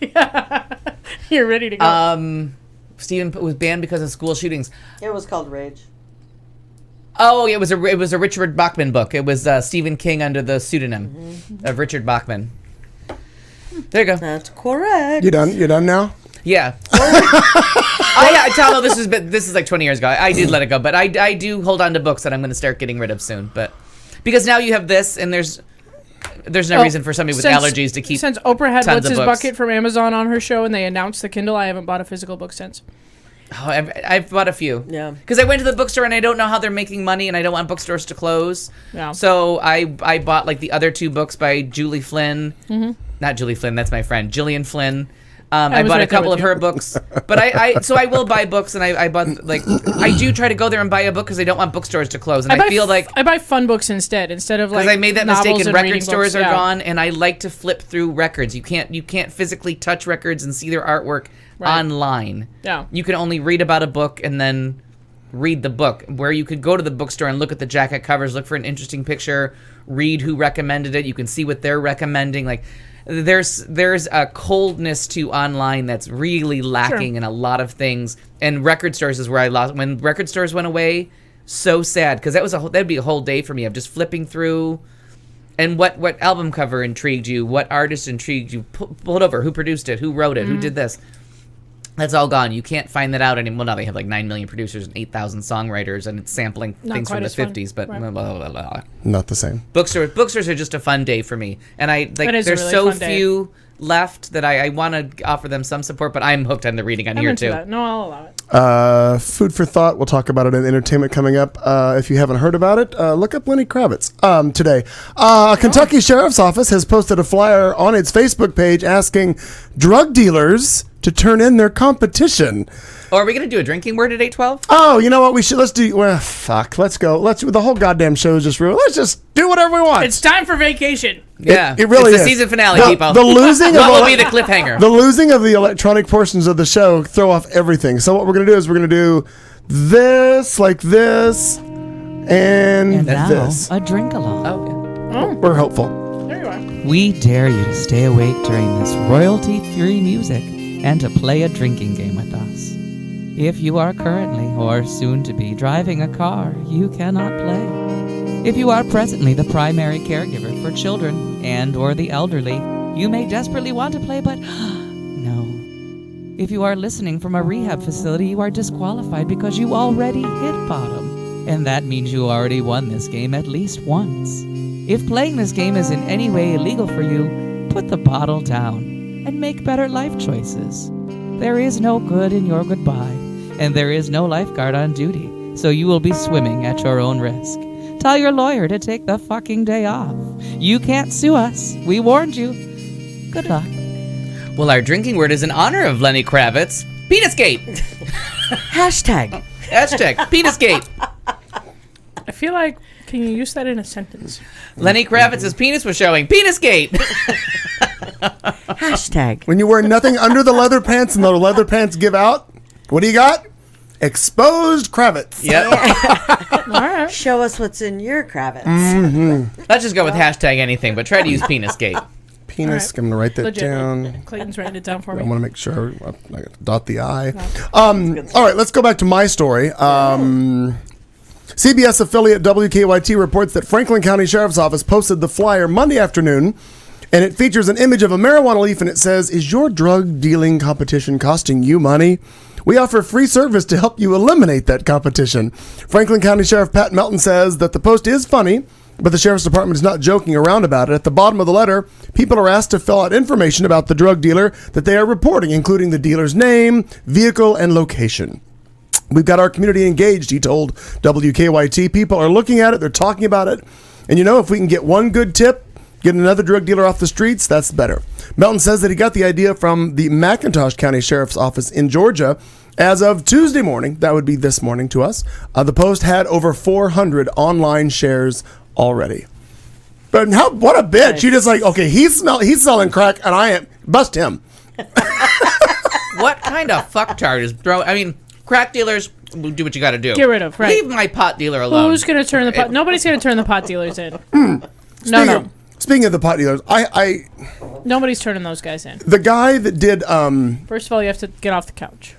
you're ready to go. Stephen was banned because of school shootings. It was called Rage. Oh, it was a Richard Bachman book. It was Stephen King under the pseudonym of Richard Bachman. There you go. That's correct. You done? You done now? Yeah. Tom, this is like 20 years ago. I did let it go, but I do hold on to books that I'm going to start getting rid of soon. But because now you have this, and there's no reason for somebody with allergies to keep. Since Oprah had tons What's of His books. Bucket from Amazon on her show, and they announced the Kindle, I haven't bought a physical book since. Oh, I've bought a few. Yeah. Because I went to the bookstore and I don't know how they're making money and I don't want bookstores to close. Yeah. So I bought like the other 2 books by Julie Flynn. Not Julie Flynn, that's my friend. Gillian Flynn. I bought a couple of her books. But I will buy books, and I bought, like, I do try to go there and buy a book because I don't want bookstores to close. And I feel like I buy fun books instead of like, because I made that mistake and record stores books. are gone, and I like to flip through records. You can't physically touch records and see their artwork online. Yeah. You can only read about a book and then read the book, where you could go to the bookstore and look at the jacket covers, look for an interesting picture, read who recommended it. You can see what they're recommending. Like, there's a coldness to online that's really lacking in a lot of things. And record stores is where I lost. When record stores went away, so sad, because that'd be a whole day for me of just flipping through. And what album cover intrigued you? What artist intrigued you? Pull it over. Who produced it? Who wrote it? Who did this? That's all gone. You can't find that out anymore. Well, now they have like 9 million producers and 8,000 songwriters, and it's sampling things from the 50s. But blah, blah, blah, blah. Not the same. Bookstores are just a fun day for me, and there's really so few left that I want to offer them some support. But I'm hooked on the reading on here too. That. No, I'll allow it. Food for thought. We'll talk about it in entertainment coming up. If you haven't heard about it, look up Lenny Kravitz today. Kentucky Sheriff's Office has posted a flyer on its Facebook page asking drug dealers to turn in their competition. Oh, are we going to do a drinking word at 8:12? Oh, you know what? Let's do. Well, fuck. Let's go. The whole goddamn show is just ruined. Let's just do whatever we want. It's time for vacation. Yeah, it really is. It's the season finale, people. The losing what will be the cliffhanger? The losing of the electronic portions of the show throw off everything. So what we're gonna do is we're gonna do this, like this, And now, this. a drink along. Oh, We're hopeful. There you are. We dare you to stay awake during this royalty-free music and to play a drinking game with us. If you are currently or soon to be driving a car, you cannot play. If you are presently the primary caregiver for children and or the elderly, you may desperately want to play, but no. If you are listening from a rehab facility, you are disqualified because you already hit bottom. And that means you already won this game at least once. If playing this game is in any way illegal for you, put the bottle down and make better life choices. There is no good in your goodbye, and there is no lifeguard on duty, so you will be swimming at your own risk. Tell your lawyer to take the fucking day off. You can't sue us. We warned you. Good luck. well, our drinking word is in honor of Lenny Kravitz. Penisgate. Hashtag. Hashtag Penisgate. I feel like, can you use that in a sentence? Lenny Kravitz's penis was showing. Penisgate. Hashtag. When you wear nothing under the leather pants and the leather pants give out, what do you got? Exposed Kravitz. Yep. All right. Show us what's in your Kravitz. Let's just go with hashtag anything, but try to use Penisgate. Penis. All right. I'm going to write that Legit. down. Clayton's writing it down for me. I want to make sure I dot the I. All right, let's go back to my story. CBS affiliate WKYT reports that Franklin County Sheriff's Office posted the flyer Monday afternoon, and it features an image of a marijuana leaf, and it says, "Is your drug dealing competition costing you money? We offer free service to help you eliminate that competition." Franklin County Sheriff Pat Melton says that the post is funny, but the Sheriff's Department is not joking around about it. At the bottom of the letter, people are asked to fill out information about the drug dealer that they are reporting, including the dealer's name, vehicle, and location. "We've got our community engaged," he told WKYT. "People are looking at it, they're talking about it. And you know, if we can get one good tip, get another drug dealer off the streets, that's better." Melton says that he got the idea from the McIntosh County Sheriff's Office in Georgia. As of Tuesday morning, that would be this morning to us, the post had over 400 online shares already. But what a bitch. You just like, okay, he's selling crack and I am, bust him. What kind of fucktard is I mean, crack dealers, do what you got to do. Get rid of, right. Leave my pot dealer alone. Who's going to turn the pot? Nobody's going to turn the pot dealers in. No. Speaking of the pot dealers, Nobody's turning those guys in. the guy that did First of all, you have to get off the couch.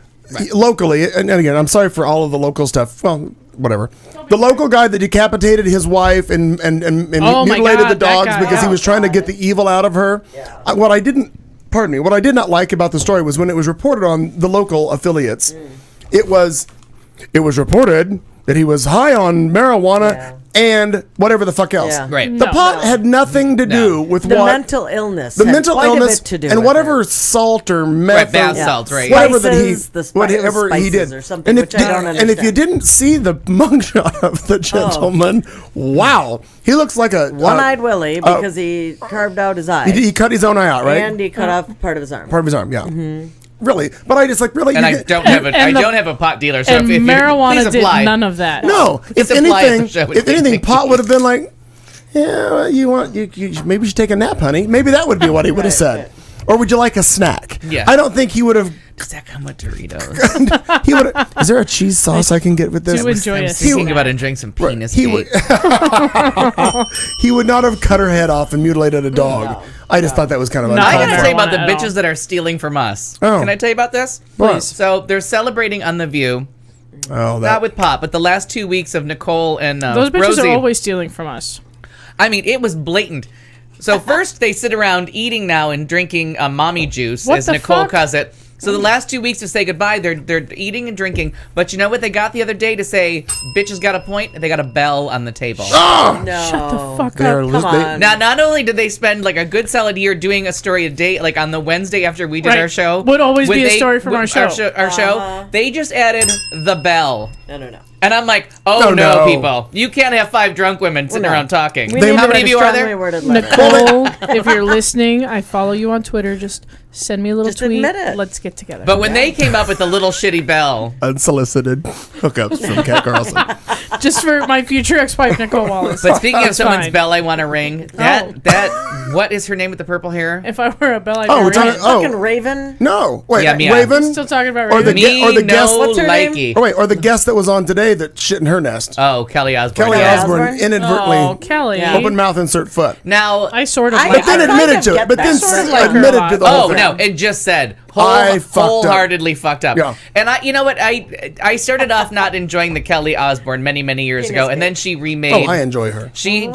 locally, and again, I'm sorry for all of the local stuff. Well, whatever. The local guy that decapitated his wife and Oh my mutilated God, the dogs that guy. because he was trying to get the evil out of her. Yeah. What I did not like about the story was when it was reported on the local affiliates. It was reported that he was high on marijuana and whatever the fuck else. Yeah. Right. The pot had nothing to do with The what mental illness. the had mental quite a illness bit to do and with whatever it. salt or meth, bath or salts, right. whatever that Spices, whatever he spices did, or something, which I don't and if you understand. didn't see the mugshot of the gentleman, wow, he looks like a One-eyed Willie because he carved out his eye. He cut his own eye out, right? And he cut off part of his arm. Part of his arm, yeah. Really, but I just like really. And you I get- don't have a pot dealer, so And if marijuana please did apply. none of that. No, if Just apply at the show anything, with me. pot would have been like, yeah, you maybe you should take a nap, honey. Maybe that would be what he would have said. Or would you like a snack? Yeah. I don't think he would have. Does that come with Doritos? He would. Is there a cheese sauce I can get with this? Do enjoy I'm a thinking snack. about enjoying some penis He would, he would not have cut her head off and mutilated a dog. I just thought that was kind of No, I uncalled gotta for. tell you about the Marijuana at all. bitches that are stealing from us. Oh. Can I tell you about this? Please. So they're celebrating on The View, Oh, not that. with pot, but the last 2 weeks of Nicole and Those bitches Rosie. are always stealing from us. I mean, it was blatant. So first they sit around eating now and drinking mommy juice, What as the Nicole fuck? calls it. So the last 2 weeks to say goodbye, they're eating and drinking. But you know what they got the other day to say, bitches got a point? They got a bell on the table. No. Shut the fuck They're up. lis- they- on. Now, not only did they spend like a good solid year doing a story a day, like on the Wednesday after we did Right. our show, Would always when be a story from our show. Our show, they just added the bell. No. And I'm like, Oh, oh no. no, people. You can't have 5 drunk women sitting Well, no. around talking. We They- need How to many write of a you are strongly there? worded letter. Nicole, if you're listening, I follow you on Twitter. Just Send me a little Just tweet. admit it. Let's get together. But when they came up with the little shitty bell, Unsolicited hookups from Kat Carlson. Just for my future ex-wife, Nicole Wallace. but speaking of someone's fine. bell, I want to ring. That what is her name with the purple hair? If I were a bell, I'd Oh, be we're talking. ringing. Fucking Oh, Raven. no. Wait, Yeah, Mia. Raven. Still talking about Or Raven. the guest. What's her name? likey. Oh wait, or the guest that was on today that shit in her nest. Oh, Kelly Osbourne. Kelly Kelly Osbourne Osbourne? inadvertently Oh, Kelly. Yeah. open mouth insert foot. Now, I sort of I- like But then I admitted kind to of it. get But that. then Sort of like her a admitted lot. to the whole oh thing. no, it just said I fucked up. wholeheartedly fucked up. Yeah. And you know what? I started off not enjoying the Kelly Osbourne many years ago, and then she remade. Oh, I enjoy her. She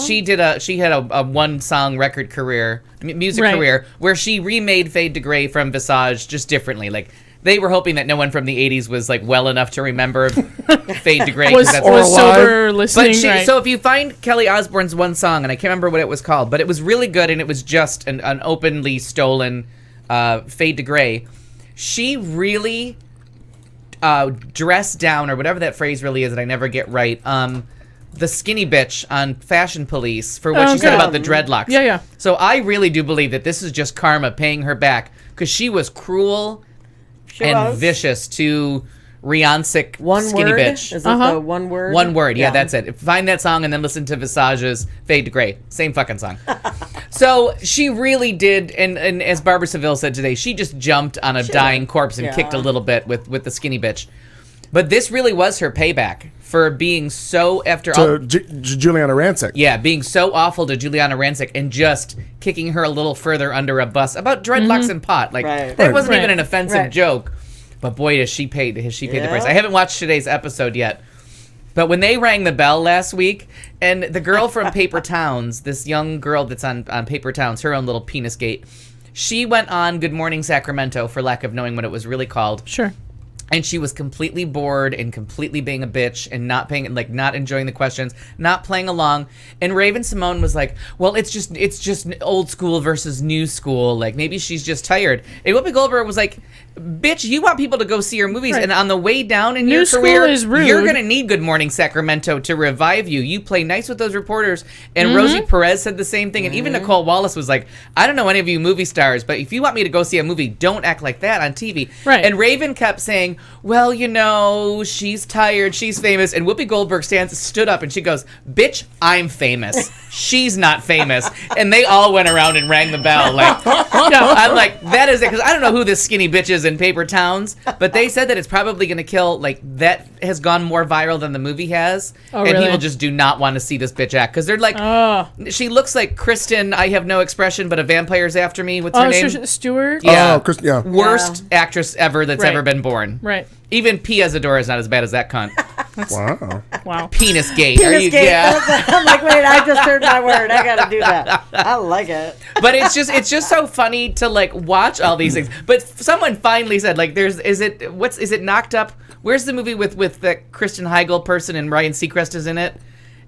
had a one song record career, music Right. career, where she remade Fade to Grey from Visage just differently. Like they were hoping that no one from the '80s was like well enough to remember Fade to Grey. 'cause was that's Or sober listening. but Right. so if you find Kelly Osbourne's one song, and I can't remember what it was called, but it was really good, and it was just an openly stolen Fade to Grey. She really dressed down, or whatever that phrase really is that I never get right, the skinny bitch on Fashion Police for what she said Okay. about the dreadlocks. Yeah. So I really do believe that this is just karma paying her back, because she was cruel and was. vicious to Rihansic One skinny word. bitch. Is that the one word? One word, yeah, that's it. Find that song and then listen to Visage's Fade to Grey. Same fucking song. So she really did, and as Barbara Seville said today, she just jumped on a dying corpse and Yeah. kicked a little bit with the skinny bitch. But this really was her payback for being so, after all... To Juliana Rancic. Yeah, being so awful to Juliana Rancic and just kicking her a little further under a bus about dreadlocks and pot. Like, Right. that wasn't Right. even an offensive Right. joke. But boy, has she paid the price. Yeah. I haven't watched today's episode yet. But when they rang the bell last week, and the girl from Paper Towns, this young girl that's on Paper Towns, her own little penis gate, she went on Good Morning Sacramento, for lack of knowing what it was really called. Sure. And she was completely bored and completely being a bitch and not enjoying the questions, not playing along. And Raven Simone was like, well, it's just old school versus new school. Like, maybe she's just tired. And Whoopi Goldberg was like, bitch, you want people to go see your movies, Right. and on the way down in New your school career, is rude. you're going to need Good Morning Sacramento to revive you. You play nice with those reporters. And Mm-hmm. Rosie Perez said the same thing. And even Nicole Wallace was like, I don't know any of you movie stars, but if you want me to go see a movie, don't act like that on TV. Right. And Raven kept saying, well, you know, she's tired, she's famous. And Whoopi Goldberg stood up and she goes, bitch, I'm famous. She's not famous. And they all went around and rang the bell. Like, I'm like, that is it. Because I don't know who this skinny bitch is in Paper Towns, but they said that it's probably going to kill, like, that has gone more viral than the movie has. Oh, and really? people just do not want to see this bitch act. Because they're like, Oh. she looks like Kristen, I have no expression, but a vampire's after me. What's her Oh, name? Stewart? Yeah. Oh, Chris, yeah. Worst actress ever that's Right. ever been born. Right. Even Pia Zadora is not as bad as that cunt. Wow. Wow. Penis gate. Are Penis you? gate. Yeah. I'm like, wait, I just heard my word. I gotta do that. I like it. But it's just so funny to like watch all these things. But someone finally said like, is it Knocked Up? Where's the movie with the Kristen Heigl person and Ryan Seacrest is in it?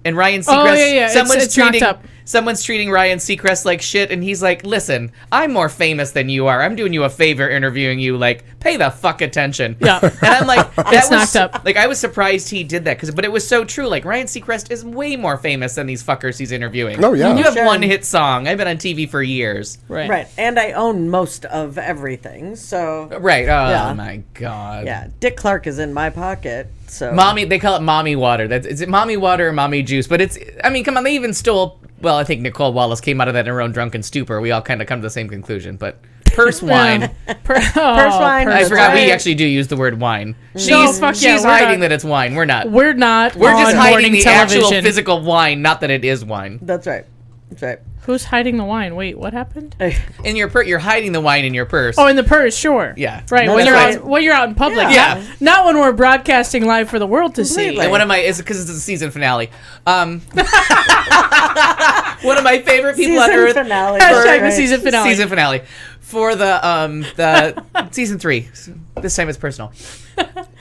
And Ryan Seacrest, yeah. It's Knocked Up. Someone's treating Ryan Seacrest like shit, and he's like, "Listen, I'm more famous than you are. I'm doing you a favor interviewing you. Like, pay the fuck attention." Yeah. And I'm like, that It's was Knocked Up. like, I was surprised he did that but it was so true. Like, Ryan Seacrest is way more famous than these fuckers he's interviewing. Oh, yeah. You have Sure. one hit song. I've been on TV for years. Right. Right. And I own most of everything. So, Right. Oh Yeah. my god. yeah, Dick Clark is in my pocket. So, Mommy, they call it mommy water. Is it mommy water or mommy juice? But I mean, come on, they even stole, well, I think Nicole Wallace came out of that in her own drunken stupor. We all kind of come to the same conclusion, but purse wine. Purse wine. I That's forgot we right. actually do use the word wine. No, fuck yeah, she's we're hiding not. that it's wine. We're not. We're not. We're just on hiding morning the television. actual physical wine, not that it is wine. That's right. That's right. Who's hiding the wine? Wait, what happened? In your you're hiding the wine in your purse. Oh, in the purse, sure. Yeah. Right. No, when that's you're right. when you're out in public. Yeah. Not when we're broadcasting live for the world to see. Completely. And one of my is because it's the season finale. One of my favorite people on Season earth. finale. Hashtag Right. the season finale. Season finale for the season 3. This time it's personal.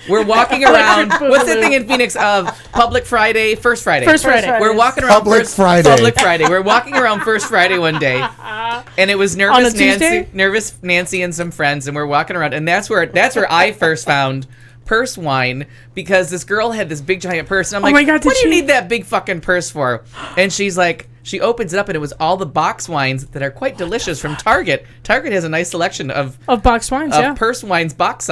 We're walking around. Electric What's the Boogaloo. thing in Phoenix of Public Friday? First Friday. First Friday. Friday. We're walking around Public Friday. Public Friday. We're walking around First Friday one day, and it was On a nervous Tuesday? Nancy, and some friends, and we're walking around, and that's where I first found purse wine because this girl had this big giant purse, and I'm like, my God, did what do you she? need that big fucking purse for? And she's like, She opens it up, and it was all the box wines that are quite delicious from Target. Target has a nice selection of box wines, purse wines, box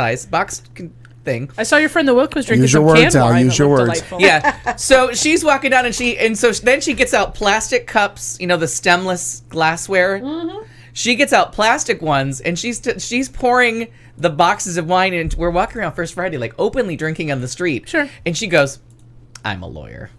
thing. I saw your friend the Wilk was drinking Use your some words, canned Al. wine. Use your words. Delightful. Yeah. So she's walking down, then she gets out plastic cups, the stemless glassware. Mm-hmm. She gets out plastic ones, and she's pouring the boxes of wine, and we're walking around First Friday, like, openly drinking on the street. Sure. And she goes, I'm a lawyer.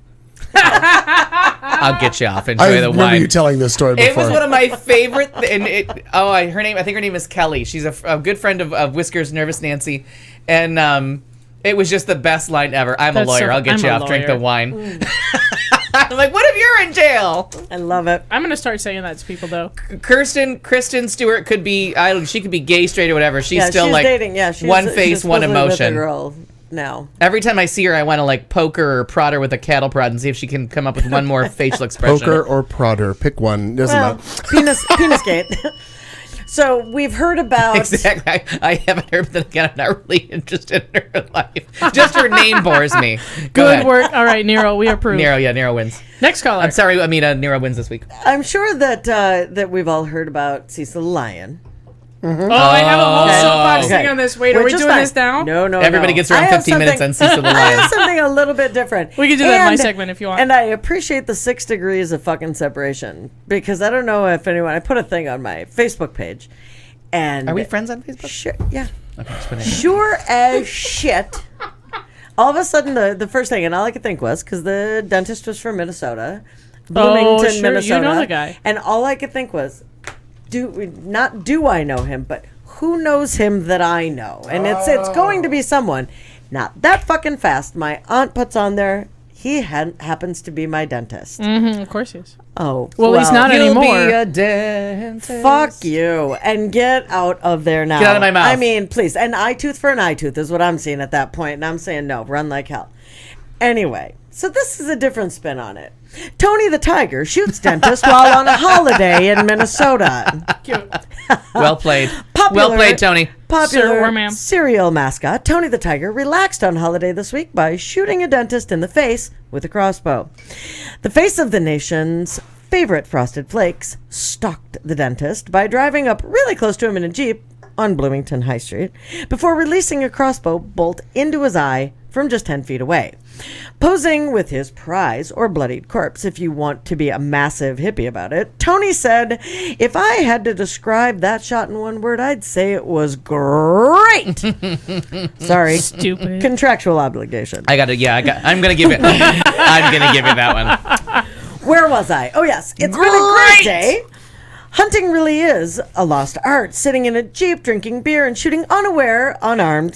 I'll get you off. Enjoy the wine. I remember you telling this story before. It was one of my favorite. I think her name is Kelly. She's a good friend of Whiskers, Nervous Nancy, and it was just the best line ever. I'm a lawyer. I'll get you off. Drink the wine. I'm like, what if you're in jail? I love it. I'm gonna start saying that to people though. Kristen Stewart could be. She could be gay, straight, or whatever. She's still she's like dating. Yeah, she's, one face, she's one emotion. With a girl now. Every time I see her, I want to like poke her or prod her with a cattle prod and see if she can come up with one more facial expression. Poker or prodder, pick one. Doesn't matter. Penis gate. So we've heard about... Exactly. I haven't heard that again. I'm not really interested in her life. Just her name bores me. Good work. All right, Nero, we approve. Nero wins. Next caller. I'm sorry, Nero wins this week. I'm sure that we've all heard about Cecil the Lion. Mm-hmm. I have a whole soapbox thing on this. Wait, are we doing this now? No. Everybody gets around 15 minutes on Cecil the Lion. I have something a little bit different. We can do that in my segment if you want. And I appreciate the 6 degrees of fucking separation, because I don't know if anyone... I put a thing on my Facebook page. And are we friends on Facebook? Sure, yeah. Okay, sure as shit. All of a sudden, the first thing, and all I could think was, because the dentist was from Minnesota, Bloomington, Minnesota. You know the guy. And all I could think was, do I know him, but who knows him that I know? And it's going to be someone. Not that fucking fast. My aunt puts on there, he happens to be my dentist. Mm-hmm, of course he is. Oh, well, he's not anymore. You'll be a dentist. Fuck you, and get out of there now. Get out of my mouth. I mean, please. An eye tooth for an eye tooth is what I'm seeing at that point, and I'm saying no, run like hell. Anyway, so this is a different spin on it. Tony the Tiger shoots dentist while on a holiday in Minnesota. Cute. Well played. Well played, Tony. Popular serial mascot Tony the Tiger relaxed on holiday this week by shooting a dentist in the face with a crossbow. The face of the nation's favorite Frosted Flakes stalked the dentist by driving up really close to him in a Jeep on Bloomington High Street before releasing a crossbow bolt into his eye from just 10 feet away. Posing with his prize or bloodied corpse, if you want to be a massive hippie about it, Tony said, if I had to describe that shot in one word, I'd say it was great. Sorry. Stupid. Contractual obligation. I'm going to give it. I'm going to give it that one. Where was I? Oh, yes. It's been a great day. Hunting really is a lost art. Sitting in a Jeep, drinking beer, and shooting unaware, unarmed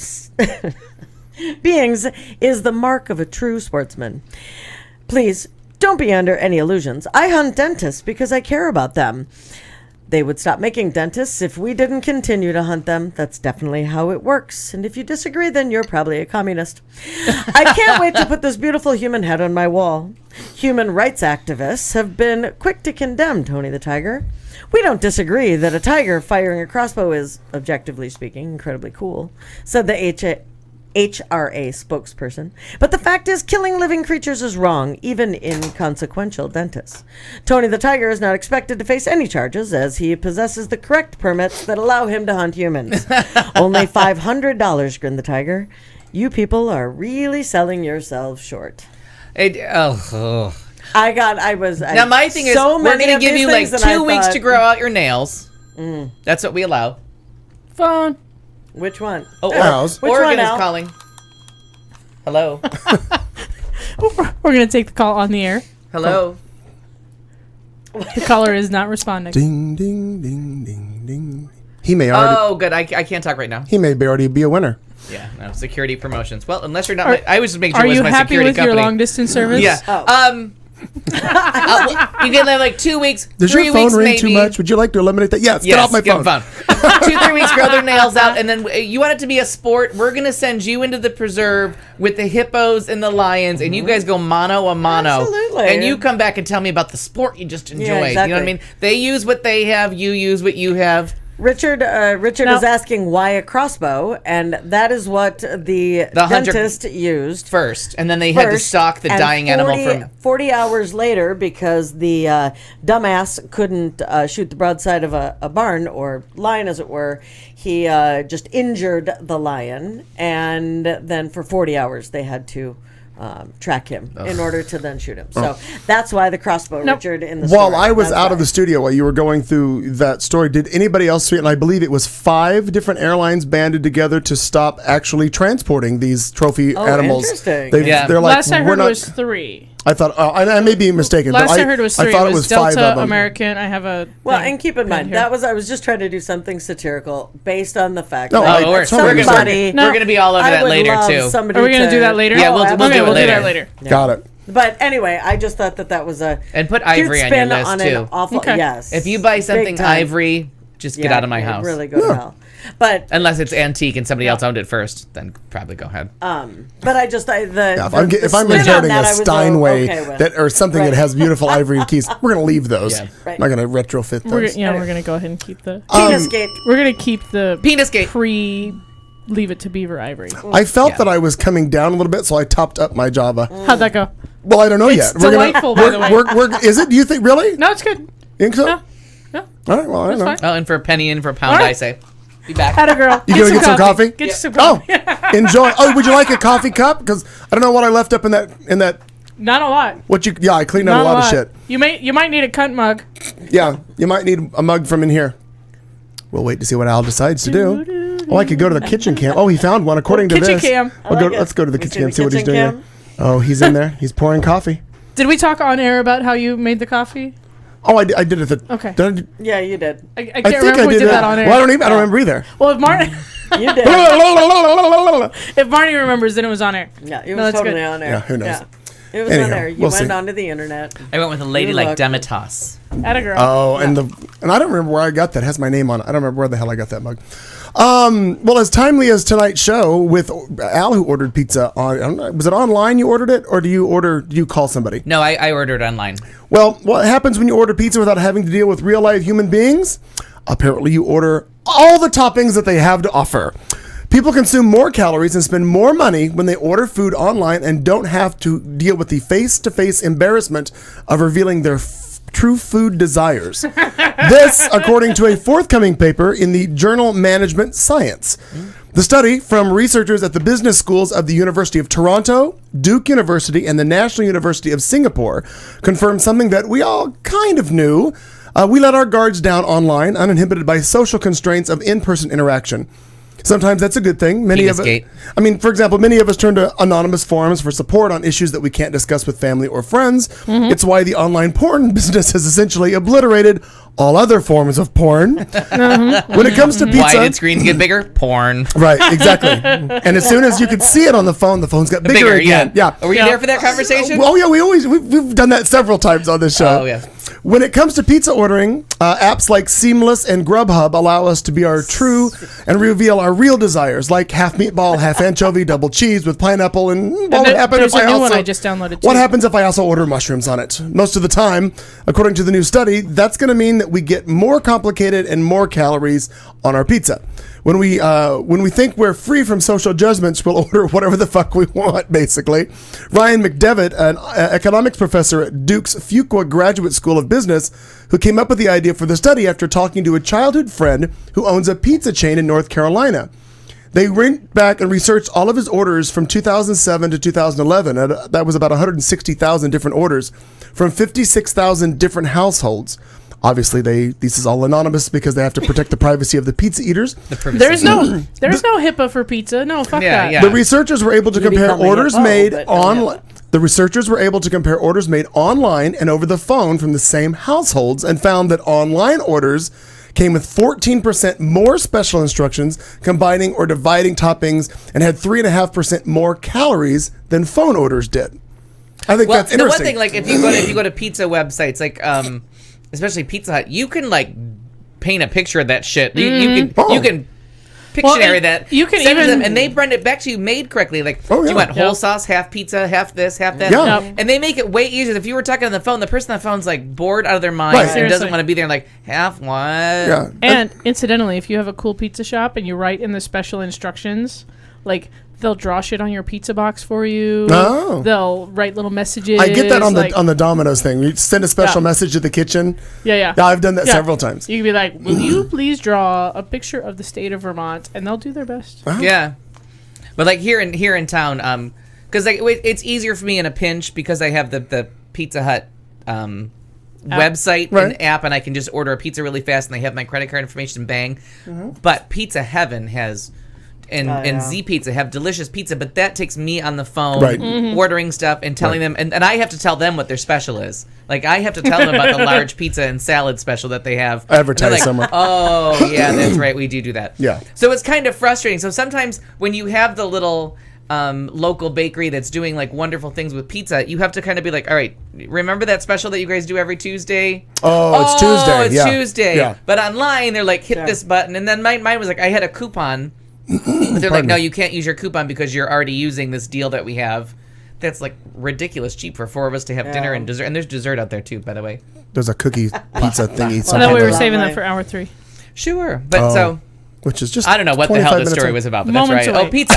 beings is the mark of a true sportsman. Please, don't be under any illusions. I hunt dentists because I care about them. They would stop making dentists if we didn't continue to hunt them. That's definitely how it works. And if you disagree, then you're probably a communist. I can't wait to put this beautiful human head on my wall. Human rights activists have been quick to condemn Tony the Tiger. We don't disagree that a tiger firing a crossbow is, objectively speaking, incredibly cool, said the HRA spokesperson. But the fact is, killing living creatures is wrong, even inconsequential dentists. Tony the Tiger is not expected to face any charges, as he possesses the correct permits that allow him to hunt humans. Only $500, grinned the Tiger. You people are really selling yourselves short. Now my thing is, we're going to give you like 2 weeks to grow out your nails. That's what we allow. Phone. Which one? Oh, Oregon is calling. Hello. We're going to take the call on the air. Hello. The caller is not responding. Ding, ding, ding, ding, ding. He may already... Oh, good. I can't talk right now. He may already be a winner. Yeah, no, security promotions. Well, unless you're not... I was just making sure it was my security company. Are you happy with your long-distance service? Yeah. You get like 2 weeks, Does 3 your phone weeks ring maybe. Too much? Would you like to eliminate that? Yes, get off my phone. 2-3 weeks, grow their nails out, and then you want it to be a sport. We're going to send you into the preserve with the hippos and the lions, and you guys go mano a mano. Absolutely. And you come back and tell me about the sport you just enjoyed. Yeah, exactly. You know what I mean? They use what they have, you use what you have. Richard is asking why a crossbow, and that is what the dentist used first, and then they had to stalk the dying animal from 40 hours later because the dumbass couldn't shoot the broadside of a barn or lion, as it were. He just injured the lion, and then for 40 hours they had to track him in order to then shoot him. So that's why the crossbow, Richard, in the story. While I was out of the studio, while you were going through that story, did anybody else see it? And I believe it was 5 different airlines banded together to stop actually transporting these trophy animals. Interesting. They're like, last I heard was 3. I thought, I may be mistaken. Last I heard was 3. I thought it was Delta, 5 of them. American. I have a and keep in mind I was just trying to do something satirical based on the fact that we're going to be all over that later too. Are we going to do that later? Yeah, we'll do that later. Yeah. Got it. But anyway, I just thought that was a and put ivory on your list too. Yes. If you buy something ivory, just get out of my house. Really go to hell. But unless it's antique and somebody else owned it first, then probably go ahead. But I just if I'm inheriting a Steinway or something that has beautiful ivory keys, we're gonna leave those. Yeah. Right. I'm not gonna retrofit those. We're gonna go ahead and keep the penis gate. We're gonna keep the penis gate. Leave it to Beaver Ivory. I felt that I was coming down a little bit, so I topped up my Java. How'd that go? Well, I don't know yet. It's delightful, by the way. Is it? Do you think really? No, it's good. You think so? No. All right. Well, I don't know. Oh, and for a penny and for a pound, I say. Be back. Atta girl. You gonna get some coffee? Get you some coffee. Oh, enjoy. Oh, would you like a coffee cup? Because I don't know what I left up in that. Not a lot. I cleaned out a lot of shit. You might need a cunt mug. Yeah, you might need a mug from in here. We'll wait to see what Al decides to do. Oh, I could go to the kitchen cam. Oh, he found one according to kitchen this. Cam. Let's go to the kitchen cam, see what he's doing. Oh, he's in there. He's pouring coffee. Did we talk on air about how you made the coffee? Oh, I did it. Okay. Yeah, you did. I can't remember if we did that on air. Well, I don't remember either. Well, if Martin... You did. If Marty remembers, then it was on air. Yeah, it was totally on air. Yeah, who knows? Yeah. It was on there. You went onto the internet. I went with a lady like Demitas. Atta girl. Oh, and I don't remember where I got that. It has my name on it. I don't remember where the hell I got that mug. Well, as timely as tonight's show with Al, who ordered pizza on, I don't know, was it online you ordered it, or do you call somebody? No, I ordered online. Well, what happens when you order pizza without having to deal with real life human beings? Apparently, you order all the toppings that they have to offer. People consume more calories and spend more money when they order food online and don't have to deal with the face-to-face embarrassment of revealing their true food desires. This, according to a forthcoming paper in the journal Management Science. The study from researchers at the business schools of the University of Toronto, Duke University, and the National University of Singapore confirmed something that we all kind of knew. We let our guards down online, uninhibited by social constraints of in-person interaction. Sometimes that's a good thing. For example, many of us turn to anonymous forums for support on issues that we can't discuss with family or friends. Mm-hmm. It's why the online porn business has essentially obliterated all other forms of porn. Mm-hmm. When it comes to pizza... Why did screens get bigger? Porn. Right, exactly. And as soon as you could see it on the phone's got bigger again. Yeah. Are we there for that conversation? Oh, yeah, we've done that several times on this show. Oh, yeah. When it comes to pizza ordering, apps like Seamless and Grubhub allow us to be our true and reveal our real desires, like half meatball, half anchovy, double cheese with pineapple, and what happens if I just downloaded too. What happens if I also order mushrooms on it? Most of the time, according to the new study, that's going to mean that we get more complicated and more calories on our pizza. When we think we're free from social judgments, we'll order whatever the fuck we want, basically. Ryan McDevitt, an economics professor at Duke's Fuqua Graduate School of Business, who came up with the idea for the study after talking to a childhood friend who owns a pizza chain in North Carolina. They went back and researched all of his orders from 2007 to 2011. And that was about 160,000 different orders from 56,000 different households. Obviously, this is all anonymous because they have to protect the privacy of the pizza eaters. There's no HIPAA for pizza. No, fuck that. Yeah. The researchers were able to compare orders made online. The researchers were able to compare orders made online and over the phone from the same households and found that online orders came with 14% more special instructions, combining or dividing toppings, and had 3.5% more calories than phone orders did. I think that's interesting. The one thing, like if you go to pizza websites, like especially Pizza Hut, you can like paint a picture of that shit. You can Pictionary that you can sends even them, and they bring it back to you made correctly. Like, do you want whole sauce, half pizza, half this, half that? Yeah. And they make it way easier. If you were talking on the phone, the person on the phone's like bored out of their mind and Seriously. doesn't want to be there. Like, half what? Yeah. And incidentally, if you have a cool pizza shop and you write in the special instructions, like they'll draw shit on your pizza box for you. Oh. They'll write little messages. I get that on the Domino's thing. We send a special message to the kitchen. Yeah. Yeah, I've done that several times. You can be like, will you please draw a picture of the state of Vermont? And they'll do their best. Yeah. But like here in town, because like it's easier for me in a pinch because I have the Pizza Hut website and app, and I can just order a pizza really fast, and they have my credit card information. Bang. But Pizza Heaven has. And Z Pizza have delicious pizza, but that takes me on the phone ordering stuff and telling them, and I have to tell them what their special is. Like, I have to tell them about the large pizza and salad special that they have. Advertise like, somewhere. Oh, yeah, that's right. We do that. Yeah. So it's kind of frustrating. So sometimes when you have the little local bakery that's doing like wonderful things with pizza, you have to kind of be like, all right, remember that special that you guys do every Tuesday? It's Tuesday. It's Tuesday. Yeah. But online, they're like, hit this button. And then mine was like, I had a coupon. But they're like, no, you can't use your coupon because you're already using this deal that we have. That's like ridiculous cheap for 4 of us to have dinner and dessert. And there's dessert out there too, by the way. There's a cookie pizza thingy. I thought we were saving that for hour 3. Sure, but which is just I don't know what the hell the story was about, but that's right. Away. Oh, pizza.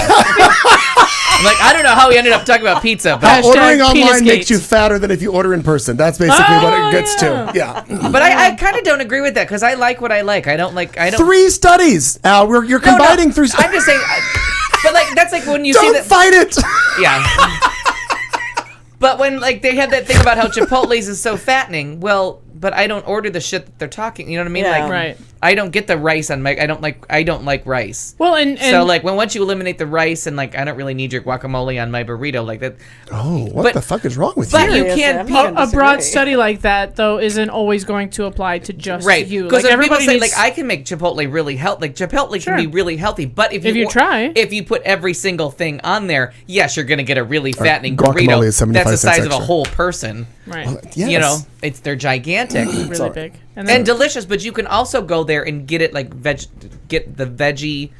I'm like, I don't know how we ended up talking about pizza, but ordering online Penisgate. makes you fatter than if you order in person. That's basically what it gets to. Yeah. But I kind of don't agree with that because I like what I like. I don't. 3 studies, Al. You're combining 3 studies. I'm just saying, but like that's like when you see Don't that. fight it. Yeah. But when like they had that thing about how Chipotle's is so fattening, well, but I don't order the shit that they're talking. You know what I mean? Yeah. Like, Right. I don't get the rice on my. I don't like rice. Well, and So like once you eliminate the rice and like I don't really need your guacamole on my burrito like that. Oh, what But- the fuck is wrong with But you? you can't. a broad study like that though isn't always going to apply to just Right, you. because Like people everybody say needs, like I can make Chipotle really healthy. Like Chipotle Sure. can be really healthy, but if you try. if you put every single thing on there, yes, you're gonna get a really fattening guacamole burrito. is 75 That's the size cents of a extra. whole person. right, Yes. You know, they're gigantic really big, and delicious. But you can also go there and get it like get the veggie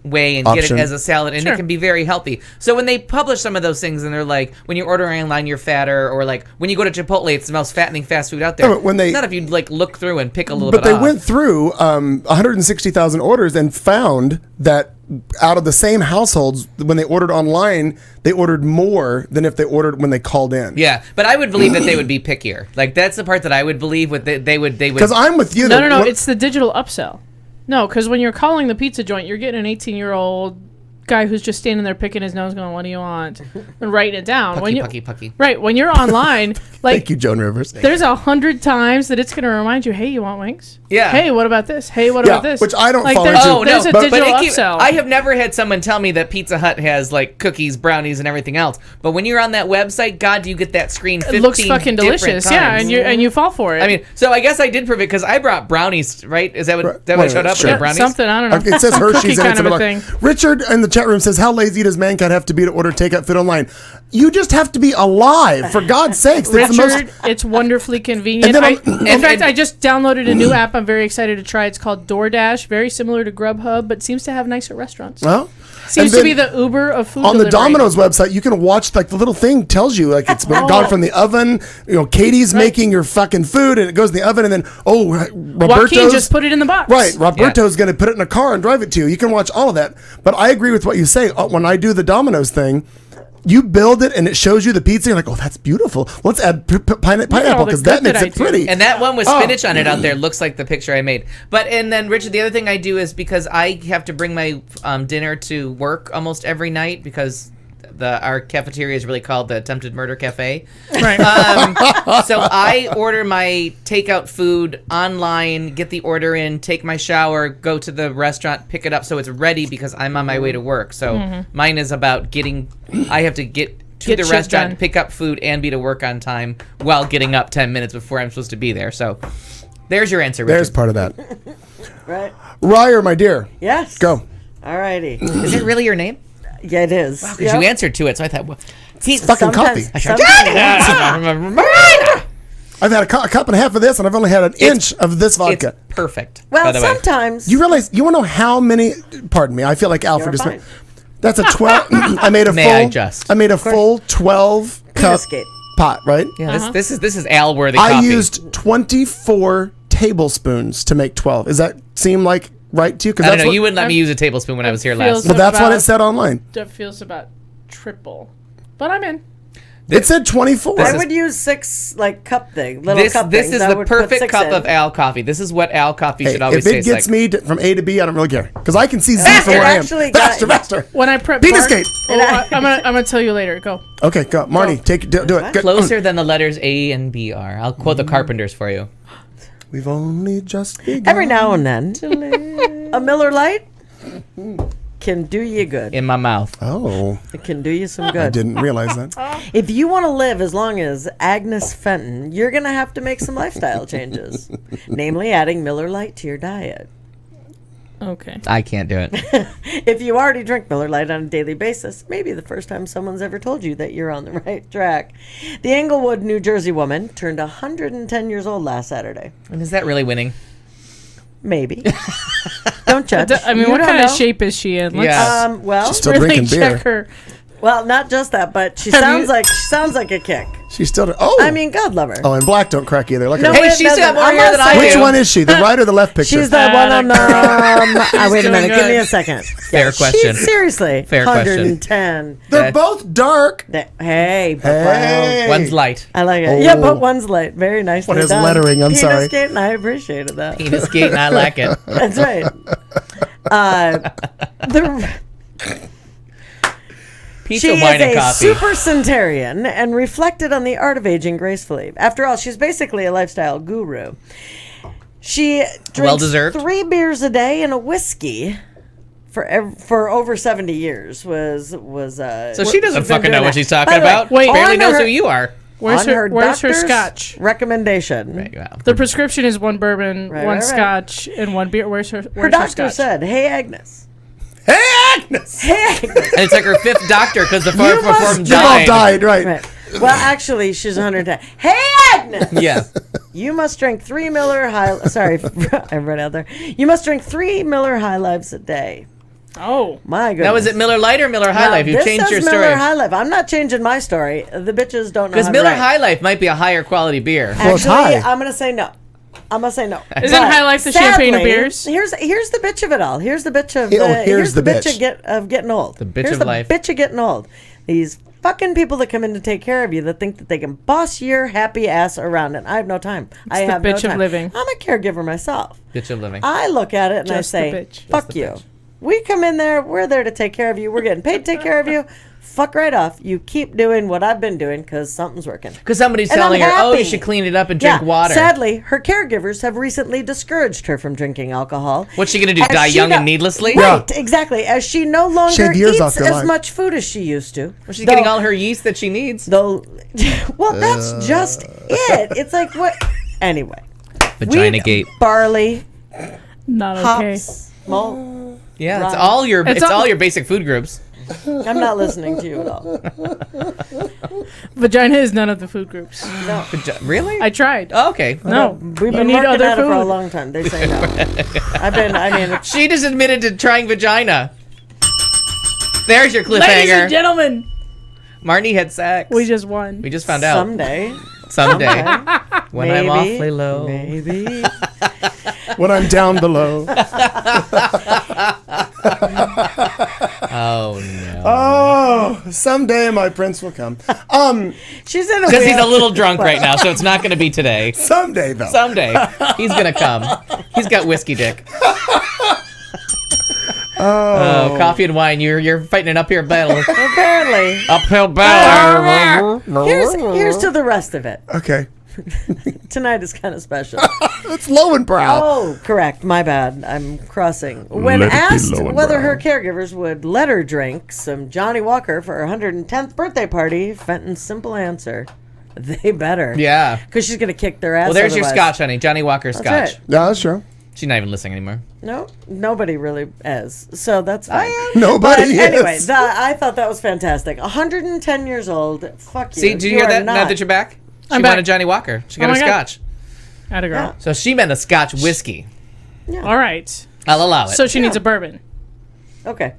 way and Option. get it as a salad, and Sure. it can be very healthy. So when they publish some of those things, and they're like, when you're ordering online, you're fatter, or like when you go to Chipotle, it's the most fattening fast food out there. No, but when they- not if you like look through and pick a little But bit. they off. went through 160,000 orders and found that out of the same households, when they ordered online, they ordered more than if they ordered when they called in. Yeah, but I would believe that they would be pickier. Like that's the part that I would believe with they would. Because I'm with you. No, it's the digital upsell. No, because when you're calling the pizza joint, you're getting an 18-year-old guy who's just standing there picking his nose, going, "What do you want?" and writing it down. Pucky. Right, when you're online, like Thank you, Joan Rivers. there's 100 times that it's going to remind you, "Hey, you want wings? Yeah. Hey, what about this? Hey, what Yeah, about this?" which I don't like, fall there's, into. There's a But- digital it upsell. I have never had someone tell me that Pizza Hut has like cookies, brownies, and everything else. But when you're on that website, God, do you get that screen? 15 it looks fucking delicious, different yeah, times. and you fall for it. I mean, so I guess I did prove it because I brought brownies. Right? Is that what Right. that Wait, showed up sure. with the brownies? something I don't know. It says Some Hershey's cookie and kind it's of a like, thing. Richard in the chat room says, "How lazy does mankind have to be to order takeout food online?" You just have to be alive, for God's sakes. That's the Richard, most. it's wonderfully convenient. And then In fact, I just downloaded a new app I'm very excited to try. It's called DoorDash, very similar to Grubhub, but seems to have nicer restaurants. Well, Seems and to be then the Uber of food on the delivery. Domino's website, you can watch like the little thing tells you like it's been gone from the oven. You know, Katie's making your fucking food, and it goes in the oven, and then Joaquin Roberto's just put it in the box. Right, Roberto's going to put it in a car and drive it to you. You can watch all of that. But I agree with what you say. When I do the Domino's thing, you build it and it shows you the pizza. You're like, oh, that's beautiful. Let's add pineapple because that makes it pretty. And that one with spinach on it out there looks like the picture I made. And then Richard, the other thing I do is because I have to bring my dinner to work almost every night because our cafeteria is really called the Attempted Murder Cafe. Right. So I order my takeout food online, get the order in, take my shower, go to the restaurant, pick it up so it's ready because I'm on my way to work. So mine is about I have to get to Get the shit restaurant, done. pick up food, and be to work on time while getting up 10 minutes before I'm supposed to be there. So there's your answer, Richard. There's part of that. Right. Ryer, my dear. Yes. Go. All righty. Is it really your name? Yeah, it is. Because you answered to it, so I thought, well, Fucking coffee. Sometimes. I've had a cup and a half of this, and I've only had an inch of this vodka. It's perfect. Well, by the way. sometimes You realize, you want to know how many, pardon me, I feel like Alfred You're just fine. that's a 12, I made a May I just? I made a full 12 cup Penis-gate. pot, right? Yeah, this is Al worthy I coffee. used 24 tablespoons to make 12. Does that seem like right to you? I don't know. You wouldn't let me use a tablespoon when I was here last. Well, that's what it said online. That feels about triple. But I'm in. It said 24. I would use 6 cup thing, little cup This things. is I the would put perfect 6 cup in. of Al coffee. This is what Al coffee Hey, should always if taste it gets like. me from A to B, I don't really care because I can see Z from It where I am. actually got- Faster. When I prep Penis bark- gate. I'm gonna tell you later. Go. Okay, go, Marty. Do it. Good. Closer than the letters A and B are. I'll quote the Carpenters for you. We've only just begun. Every now and then, a Miller Lite can do you good. In my mouth. Oh, It can do you some I good. didn't realize that. If you want to live as long as Agnes Fenton, you're going to have to make some lifestyle changes, namely adding Miller Lite to your diet. Okay. I can't do it. If you already drink Miller Lite on a daily basis, maybe the first time someone's ever told you that you're on the right track. The Englewood, New Jersey woman turned 110 years old last Saturday. And is that really winning? Maybe. Don't judge. I mean, You what don't kind of know. shape is she in? Let's Yeah. Well, She's still really drinking beer. check her. well, not just that, but she Have sounds you- like a kick. She's still. Oh, I mean, God love her. Oh, and black don't crack either. Look at No, her. Hey, wait, she's got more I'm hair not than I saying- Which do. one is she? The right or the left picture? She's the one on wait a doing minute. Give me good. a second. Fair question. Seriously. Fair question. 110. They're both dark. Hey. Hey. One's light. I like it. Oh. Yeah, but one's light. Very nicely What is done. lettering? I'm Penis sorry. Gate, and I appreciated that. Penis gate, and I like it. That's right. The, Pizza, she is wine, and a coffee. super centenarian and reflected on the art of aging gracefully. After all, she's basically a lifestyle guru. She drinks Well-deserved. 3 beers a day and a whiskey for over 70 years. So she doesn't been fucking doing know what that. she's talking By the way, about. Wait. Barely on knows her- who you are. Where's on her Where's her doctor's scotch? recommendation? Right, wow. The prescription is 1 bourbon, Right, 1 right, right. scotch, and 1 beer. Where's her Her doctor scotch? said, "Hey Agnes, Hey, Agnes. hey Agnes." And it's like her 5th doctor because the You fourth must- performed They all died. died, right? Right. Well, actually, she's 110. Hey Agnes, Yeah. you must drink 3 Miller High. Sorry, I read out there. You must drink 3 Miller High Lives a day. Oh. My goodness. Now, is it Miller Light or Miller High Now, Life? You this changed says your Miller story. High Life. I'm not changing my story. The bitches don't know Because how Miller to write. High Life might be a higher quality beer. Well, it's Actually, high. I'm gonna say no. Isn't But High Life the champagne of sadly, beers? Here's the bitch of it all. Here's the bitch of here's the bitch. of getting old. The bitch here's of the life. bitch of getting old. These fucking people that come in to take care of you that think that they can boss your happy ass around, and I have no time. I the have bitch no of time. living. I'm a caregiver myself. Bitch of living. I look at it and Just the I say, bitch. fuck the you. bitch. We come in there, we're there to take care of you. We're getting paid to take care of you. Fuck right off. You keep doing what I've been doing because something's working. Because somebody's And I'm telling her, oh, you happy. should clean it up and drink water. Sadly, her caregivers have recently discouraged her from drinking alcohol. What's she going to do, As die she young no- and needlessly? Right, exactly. As she no longer Shave years eats off your as life. much food as she used to. Well, she's getting all her yeast that she needs. Though, well, that's just it. It's like what? Anyway, Vagina wheat, gate. barley, Not okay. hops, malt. Yeah, it's Right. all your It's it's all- all your basic food groups. I'm not listening to you at all. Vagina is none of the food groups. No. Really? I tried. Oh, okay. No. We've You been need working other at it for a food. long time. They say no. She just admitted to trying vagina. There's your Ladies and cliffhanger. gentlemen, Marnie had sex. we just won. We just found out. Someday. Someday. When Maybe, I'm awfully low. Maybe. When I'm down below. Oh, no. Oh, someday my prince will come. She's in a Because he's a wheel. little drunk right now, so it's not going to be today. Someday though. Someday. He's going to come. He's got whiskey dick. Oh, coffee and wine. You're fighting an uphill battle. Apparently. Uphill battle. Here's to the rest of it. Okay, Tonight is kind of special. it's Lowenbrow. Oh, correct. My bad. I'm crossing. When Let it be asked Lowenbrow. whether her caregivers would let her drink some Johnny Walker for her 110th birthday party, Fenton's simple answer: they better. Yeah. Because she's gonna kick their ass. Well, there's your otherwise. scotch, honey. Johnny Walker scotch. right. Yeah, that's true. She's not even listening anymore. No, nobody really is. So that's fine. Nobody But anyway, is. I thought that was fantastic. 110 years old. Fuck you. See, did you You hear are that? Now not. that you're back? She wanted Johnny Walker. She got her scotch. Atta girl. Yeah. So she meant a scotch whiskey. Yeah. All right. I'll allow it. So she needs a bourbon. Okay.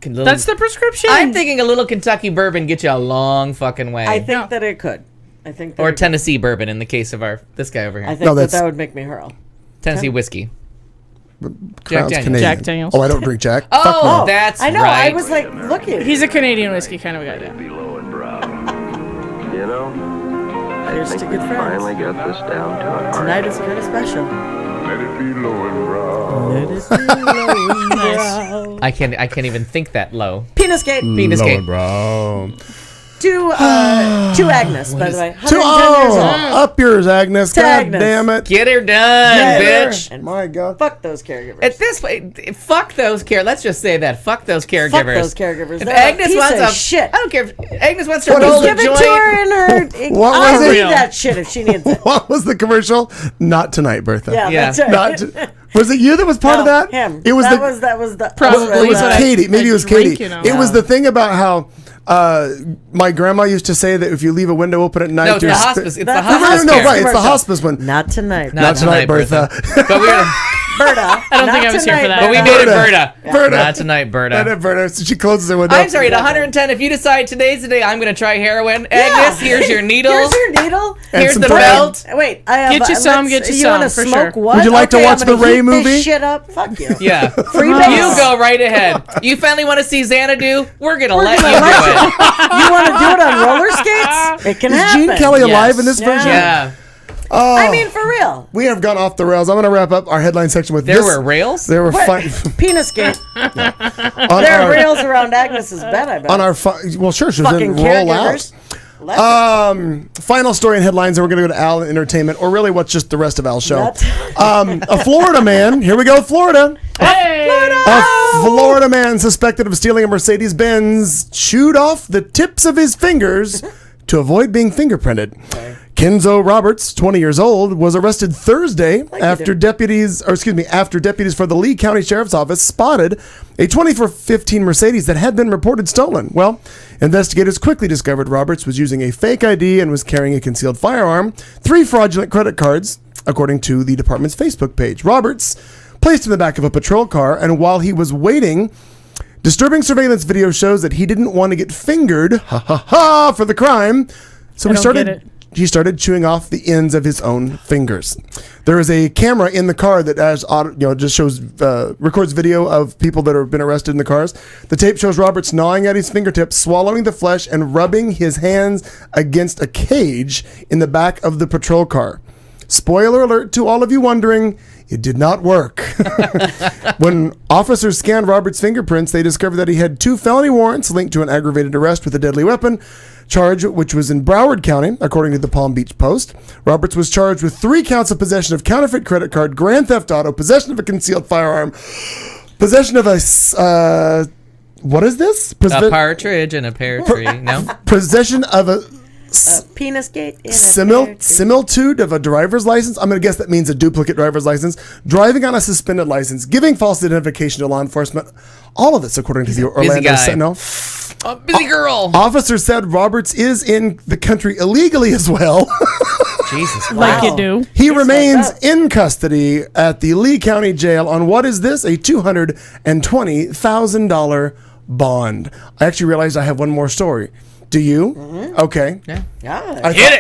That's the prescription. I'm thinking a little Kentucky bourbon get you a long fucking way. I think that it could. I think that or Tennessee bourbon in the case of this guy over here. I think that would make me hurl. Tennessee whiskey. Jack Daniels. Jack Daniels. Oh, I don't drink Jack. Oh, that's I know. right. I was like, look at He's a Canadian whiskey kind of a guy. Below and brow. You know, Here's to good friends. finally got this down to an art. Tonight is kind of special. Let it be low and brow. Let it be low and brow. I can't even think that low. Penis gate. Penis Low gate. and brow. To Agnes, by the way. 110 years old. Up yours, Agnes. To God Agnes. damn it. Get her done, Get bitch. her. And My God. fuck those caregivers. At this point, fuck those Let's just say that. Fuck those caregivers. Fuck those caregivers. If They're Agnes a piece wants of a shit. I don't care if Agnes wants to What roll is a Give it joint. to her in her. What I'll was it? read that shit if she needs it. What was the commercial? Not tonight, Bertha. Yeah, Yeah. that's right. Not was it you that was part of that? Him. It was that the was the Probably it was what I- Katie. Maybe I it was drink, Katie. you know. It was the thing about how my grandma used to say that if you leave a window open at night, No, it's the you're hospice. It's the That's No, hospice. no, care. right. It's the Commercial. hospice one. Not tonight. Not tonight, Bertha. But we are. Berta. I don't think I was here for that. But we Berta. made it Berta. Berta. Berta. Not tonight, Berta. Bertha. So she closes her window. I'm sorry, at 110, if you decide today's the day I'm going to try heroin, Agnes, here's your needle. Here's your needle. And Here's some the thread. belt. Wait, I have. Get you some, get you You some, want to for smoke sure. what? Would you like to Okay, watch I'm gonna the Ray heat movie? This shit up. Fuck you. Yeah. Free You base. go right ahead. You finally want to see Xanadu? We're going to let you gonna do let it. You want to do it on roller skates? It can Is happen. Gene Kelly alive Yes. in this Yeah. version? Yeah. Oh, I mean, for real. we have gone off the rails. I'm going to wrap up our headline section with There this. were rails? There were What? fun. Penis gate. on There are our, rails around Agnes's bed. I bet. on our well, sure, she fucking didn't roll out. caregivers. Left Final story and headlines, and we're going to go to Al and entertainment, or really what's just the rest of Al's show. That's- A Florida man, here we go, Florida. Hey! A Florida man suspected of stealing a Mercedes-Benz chewed off the tips of his fingers to avoid being fingerprinted. Kenzo Roberts, 20 years old, was arrested Thursday after deputies for the Lee County Sheriff's Office spotted a 2015 Mercedes that had been reported stolen. Well, investigators quickly discovered Roberts was using a fake ID and was carrying a concealed firearm, 3 fraudulent credit cards, according to the department's Facebook page. Roberts placed in the back of a patrol car, and while he was waiting, disturbing surveillance video shows that he didn't want to get fingered, for the crime. So he started chewing off the ends of his own fingers. There is a camera in the car that just shows records video of people that have been arrested in the cars. The tape shows Roberts gnawing at his fingertips, swallowing the flesh, and rubbing his hands against a cage in the back of the patrol car. Spoiler alert to all of you wondering, it did not work. When officers scanned Roberts' fingerprints, they discovered that he had 2 felony warrants linked to an aggravated arrest with a deadly weapon charge, which was in Broward County, according to the Palm Beach Post. Roberts was charged with 3 counts of possession of counterfeit credit card, grand theft auto, possession of a concealed firearm, possession of a what is this? A partridge in a pear tree. No? Possession of a penis gate. In a similitude of a driver's license. I'm going to guess that means a duplicate driver's license. Driving on a suspended license, giving false identification to law enforcement. All of this, according to the Orlando Sentinel. A busy girl. Officers said Roberts is in the country illegally as well. Jesus. Like you do. He remains in custody at the Lee County Jail on what is this? A $220,000 bond. I actually realized I have one more story. Do you? Mm-hmm. Okay. Yeah.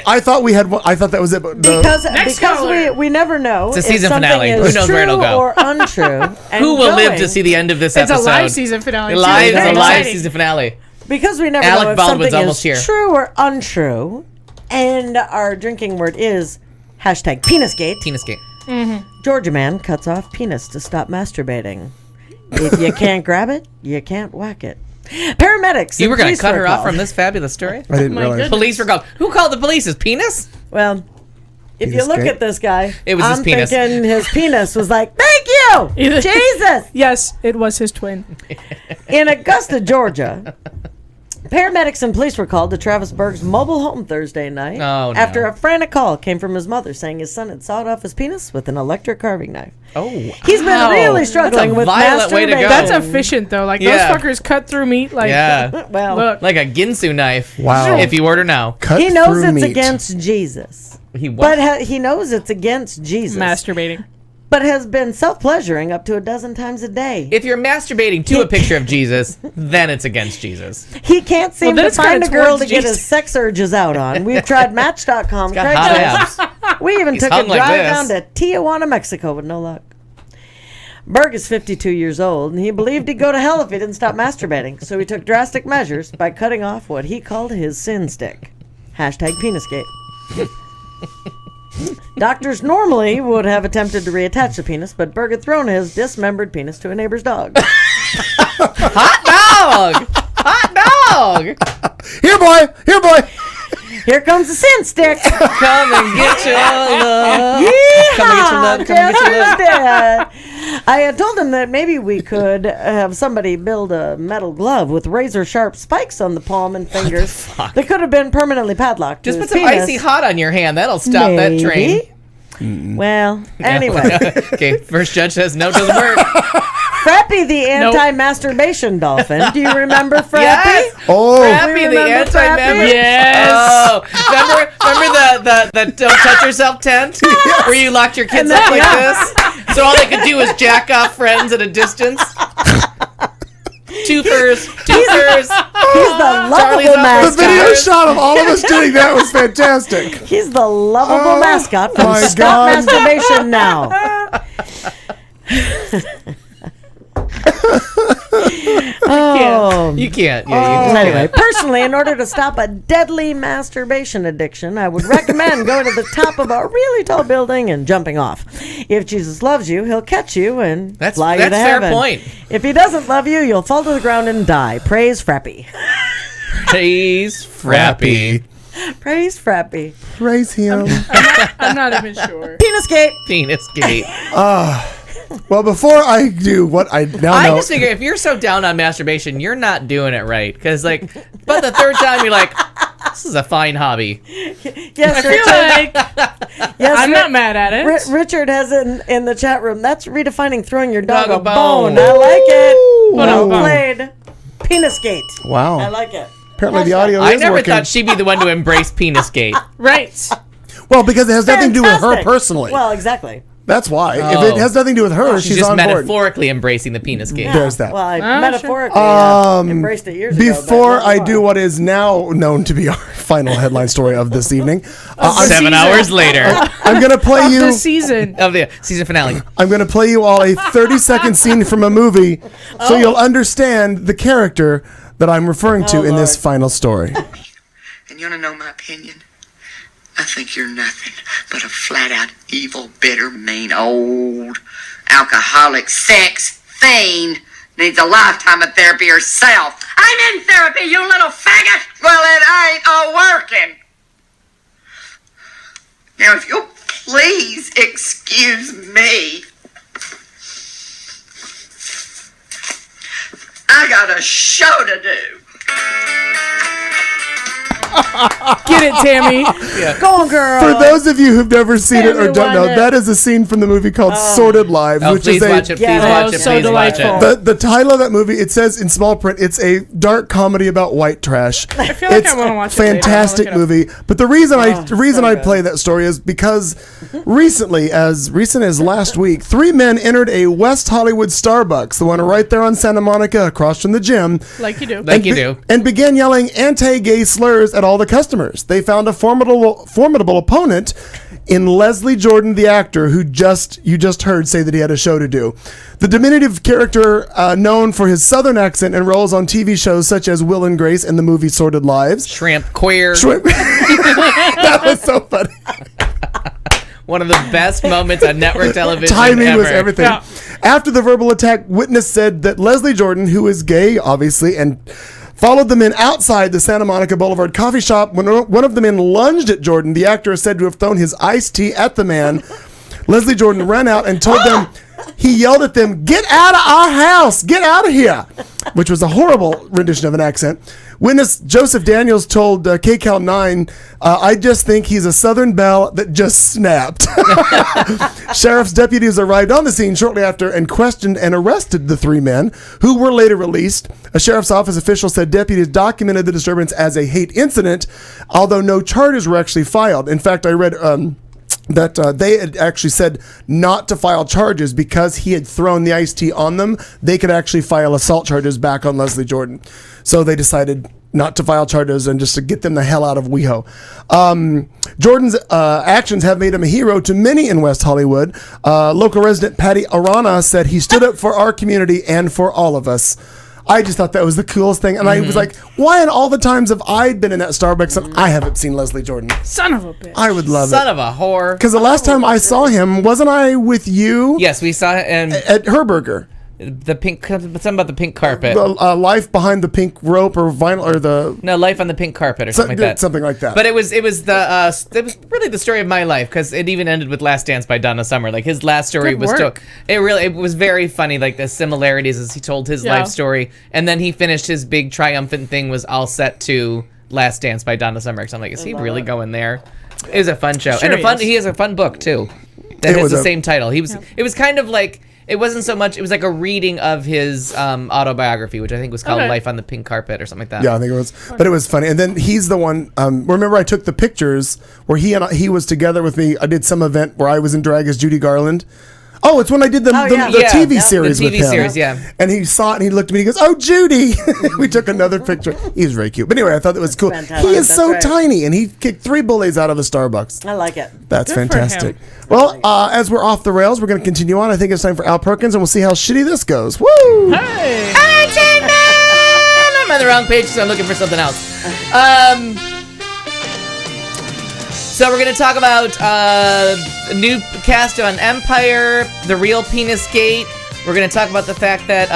I thought we had one. I thought that was it. But Because caller. we never know. It's a season if something finale. Is Who knows where it'll true go? Or untrue. And Who will live going. to see the end of this It's episode? a live season finale. It's too. a Very live exciting. season finale. Because we never Alec know if Baldwin's something almost is here. true or untrue. And our drinking word is #PenisGate. Penisgate. Georgia man cuts off penis to stop masturbating. If you can't grab it, you can't whack it. Paramedics. You were going police to cut her off called. from this fabulous story? I didn't my realize. goodness. Police were called. Who called the police? His penis? Well, if you look Penisgate? at this guy, It was I'm his penis. thinking his penis was like, thank you, Jesus. Yes, it was his twin. In Augusta, Georgia, Paramedics and police were called to Travis Berg's mobile home Thursday night after a frantic call came from his mother saying his son had sawed off his penis with an electric carving knife. Oh, he's been really struggling with masturbation. That's efficient though. Like those fuckers cut through meat like well, look. Like a Ginsu knife. Wow. If you order now. He knows it's against Jesus. He knows it's against Jesus. Masturbating. But has been self-pleasuring up to a dozen times a day. If you're masturbating to a picture of Jesus, then it's against Jesus. He can't seem to find a girl to get his sex urges out on. We've tried Match.com. We even took a drive down to Tijuana, Mexico with no luck. Berg is 52 years old, and he believed he'd go to hell if he didn't stop masturbating. So he took drastic measures by cutting off what he called his sin stick. #Penisgate. Doctors normally would have attempted to reattach the penis, but Berg had thrown his dismembered penis to a neighbor's dog. Hot dog! Hot dog! Here, boy! Here, boy! Here comes the sin stick. Come and get your love. Come and get your love. Come and get your love. I had told him that maybe we could have somebody build a metal glove with razor sharp spikes on the palm and fingers that could have been permanently padlocked. Just put some icy hot on your hand. That'll stop that train. Well, anyway. Okay, first judge says no, doesn't work. Frappy the anti-masturbation dolphin. Do you remember Frappy? Yes. Oh, Frappy the anti-member. Yes. Oh, remember the don't touch yourself tent where you locked your kids up like this, so all they could do was jack off friends at a distance. Twofers. He's the lovable mascot. The video shot of all of us doing that was fantastic. He's the lovable mascot from Stop Masturbation Now. You can't. Yeah, you anyway, personally, in order to stop a deadly masturbation addiction, I would recommend going to the top of a really tall building and jumping off. If Jesus loves you, he'll catch you and fly you to heaven. That's fair point. If he doesn't love you, you'll fall to the ground and die. Praise Frappy. Praise Frappy. Praise Frappy. Praise him. I'm not even sure. Penisgate. Penisgate. Well, before I do what I now know, I just figure if you're so down on masturbation, you're not doing it right. Because, but the third time you're like, this is a fine hobby. Yes, I'm not mad at it. Richard has in the chat room, that's redefining throwing your dog a bone. I like it. Well played. Penisgate. Wow. I like it. Apparently the audio is I never working. thought she'd be the one to embrace Penisgate. Right. Well, because it has nothing to do with her personally. Well, exactly. That's why. If it has nothing to do with her, she's just on board. metaphorically embracing the Penisgate. Yeah. There's that. Well, I metaphorically embraced it years ago. Before I do what is now known to be our final headline story of this evening, 7 hours later, I'm going to play you the season finale. I'm going to play you all a 30-second scene from a movie, so you'll understand the character that I'm referring to in this final story. And you want to know my opinion? I think you're nothing but a flat-out evil, bitter, mean, old, alcoholic, sex fiend. Needs a lifetime of therapy herself. I'm in therapy, you little faggot! Well, it ain't a-working. Now, if you'll please excuse me, I got a show to do. Get it, Tammy. Go on, girl. For those of you who've never seen it or don't know, that is a scene from the movie called Sordid Lives, which is watch it. Please watch it. So delightful. The title of that movie, it says in small print, it's a dark comedy about white trash. I feel like I want to watch it. Fantastic movie. But the reason I play that story is because recently, as recent as last week, 3 men entered a West Hollywood Starbucks, the one right there on Santa Monica across from the gym. Like you do. And began yelling anti-gay slurs at all the customers. They found a formidable opponent in Leslie Jordan, the actor, who you just heard say that he had a show to do. The diminutive character, known for his southern accent and roles on TV shows such as Will and Grace and the movie Sordid Lives. Shrimp queer. That was so funny. One of the best moments on network television Timing ever. was everything. Yeah. After the verbal attack, witness said that Leslie Jordan, who is gay, obviously, and followed the men outside the Santa Monica Boulevard coffee shop. When one of the men lunged at Jordan, the actor is said to have thrown his iced tea at the man. Leslie Jordan ran out and told them, he yelled at them, "Get out of our house! Get out of here!" which was a horrible rendition of an accent. Witness Joseph Daniels told KCAL 9, I just think he's a Southern belle that just snapped. Sheriff's deputies arrived on the scene shortly after and questioned and arrested the 3 men, who were later released. A sheriff's office official said deputies documented the disturbance as a hate incident, although no charges were actually filed. In fact, I read that they had actually said not to file charges because he had thrown the iced tea on them. They could actually file assault charges back on Leslie Jordan. So they decided not to file charges and just to get them the hell out of WeHo. Jordan's actions have made him a hero to many in West Hollywood. Local resident Patty Arana said he stood up for our community and for all of us. I just thought that was the coolest thing. And I was like, why in all the times have I been in that Starbucks and I haven't seen Leslie Jordan? Son of a bitch. I would love Son it. of a whore. Because the last time I saw him, wasn't I with you? Yes, we saw it At Herberger. the pink. Something about the pink carpet. Life behind the pink rope or vinyl or the... No, Life on the Pink Carpet or something like that. Something like that. But it was really the story of my life, because it even ended with Last Dance by Donna Summer. Like, his last story Good was work. it was very funny, like the similarities as he told his life story, and then he finished his big triumphant thing was all set to Last Dance by Donna Summer. So I'm like, is he really going there? It was a fun show. Sure And he has a fun book too. That has the same title. It was kind of like, it wasn't so much, it was like a reading of his autobiography, which I think was called Life on the Pink Carpet or something like that. Yeah, I think it was. But it was funny. And then he's the one, remember I took the pictures where he was together with me. I did some event where I was in drag as Judy Garland. Oh, it's when I did the TV series with him. The TV series, yeah. And he saw it and he looked at me and he goes, oh, Judy. We took another picture. He was very cute. But anyway, I thought that was cool. Fantastic. He is so That's tiny and he kicked 3 bullies out of a Starbucks. I like it. That's Good for fantastic. him. Well, as we're off the rails, we're going to continue on. I think it's time for Al Perkins and we'll see how shitty this goes. Woo! Hey! I'm on the wrong page, so I'm looking for something else. So we're going to talk about a new cast on Empire, The Real Penis Gate. We're going to talk about the fact that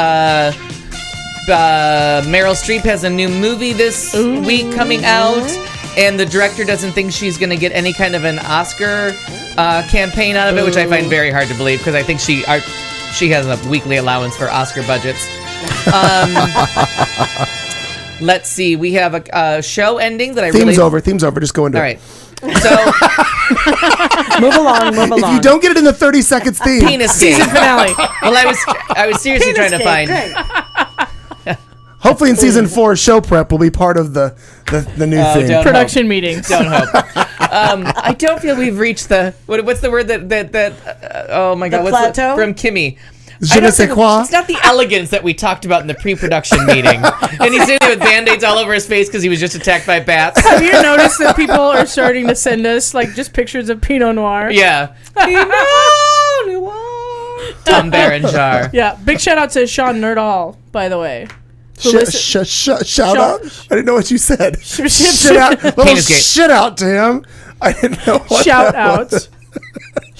Meryl Streep has a new movie this week coming out, and the director doesn't think she's going to get any kind of an Oscar campaign out of it, which I find very hard to believe, because I think she has a weekly allowance for Oscar budgets. Let's see. We have a show ending that I Theme's over. Just go into All it. right. So Move along. If you don't get it in the 30 seconds theme, penis season finale. Well, I was seriously trying to find. hopefully in season 4, show prep will be part of the new theme. don't Production meetings. Don't hope. I don't feel we've reached the what's the word that oh my god, The what's plateau? from Kimmy? Je ne sais quoi. It's not the elegance that we talked about in the pre-production meeting. And he's sitting there with Band-Aids all over his face because he was just attacked by bats. Have you noticed that people are starting to send us like just pictures of Pinot Noir? Yeah. Pinot Noir. Tom Berenger. Yeah. Big shout out to Sean Nerdall, by the way. Shout out. I didn't know what you said. Shit out. Little Penis gate. shit out to him. I didn't know what Shout that was. out.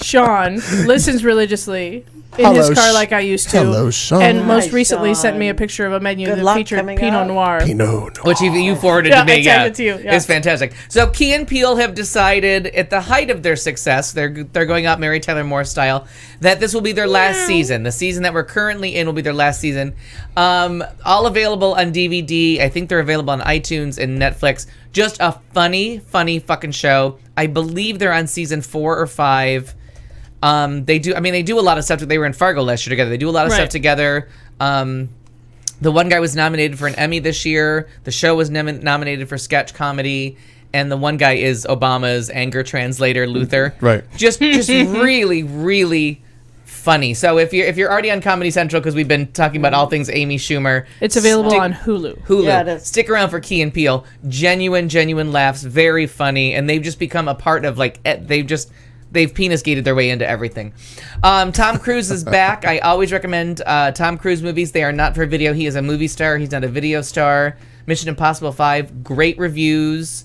Sean listens religiously in his car like I used to. Hello, Sean. And most Hi, recently Sean. sent me a picture of a menu Good that luck featured coming Pinot up. Noir. Pinot Noir. Which you forwarded Yeah, to me. I sent it to you, yeah. It's fantastic. So Key and Peele have decided, at the height of their success, they're going out Mary Tyler Moore style, that this will be their last season. The season that we're currently in will be their last season. All available on DVD. I think they're available on iTunes and Netflix. Just a funny fucking show. I believe they're on season 4 or 5. They do a lot of stuff. They were in Fargo last year together. They do a lot of stuff together. The one guy was nominated for an Emmy this year. The show was nominated for sketch comedy, and the one guy is Obama's anger translator, Luther. Right. Just really, really funny. So if you're already on Comedy Central, because we've been talking about all things Amy Schumer, It's available on Hulu. Yeah, it is. Stick around for Key and Peele. Genuine laughs, very funny, and they've just become a part of they've penis-gated their way into everything. Tom Cruise is back. I always recommend Tom Cruise movies. They are not for video. He is a movie star. He's not a video star. Mission Impossible 5, great reviews,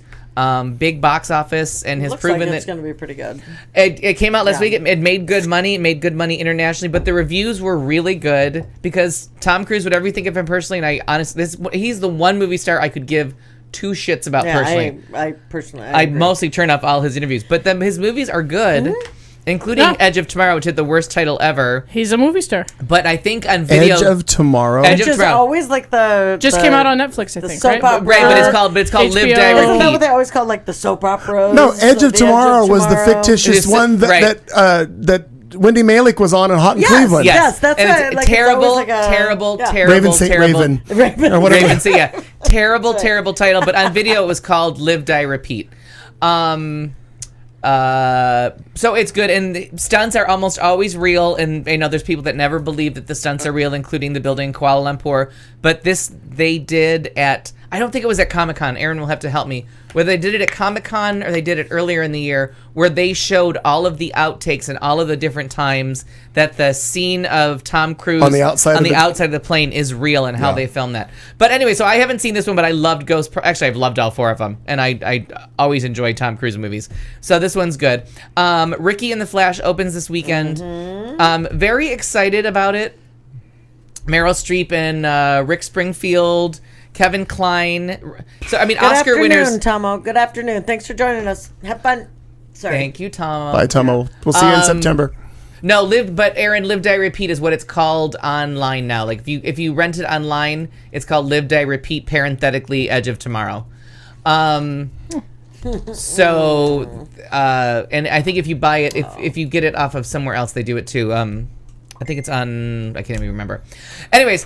big box office, and has Looks proven like that it's going to be pretty good. it came out last week. It made good money. It made good money internationally, but the reviews were really good because Tom Cruise, whatever you think of him personally, and I honestly, he's the one movie star I could give 2 shits about personally. I personally, I agree. mostly turn off all his interviews, but his movies are good. including Edge of Tomorrow, which had the worst title ever. He's a movie star. But I think on video, Edge of Tomorrow. Which is always like just came out on Netflix, I think. Soap opera. Right, but it's called Live, Die, Repeat. Isn't that what they always call like the soap opera? No, Edge of Tomorrow was the fictitious one that Wendy Malick was on in Hot in Cleveland. Yes, that's and right. It's terrible, terrible. Raven St. Raven. Or whatever. Raven St. Yeah. Terrible title. But on video, it was called Live, Die, Repeat. So it's good, and the stunts are almost always real, and there's people that never believe that the stunts are real, including the building in Kuala Lumpur. But this they did at, I don't think it was at Comic-Con. Aaron will have to help me. Whether they did it at Comic-Con or they did it earlier in the year, where they showed all of the outtakes and all of the different times that the scene of Tom Cruise on the outside of the plane is real and how they filmed that. But anyway, so I haven't seen this one, but I loved Actually, I've loved all four of them, and I always enjoy Tom Cruise movies. So this one's good. Ricky and the Flash opens this weekend. Very excited about it. Meryl Streep and Rick Springfield, Kevin Kline. So, I mean, Oscar winners. Good afternoon, Tomo. Good afternoon. Thanks for joining us. Have fun. Sorry. Thank you, Tomo. Bye, Tomo. We'll see you in September. No, Aaron, Live, Die, Repeat is what it's called online now. Like, if you rent it online, it's called Live, Die, Repeat, parenthetically, Edge of Tomorrow. So, and I think if you buy it, if you get it off of somewhere else, they do it too. I think it's on, I can't even remember. Anyways,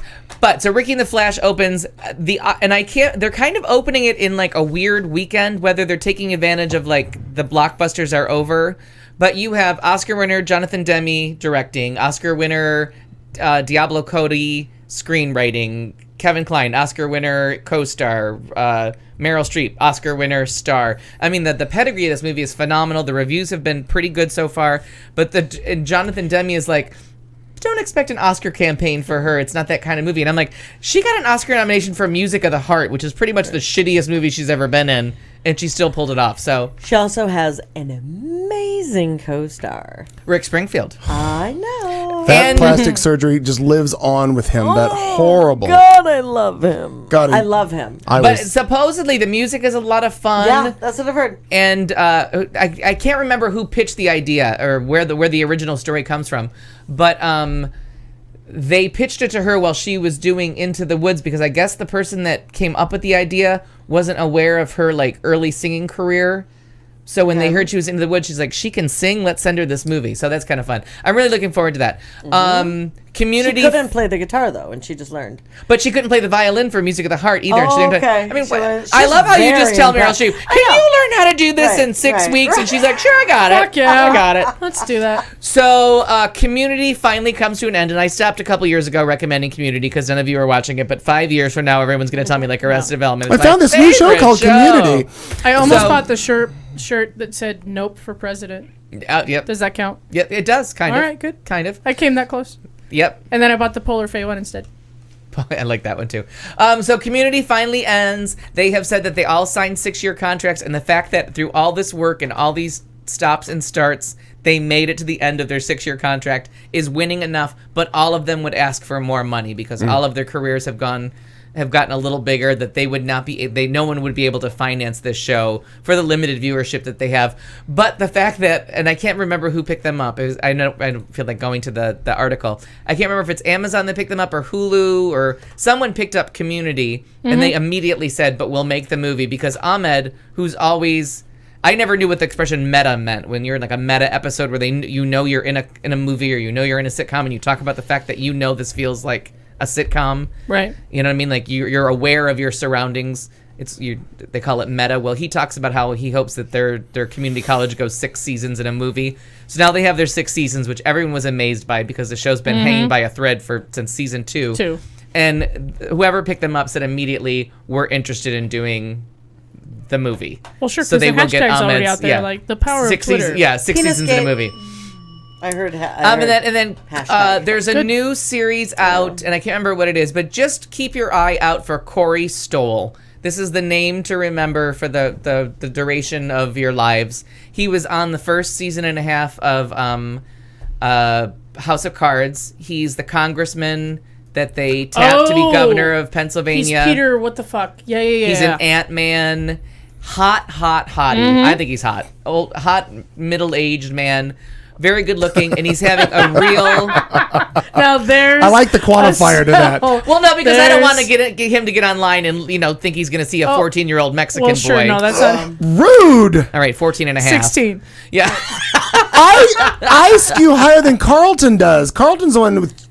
so Ricky and the Flash opens they're kind of opening it in like a weird weekend, whether they're taking advantage of like the blockbusters are over. But you have Oscar winner Jonathan Demme directing, Oscar winner Diablo Cody screenwriting, Kevin Kline, Oscar winner co-star, Meryl Streep, Oscar winner star. I mean, the pedigree of this movie is phenomenal. The reviews have been pretty good so far. But Jonathan Demme is like, don't expect an Oscar campaign for her. It's not that kind of movie. And I'm like, she got an Oscar nomination for Music of the Heart, which is pretty much the shittiest movie she's ever been in, and she still pulled it off. So she also has an amazing co-star, Rick Springfield. I know. That plastic surgery just lives on with him. That horrible. God, I love him. I love him. But supposedly the music is a lot of fun. Yeah, that's what I've heard. And I can't remember who pitched the idea or where the original story comes from. But they pitched it to her while she was doing Into the Woods, because I guess the person that came up with the idea wasn't aware of her like early singing career. So when they heard she was Into the Woods, she's like, she can sing, let's send her this movie. So that's kind of fun. I'm really looking forward to that. Community. She couldn't play the guitar though, and she just learned. But she couldn't play the violin for Music of the Heart either. Oh, okay. I mean, I love how you just tell Meryl Streep, can you learn how to do this in 6 weeks? And she's like, sure, I got it. Fuck yeah. I got it. Let's do that. So Community finally comes to an end, and I stopped a couple years ago recommending Community because none of you are watching it, but 5 years from now, everyone's going to tell me like Arrested Development. I found this new show called Community. I almost bought the shirt that said "Nope" for president. Yep. Does that count? Yep, it does. Kind of. All right, good. Kind of. I came that close. Yep. And then I bought the Polar Fay one instead. I like that one too. So Community finally ends. They have said that they all signed 6-year contracts, and the fact that through all this work and all these stops and starts, they made it to the end of their 6-year contract is winning enough. But all of them would ask for more money because all of their careers have gotten a little bigger, that they would not be, no one would be able to finance this show for the limited viewership that they have. But the fact that, and I can't remember who picked them up. I don't feel like going to the article. I can't remember if it's Amazon that picked them up or Hulu or someone picked up Community, and they immediately said, but we'll make the movie, because Ahmed, who's always, I never knew what the expression meta meant, when you're in like a meta episode where you're in a movie or you're in a sitcom and you talk about the fact that this feels like a sitcom, right? You know what I mean? Like you're aware of your surroundings. They call it meta. Well, he talks about how he hopes that their community college goes 6 seasons in a movie. So now they have their 6 seasons, which everyone was amazed by because the show's been hanging by a thread since season 2. And whoever picked them up said immediately, we're interested in doing the movie. Well, sure, because the hashtag's already out there, like the power of Twitter. 6 seasons in a movie. I heard. And then there's a new series out, and I can't remember what it is, but just keep your eye out for Corey Stoll. This is the name to remember for the duration of your lives. He was on the first season and a half of House of Cards. He's the congressman that they tapped to be governor of Pennsylvania. He's Peter, what the fuck? Yeah. He's an Ant-Man. Hot hottie. I think he's hot. Hot middle-aged man. very good looking, and he's having a real. Now there's. I like the quantifier to that. Well, no, because I don't want to get him to get online and think he's going to see a 14-year-old Mexican well, sure, boy. No, that's not. Rude. All right, 14 and a half. 16. Yeah. I skew higher than Carlton does. Carlton's the one with.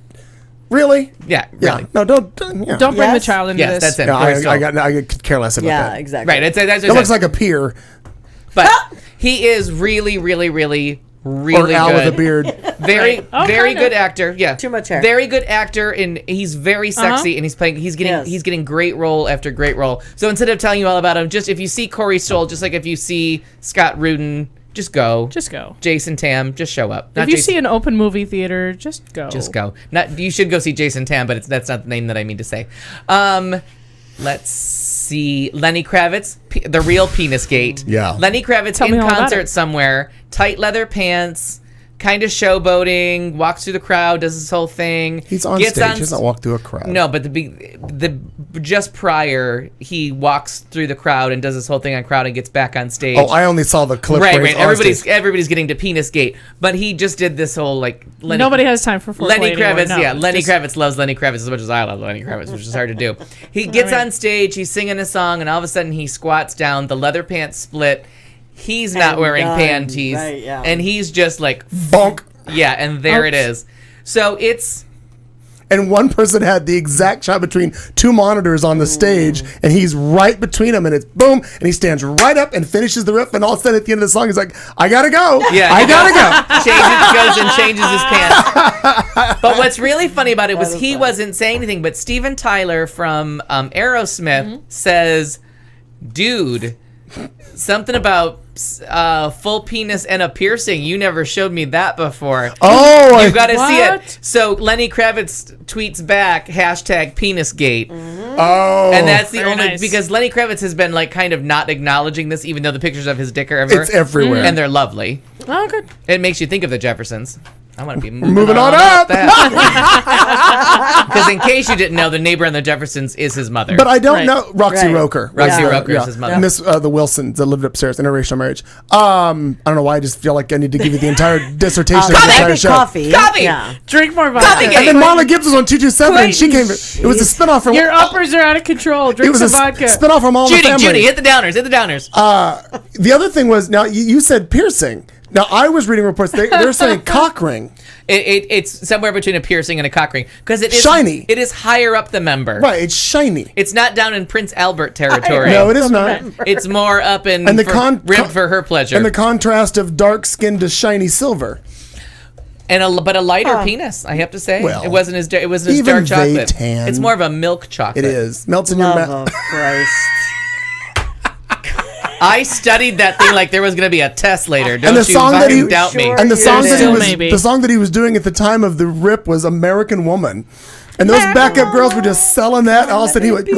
Really? Yeah. Yeah. Really. No, don't Don't bring the child into this. Yes, that's it. No, I could care less about that. Yeah, exactly. Right. That's It looks like a pier. But he is really, really, really, really Or Al good. with a beard. Very, Oh, very kinda. good actor. Yeah, Too much hair. Very good actor, and he's very sexy, and he's Yes. getting great role after great role. So instead of telling you all about him, just if you see Corey Stoll, just like if you see Scott Rudin, just go. Just go. Jason Tam, just show up. If you see an open movie theater, just go. Just go. Not you should go see Jason Tam, but that's not the name that I mean to say. Let's see. Lenny Kravitz, the real penis gate. Yeah. Lenny Kravitz Tell me in all about concert it. somewhere, tight leather pants, kind of showboating, walks through the crowd, does this whole thing. He's on stage. He doesn't walk through a crowd. No, but the just prior, he walks through the crowd and does this whole thing on crowd and gets back on stage. Oh, I only saw the clip. Right, where right. he's on stage. Everybody's getting to penis gate, but he just did this whole like Nobody has time for foreplay Lenny anymore. Kravitz. No, Yeah, Lenny just- Kravitz loves Lenny Kravitz as much as I love Lenny Kravitz, which is hard to do. He gets on stage, he's singing a song, and all of a sudden he squats down. The leather pants split. He's not And wearing done. panties, Right, yeah. and he's just like Bonk. yeah, and there it Ouch. is. So it's. And one person had the exact shot between two monitors on the stage, and he's right between them, and it's boom, and he stands right up and finishes the riff, and all of a sudden at the end of the song, he's like, I gotta go. Yeah, I gotta go. Goes and changes his pants. But what's really funny about it was he wasn't saying anything, but Steven Tyler from Aerosmith says, dude, something about full penis and a piercing. You never showed me that before. Oh, You got to see What? it. So Lenny Kravitz tweets back, #penisgate. oh. And that's the Very only, nice. because Lenny Kravitz has been like kind of not acknowledging this, even though the pictures of his dick are everywhere. It's everywhere. And they're lovely. Oh, good. It makes you think of the Jeffersons. I want to be Moving on up. Because in case you didn't know, the neighbor on the Jeffersons is his mother. But I don't Right. know Roxy Right. Roker. Roxy Yeah. Roker is his mother. Miss the Wilsons that lived upstairs, interracial marriage. I don't know why I just feel like I need to give you the entire dissertation of the entire show. Coffee. Coffee. Yeah. Drink more vodka. Coffee And then Marla Gibbs was on 227, and she came. It was a spinoff from. Your uppers are out of control. It Drink was some a vodka. spinoff from All the Judy, Family. Judy, hit the downers, hit the downers. The other thing was, now you said piercing. Now I was reading reports. They're saying cock ring. It's somewhere between a piercing and a cock ring because it is Shiny. It is higher up the member. Right, it's shiny. It's not down in Prince Albert territory. No, it is not. It's more up in And the ribbed for her pleasure. And the contrast of dark skin to shiny silver. And but a lighter penis, I have to say. Well, it wasn't as even dark they chocolate. tan. It's more of a milk chocolate. It is melts in your Love mouth. of Christ. I studied that thing like there was going to be a test later. Don't And the you song that he fucking doubt me. Sure. And the song that he Still was maybe. the song that he was doing at the time of the rip was American Woman. And those backup girls were just selling that. And all of a sudden he went,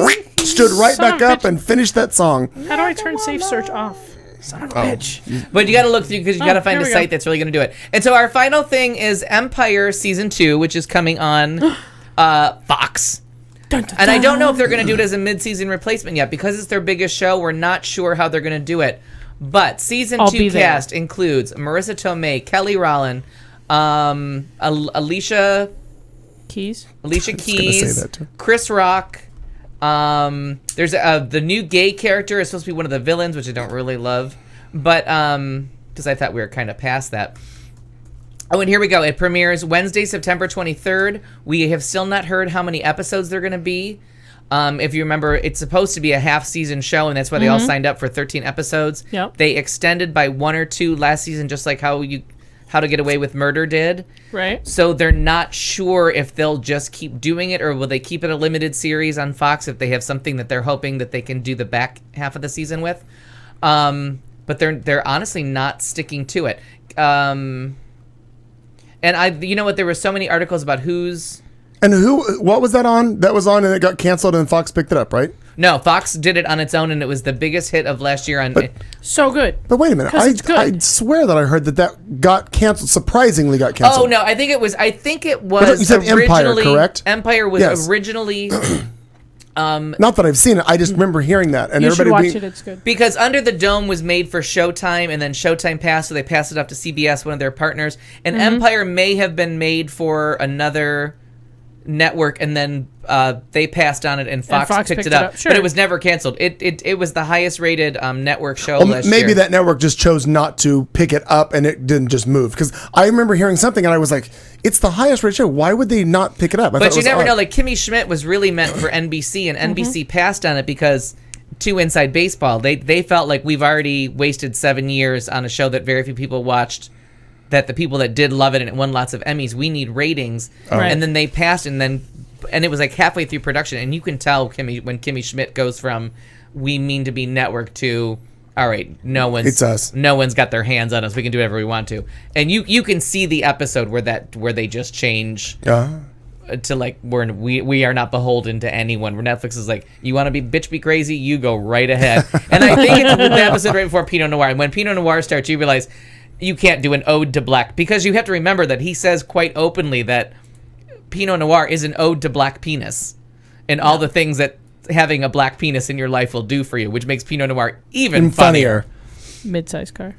stood right Son of back a up bitch. and finished that song. How do I turn safe search off? Son of a bitch. But you got to look through because you got to find here a we site go. that's really going to do it. And so our final thing is Empire Season 2, which is coming on Fox. Dun, dun, And I don't know if dun. they're going to do it as a mid-season replacement yet because it's their biggest show. We're not sure how they're going to do it. But Season I'll 2 be there. cast includes Marissa Tomei, Kelly Rowland, Alicia Keys. gonna say Keys, that too. Chris Rock. There's the new gay character is supposed to be one of the villains, which I don't really love, but because I thought we were kind of past that. Oh, and here we go. It premieres Wednesday, September 23rd. We have still not heard how many episodes they're going to be. If you remember, it's supposed to be a half-season show, and that's why they all signed up for 13 episodes. Yep. They extended by 1 or 2 last season, just like How to Get Away with Murder did. Right. So they're not sure if they'll just keep doing it or will they keep it a limited series on Fox if they have something that they're hoping that they can do the back half of the season with. But they're honestly not sticking to it. And you know what? There were so many articles about And what was that on? That was on and it got canceled and Fox picked it up, right? No, Fox did it on its own and it was the biggest hit of last year on. So good. But wait a minute. 'Cause it's good. I swear that I heard that got canceled, surprisingly got canceled. Oh no, I think it was You said Empire, originally- correct? Empire was Yes. originally Not that I've seen it. I just remember hearing that. And you should everybody watch it. It's good. Because Under the Dome was made for Showtime, and then Showtime passed, so they passed it off to CBS, one of their partners. And Empire may have been made for another network, and then they passed on it, and Fox picked it up. Sure. But it was never canceled. It was the highest rated network show last year. Maybe that network just chose not to pick it up, and it didn't just move. Because I remember hearing something, and I was like, it's the highest rated show. Why would they not pick it up? But you never know. Like, Kimmy Schmidt was really meant for NBC, and NBC passed on it because to Inside Baseball, they felt like we've already wasted 7 years on a show that very few people watched, that the people that did love it and it won lots of Emmys, we need ratings. Right. And then they passed, and it was like halfway through production, and you can tell when Kimmy Schmidt goes from we mean to be network to all right, it's us. No one's got their hands on us. We can do whatever we want to. And you can see the episode where they just change to like we are not beholden to anyone. Where Netflix is like, you want to be crazy, you go right ahead. And I think it's the episode right before Pinot Noir. And when Pinot Noir starts, you realize you can't do an ode to black, because you have to remember that he says quite openly that Pinot Noir is an ode to black penis and all the things that having a black penis in your life will do for you, which makes Pinot Noir even funnier. Mid-size car.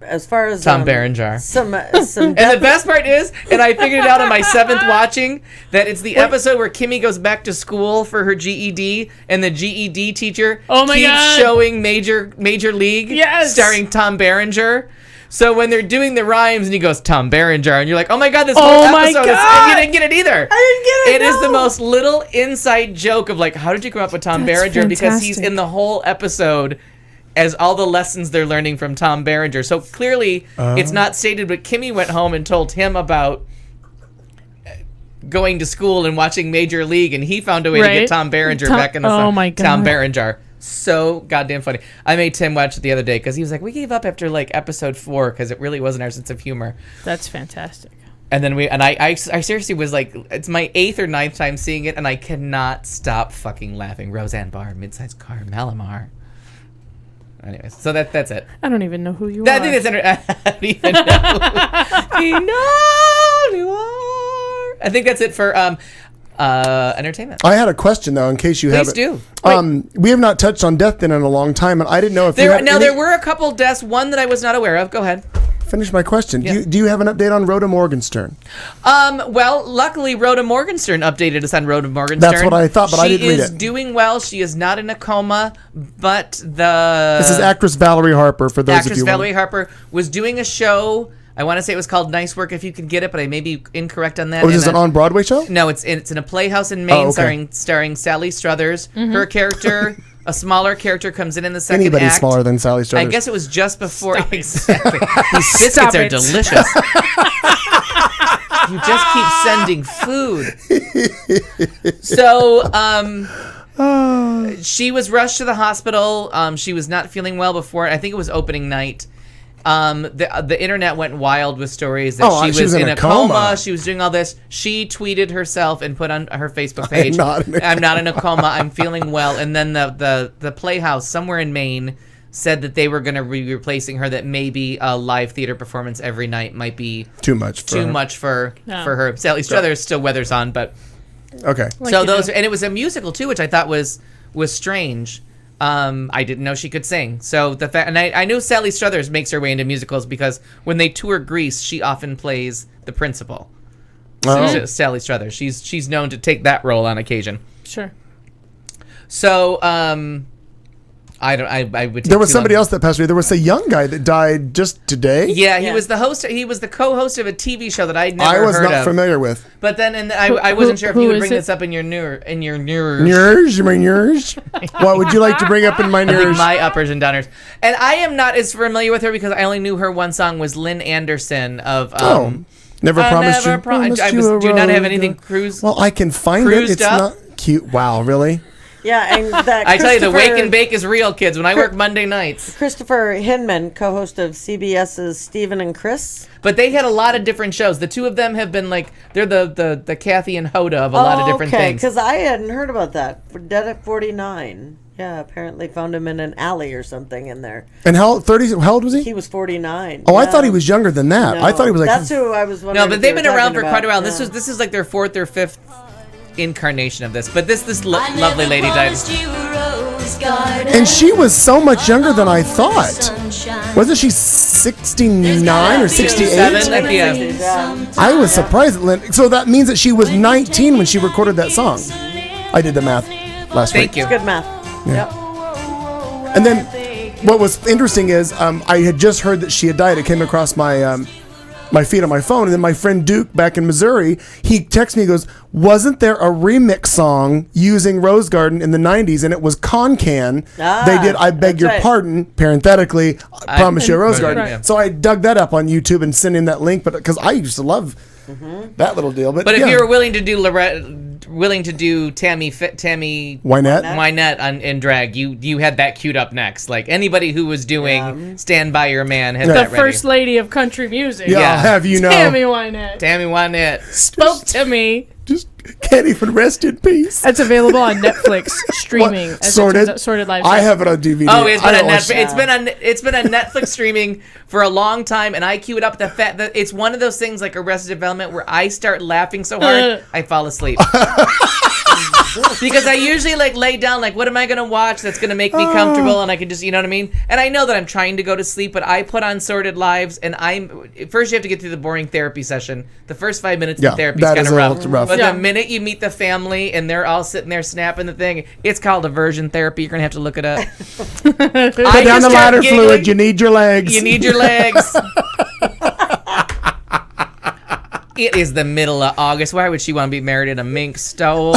As far as Tom Berenger. Some and the best part is, and I figured it out on my 7th watching, that it's the episode where Kimmy goes back to school for her GED, and the GED teacher keeps showing Major League, starring Tom Berenger. So when they're doing the rhymes and he goes, Tom Berenger, and you're like, oh my God, this whole episode is, and you didn't get it either. I didn't get it. It is the most little inside joke of like, how did you come up with Tom Berenger? Fantastic. Because he's in the whole episode as all the lessons they're learning from Tom Berenger. So clearly it's not stated, but Kimmy went home and told him about going to school and watching Major League, and he found a way to get Tom Berenger back in the sun. Oh my God. Tom Berenger. So goddamn funny. I made Tim watch it the other day because he was like, we gave up after like episode 4 because it really wasn't our sense of humor. That's fantastic. And then I seriously was like, it's my 8th or 9th time seeing it, and I cannot stop fucking laughing. Roseanne Barr, Midsize Car, Malamar. Anyways, so that's it. I don't even know who you are. I think that's I don't even know. You know who you are. I think that's it for entertainment. I had a question though, in case you have it. Please do. We have not touched on Death in a long time, and I didn't know if there were a couple deaths. One that I was not aware of. Go ahead. Finish my question. Yeah. Do you have an update on Rhoda Morgenstern? Well, luckily, Rhoda Morgenstern updated us on Rhoda Morgenstern. That's what I thought, but I didn't read it. She is doing well. She is not in a coma, but This is actress Valerie Harper, for those of you. Actress Valerie Harper was doing a show. I want to say it was called Nice Work If You Can Get It, but I may be incorrect on that. Oh, is this an on-Broadway show? No, it's in a playhouse in Maine, starring Sally Struthers. Mm-hmm. Her character, a smaller character, comes in the second Anybody act. smaller than Sally Struthers. I guess it was just before. Exactly. These biscuits are delicious. You just keep sending food. So, she was rushed to the hospital. She was not feeling well before. I think it was opening night. The internet went wild with stories that she was in a coma. She was doing all this. She tweeted herself and put on her Facebook page, I'm not in a coma. I'm feeling well. And then the Playhouse somewhere in Maine said that they were going to be replacing her, that maybe a live theater performance every night might be too much for her. Sally Struthers still weathers on, but okay. So and it was a musical too, which I thought was strange. I didn't know she could sing. So the fact, and I knew Sally Struthers makes her way into musicals because when they tour Grease, she often plays the principal. So Sally Struthers, she's known to take that role on occasion. Sure. So I would. There was somebody else that passed away. There was a young guy that died just today. Yeah, he was the host. He was the co-host of a TV show that I'd never heard of. I was not familiar with. But then, I wasn't sure if you would bring this up in your news. You mean yours? What would you like to bring up in my news? My uppers and downers. And I am not as familiar with her because I only knew her one song was Lynn Anderson of. Never promised you. Do not have anything cruised. Well, I can find it. It's not cute. Wow, really? Yeah, and that I tell you, the wake and bake is real, kids. When I work Monday nights. Christopher Hinman, co-host of CBS's Stephen and Chris. But they had a lot of different shows. The two of them have been like, they're the Kathy and Hoda of a lot of different things. Because I hadn't heard about that. Dead at 49. Yeah, apparently found him in an alley or something in there. And how old was he? He was 49. Oh, yeah. I thought he was younger than that. No, I thought he was like. That's who I was wondering. No, but they've been around for quite a while. Yeah. This is like their 4th or 5th incarnation of this. But this lovely lady died. And she was so much younger than I thought. Wasn't she 69 or 68? I was surprised at Lynn. So that means that she was 19 when she recorded that song. I did the math last week. Thank you. It's good math. Yeah. Yep. And then what was interesting is I had just heard that she had died. It came across my my feed on my phone, and then my friend Duke back in Missouri, he texts me, he goes, wasn't there a remix song using Rose Garden in the 90s, and it was Con-Can. They did I Beg Your Pardon, parenthetically, Promise You a Rose Garden. Right. So I dug that up on YouTube and sent him that link, but because I used to love that little deal. But if you were willing to do Tammy Wynette in drag, you had that queued up next. Like anybody who was doing Stand By Your Man had that ready. The first lady of country music. Yeah, I'll have you know. Tammy Wynette. Tammy Wynette Spoke to me. Just can't even rest in peace. It's available on Netflix streaming. Sorted Live. I have it on DVD. Oh, it's been on Netflix. It's been on Netflix streaming for a long time, and I queued up the fact that it's one of those things like Arrested Development where I start laughing so hard I fall asleep. Because I usually like lay down like, what am I gonna watch that's gonna make me comfortable, and I can just, you know what I mean? And I know that I'm trying to go to sleep, but I put on Sorted Lives, and first you have to get through the boring therapy session. The first 5 minutes of therapy is kind of rough. But the minute you meet the family and they're all sitting there snapping the thing, it's called aversion therapy. You're gonna have to look it up. Put down the lighter fluid. You need your legs. You need your legs. It is the middle of August. Why would she want to be married in a mink stole?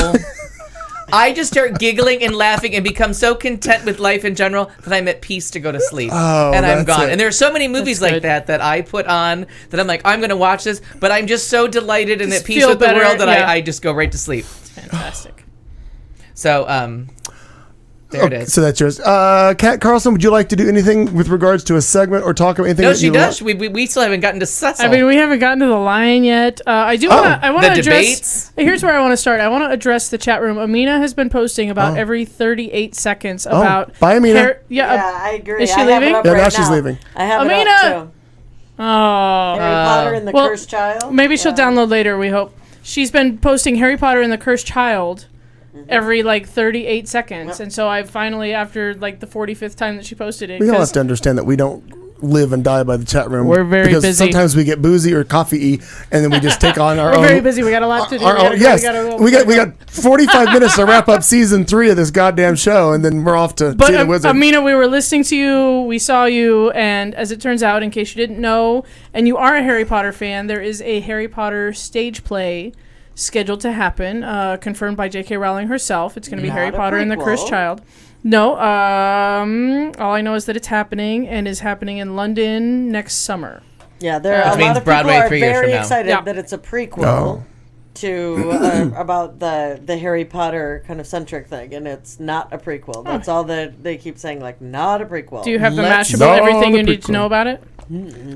I just start giggling and laughing and become so content with life in general that I'm at peace to go to sleep. And I'm gone. And there are so many movies like that I put on that I'm like, I'm going to watch this, but I'm just so delighted and at peace with the world that I just go right to sleep. Fantastic. So, there it is. So that's yours. Kat Carlson, would you like to do anything with regards to a segment or talk about anything? No, she does. We still haven't gotten to Cecil. I mean, we haven't gotten to the lion yet. I want to address. Debates? Here's where I want to start. I want to address the chat room. Amina has been posting about every 38 seconds about. Bye, Amina. I agree. Is she leaving? Yeah, now she's leaving. I have Amina! it up too. Oh. Harry Potter and the Cursed Child. Maybe she'll download later, we hope. She's been posting Harry Potter and the Cursed Child every 38 seconds. And so I finally, after the 45th time that she posted it. We all have to understand that we don't live and die by the chat room. We're very because busy. Sometimes we get boozy or coffee-y, and then we just take on our own. We're very busy. We got a lot to do. We got 45 minutes to wrap up season 3 of this goddamn show, and then we're off to see the wizard. Amina, we were listening to you. We saw you, and as it turns out, in case you didn't know, and you are a Harry Potter fan, there is a Harry Potter stage play scheduled to happen, confirmed by J.K. Rowling herself. It's going to be Harry Potter and the Cursed Child. No, all I know is that it's happening and is happening in London next summer. Yeah, there are a lot of Broadway people are 3 years very from now. excited that it's a prequel to about the Harry Potter kind of centric thing, and it's not a prequel. That's all that they keep saying, not a prequel. Do you have the Mashable everything you need to know about it?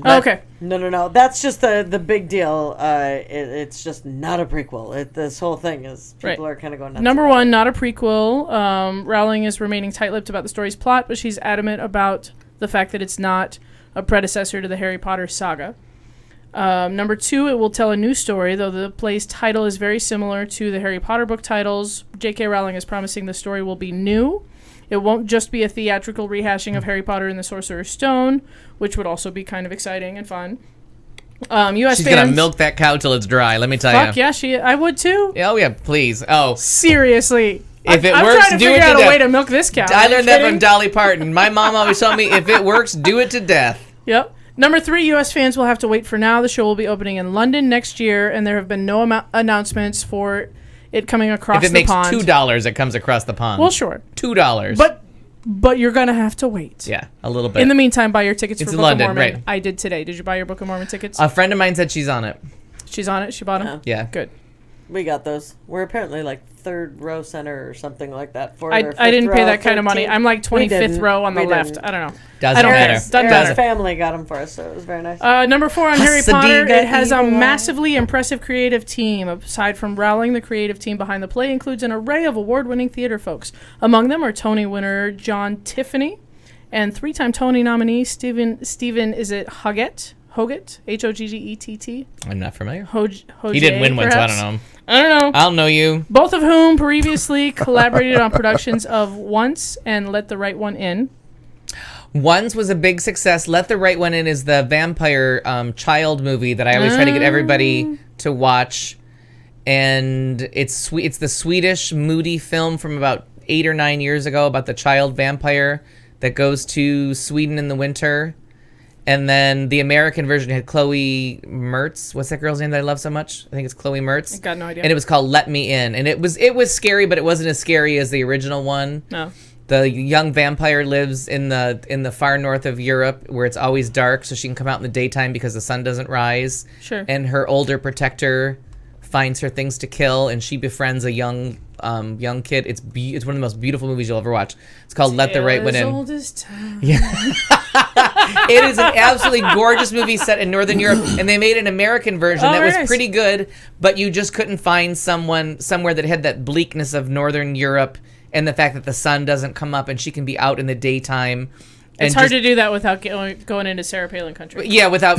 Okay. No. That's just the big deal. It's just not a prequel. This whole thing is people are kind of going nuts. Number one, not a prequel. Rowling is remaining tight-lipped about the story's plot, but she's adamant about the fact that it's not a predecessor to the Harry Potter saga. Number two, it will tell a new story, though the play's title is very similar to the Harry Potter book titles. J.K. Rowling is promising the story will be new. It won't just be a theatrical rehashing of Harry Potter and the Sorcerer's Stone, which would also be kind of exciting and fun. U.S. She's fans, gonna milk that cow till it's dry. Let me tell you. Fuck yeah, I would too. Oh yeah, please. Oh, seriously. If it I'm works, trying to do it figure to out death. a way to milk this cow. I learned that from Dolly Parton. My mom always told me, if it works, do it to death. Yep. Number three, U.S. fans will have to wait for now. The show will be opening in London next year, and there have been no announcements for it coming across the pond. If it makes $2, it comes across the pond. Well, sure. $2. But you're going to have to wait. Yeah, a little bit. In the meantime, buy your tickets for Book London, of Mormon. right. I did today. Did you buy your Book of Mormon tickets? A friend of mine said she's on it. She's on it? She bought them? Yeah. Good. We got those. We're apparently third row center or something like that. I didn't pay that kind of money. I'm 25th row on the left. I don't know. Doesn't matter. Eric's family got them for us, so it was very nice. Number four on Harry Potter, it has a massively impressive creative team. Aside from Rowling, the creative team behind the play includes an array of award-winning theater folks. Among them are Tony winner John Tiffany and 3-time Tony nominee Stephen is it Hoggett? Hoggett, Hoggett. I'm not familiar. He didn't win one, so I don't know. I don't know. I don't know you. Both of whom previously collaborated on productions of Once and Let the Right One In. Once was a big success. Let the Right One In is the vampire child movie that I always try to get everybody to watch. And it's the Swedish moody film from about 8 or 9 years ago about the child vampire that goes to Sweden in the winter. And then the American version had Chloe Mertz. What's that girl's name that I love so much? I think it's Chloe Mertz. I got no idea. And it was called Let Me In. And it was scary, but it wasn't as scary as the original one. No. The young vampire lives in the far north of Europe where it's always dark, so she can come out in the daytime because the sun doesn't rise. Sure. And her older protector finds her things to kill, and she befriends a young kid. It's one of the most beautiful movies you'll ever watch. It's called Let the Right One In. Old as time. Yeah. It is an absolutely gorgeous movie set in Northern Europe, and they made an American version that was nice. pretty good, but you just couldn't find somewhere that had that bleakness of Northern Europe and the fact that the sun doesn't come up and she can be out in the daytime. It's hard to do that without going into Sarah Palin country. Yeah, without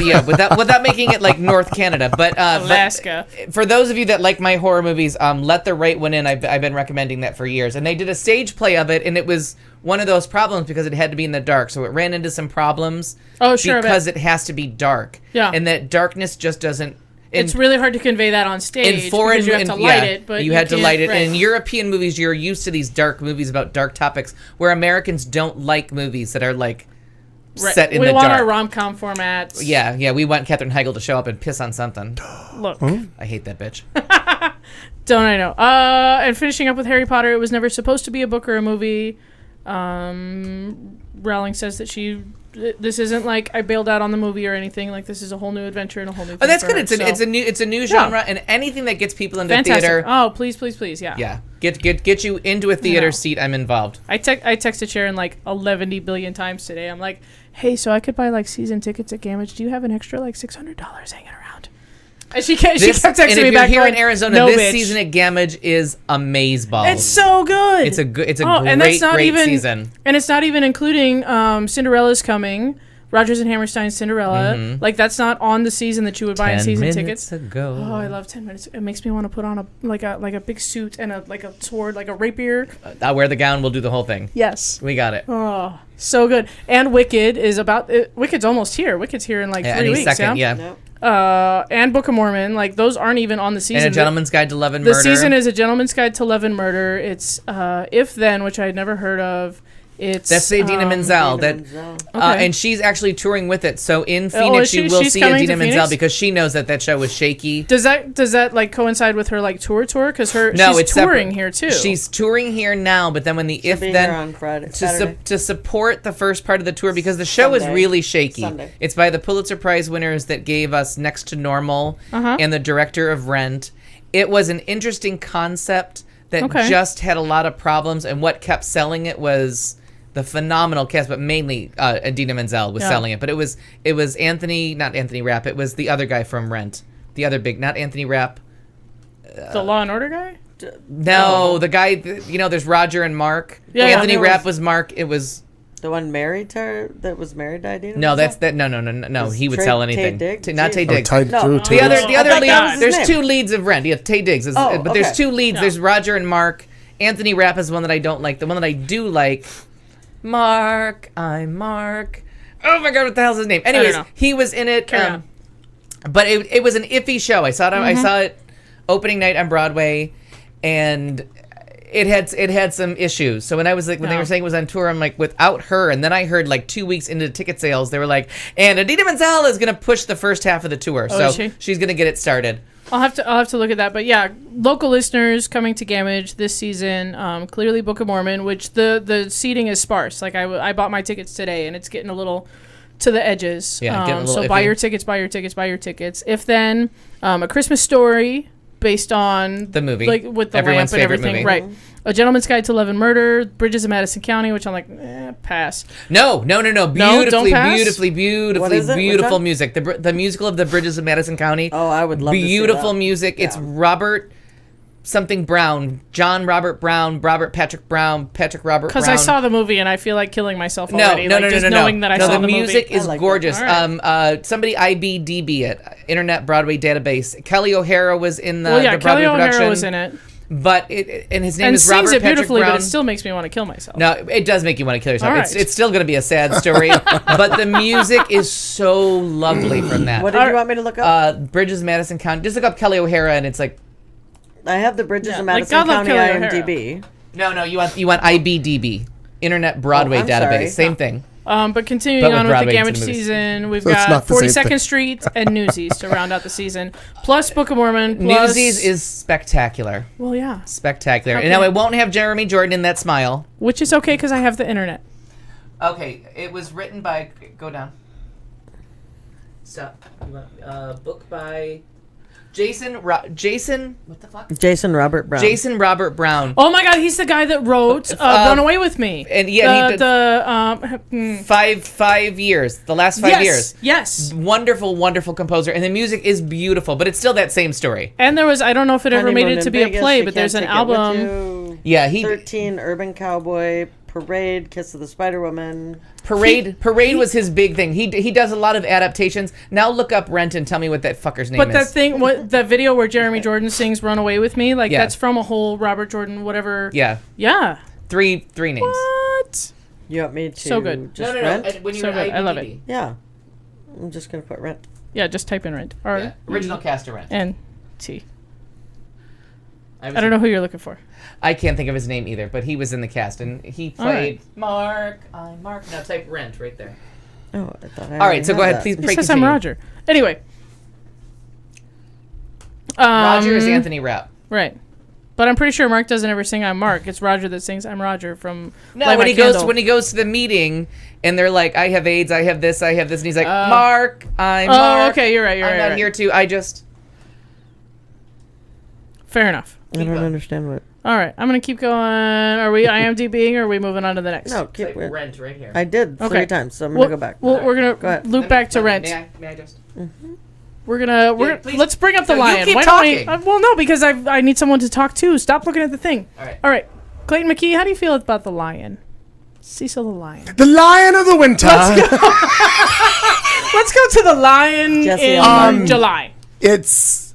making it like North Canada, but Alaska. But for those of you that like my horror movies, Let the Right One In. I've been recommending that for years, and they did a stage play of it, and it was one of those problems because it had to be in the dark, so it ran into some problems. Oh, sure, because it has to be dark. Yeah, and that darkness just doesn't. It's really hard to convey that on stage because you have to light it. But you had to light it. Right. And in European movies, you're used to these dark movies about dark topics, where Americans don't like movies that are like set in the dark. We want our rom-com formats. Yeah, we want Katherine Heigl to show up and piss on something. Look. I hate that bitch. Don't I know? And finishing up with Harry Potter, it was never supposed to be a book or a movie. Rowling says that this isn't like I bailed out on the movie or anything. Like, this is a whole new adventure and a whole new thing. Oh, that's good. Her, it's a new genre, and anything that gets people into theater. Oh, please, yeah. Yeah, get you into a theater seat. I'm involved. I texted Sharon like 11 billion times today. I'm like, hey, so I could buy like season tickets at Gamage. Do you have an extra like $600 hanging around? And she kept texting me back. And if you're here going, in Arizona, no, this bitch. season at Gamage is amazeballs. It's so good. It's a great season. And it's not even including Cinderella's coming. Rodgers and Hammerstein's Cinderella. Mm-hmm. Like, that's not on the season that you would buy in season tickets. Ago. Oh, I love 10 minutes. It makes me want to put on a big suit and a sword, like a rapier. I'll wear the gown. We'll do the whole thing. Yes. We got it. Oh, so good. And Wicked is Wicked's almost here. Wicked's here in like 3 weeks. Second, yeah. Nope. And Book of Mormon, like those aren't even on the season. And A Gentleman's Guide to Love and Murder. The season is A Gentleman's Guide to Love and Murder. It's If Then, which I had never heard of. That's Idina Menzel. And she's actually touring with it. So in Phoenix, you will see Idina Menzel because she knows that show was shaky. Does that like coincide with her like tour? Because she's touring here too. She's touring here now, but then when the If Then on Friday, to support the first part of the tour because the show is really shaky. Sunday. It's by the Pulitzer Prize winners that gave us Next to Normal and the director of Rent. It was an interesting concept that just had a lot of problems, and what kept selling it was the phenomenal cast, but mainly Idina Menzel was selling it. But it was not Anthony Rapp. It was the other guy from Rent, the other big, not Anthony Rapp. The Law and Order guy? No, the guy. There's Roger and Mark. Yeah, Anthony Rapp was Mark. It was the one married to her that was married to Idina. No, that's that. No. He would sell anything. Not Tay Diggs. The other lead. There's two leads of Rent. Yeah, Tay Diggs. But there's two leads. No. There's Roger and Mark. Anthony Rapp is one that I don't like. The one that I do like. I'm Mark. Oh my God, what the hell's his name? Anyways, he was in it. But it was an iffy show. I saw it. I saw it opening night on Broadway, and it had some issues. So when they were saying it was on tour, I'm like, without her. And then I heard like 2 weeks into the ticket sales, they were like, and Idina Menzel is gonna push the first half of the tour, she's gonna get it started. I'll have to look at that. But yeah, local listeners coming to Gamage this season, clearly Book of Mormon, which the seating is sparse. Like I bought my tickets today, and it's getting a little to the edges. Yeah, getting a little so iffy. buy your tickets. If Then, A Christmas Story, based on the movie, like with the everyone's lamp and favorite everything, movie. right? A Gentleman's Guide to Love and Murder, Bridges of Madison County, which I'm like, pass. No. Don't pass? Beautiful music. The musical of the Bridges of Madison County. Oh, I would love to see beautiful that. music. Yeah. It's Robert something Brown, John Robert Brown, Robert Patrick Brown, Patrick Robert Brown. Because I saw the movie and I feel like killing myself already. No, knowing that I saw the movie. The music is gorgeous. Right. Somebody IBDB it, Internet Broadway Database. Kelly O'Hara was in the Broadway Kelly O'Hara production. was in it. But and his name is Robert sings it Patrick beautifully, Brown. but it still makes me want to kill myself. No, it does make you want to kill yourself. Right. It's still going to be a sad story, but the music is so lovely from that. What did you want me to look up? Bridges, Madison County. Just look up Kelly O'Hara, and it's like. I have the Bridges of Madison County IMDb. No, you want IBDB, Internet Broadway Database. Sorry. Same thing. But continuing on with Broadway the Gamage to the movies. season, we've So it's got not the same 42nd thing. Street and Newsies to round out the season, plus Book of Mormon. Plus, Newsies is spectacular. well, yeah, Spectacular. Okay. And now it won't have Jeremy Jordan in that smile. which is okay because I have the internet. Okay, it was written by. Go down. Stop. Book by Jason. What the fuck? Jason Robert Brown. Jason Robert Brown. Oh my God, he's the guy that wrote "Run Away with Me." And yeah, he did 5 years. The last 5 years. Yes. Wonderful, wonderful composer, and the music is beautiful, but it's still that same story. And there was, I don't know if it ever made Honeymoon it to in be a Vegas, play, You but Can't there's an Take It With album. You, Yeah, 13, Urban Cowboy, Parade, Kiss of the Spider Woman. Parade was his big thing. He does a lot of adaptations. Now look up Rent and tell me what that fucker's name But is. that thing, that video where Jeremy Jordan sings "Run Away with Me," like Yeah. that's from a whole Robert Jordan whatever. Yeah, Yeah. three names. What? You want me to So good. just Rent? When you So were good. I love IMDb. it. Yeah. I'm just going to put Rent. Yeah, just type in Rent. Or Yeah. Original cast of Rent. N T. I don't know who you're looking for. I can't think of his name either, but he was in the cast and he played Mark. I'm Mark. Now type Rent right there. Oh, I thought I All right, so go ahead, that. please. He Break says I'm Roger. Anyway. Roger is Anthony Rapp. Right. But I'm pretty sure Mark doesn't ever sing "I'm Mark." It's Roger that sings "I'm Roger" from. No, Light when My he Candle. goes to the meeting and they're like, I have AIDS, I have this, and he's like, Mark, I'm Mark. Okay, you're right. I'm not here to. I just. Fair enough. I don't understand what. All right, I'm gonna keep going. Are we IMDbing or are we moving on to the next? No, keep Type Rent right here. I did 3 Okay. times, so I'm going to go back. Well, we're Go gonna ahead. loop back to Rent. May I just? We're please. let's bring up the No, you lion. keep Why don't we? talking. Well, no, because I need someone to talk to. Stop looking at the thing. All right. Clayton McKee, how do you feel about the lion? Cecil the lion. The Lion of the Winter. Let's go to the lion Jesse in Elmer. July. It's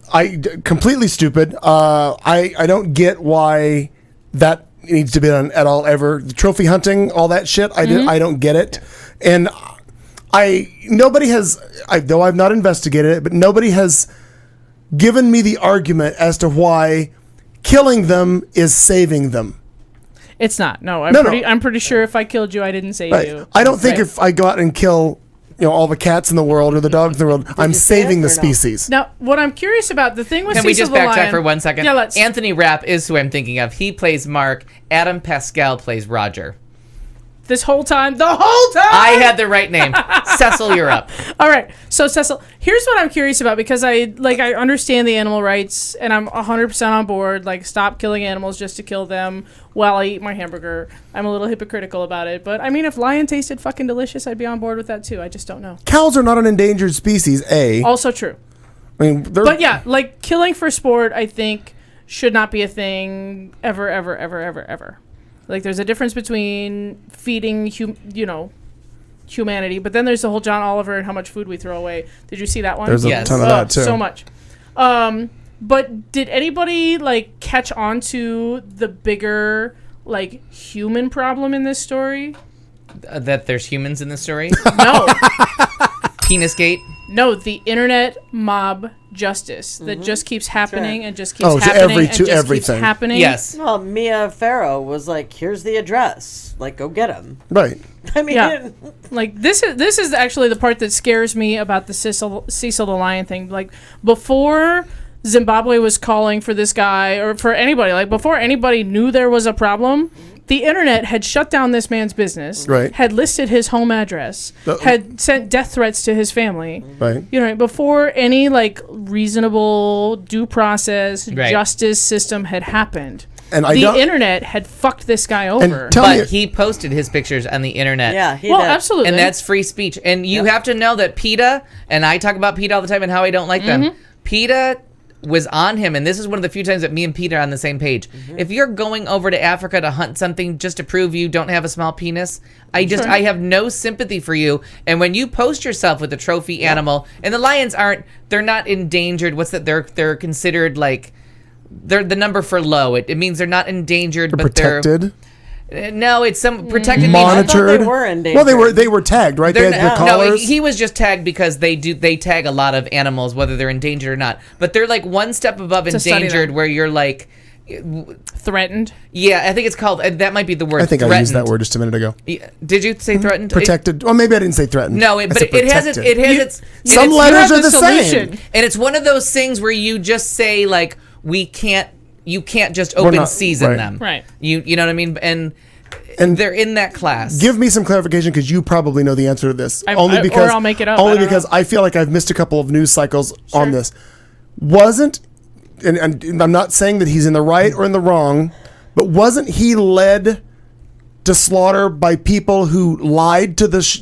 completely stupid. I don't get why that needs to be done at all ever. The trophy hunting, all that shit. I don't get it. And nobody has, though I've not investigated it, but nobody has given me the argument as to why killing them is saving them. It's not. No, No. I'm pretty sure if I killed you, I didn't save Right. you. I don't think Right. if I go out and kill, all the cats in the world or the dogs in the world, I'm you say saving it the or no? species. Now, what I'm curious about, the thing with Can we Cecil just the backtrack lion, for 1 second? Yeah, let's. Anthony Rapp is who I'm thinking of. He plays Mark. Adam Pascal plays Roger. The whole time. I had the right name. Cecil, you're up. All right. So Cecil, here's what I'm curious about, because I understand the animal rights and I'm 100% on board. Like, stop killing animals just to kill them while I eat my hamburger. I'm a little hypocritical about it, but I mean, if lion tasted fucking delicious, I'd be on board with that too. I just don't know. Cows are not an endangered species, A. Also true. I mean, But yeah, like, killing for sport, I think should not be a thing ever, ever, ever, ever, ever. Like, there's a difference between feeding, humanity, but then there's the whole John Oliver and how much food we throw away. Did you see that one? There's a Yes. ton of that too. So much. But did anybody catch on to the bigger human problem in this story? That there's humans in the story. No. Penisgate. No, the internet mob justice that just keeps happening and just keeps Oh, to happening to everything. keeps happening. Yes. Well, Mia Farrow was like, here's the address. Like, go get him. Right. I mean, Yeah. This is actually the part that scares me about the Cecil the Lion thing. Like, before Zimbabwe was calling for this guy, or for anybody, before anybody knew there was a problem, the internet had shut down this man's business, Right. had listed his home address, had sent death threats to his family. Right. Before any reasonable due process Right. justice system had happened. And I the don't. internet had fucked this guy over. tell me, But he posted his pictures on the internet. yeah, he well, did. absolutely. And that's free speech. And you have to know that PETA, and I talk about PETA all the time and how I don't like them. PETA was on him, and this is one of the few times that me and Pete are on the same page. If you're going over to Africa to hunt something just to prove you don't have a small penis, I have no sympathy for you. And when you post yourself with a trophy animal, and the lions they're not endangered. What's that? They're considered like, they're the number for low. It means they're not endangered, but protected. No, it's some protected. Monitored. I thought they were endangered. Well, they were tagged, right? They had the collars. No, he was just tagged because they tag a lot of animals, whether they're endangered or not. But they're like one step above endangered, where you're like threatened. Yeah, I think it's called. That might be the word. I think threatened. I used that word just a minute ago. Did you say threatened? Protected. Well, maybe I didn't say threatened. No, but it has its. Some letters are the same, and it's one of those things where you just say like, we can't. You can't just open season them. Right. You know what I mean? And they're in that class. Give me some clarification because you probably know the answer to this. Or I'll make it up. Only because I feel like I've missed a couple of news cycles on this. Wasn't, and I'm not saying that he's in the right or in the wrong, but wasn't he led to slaughter by people who lied to this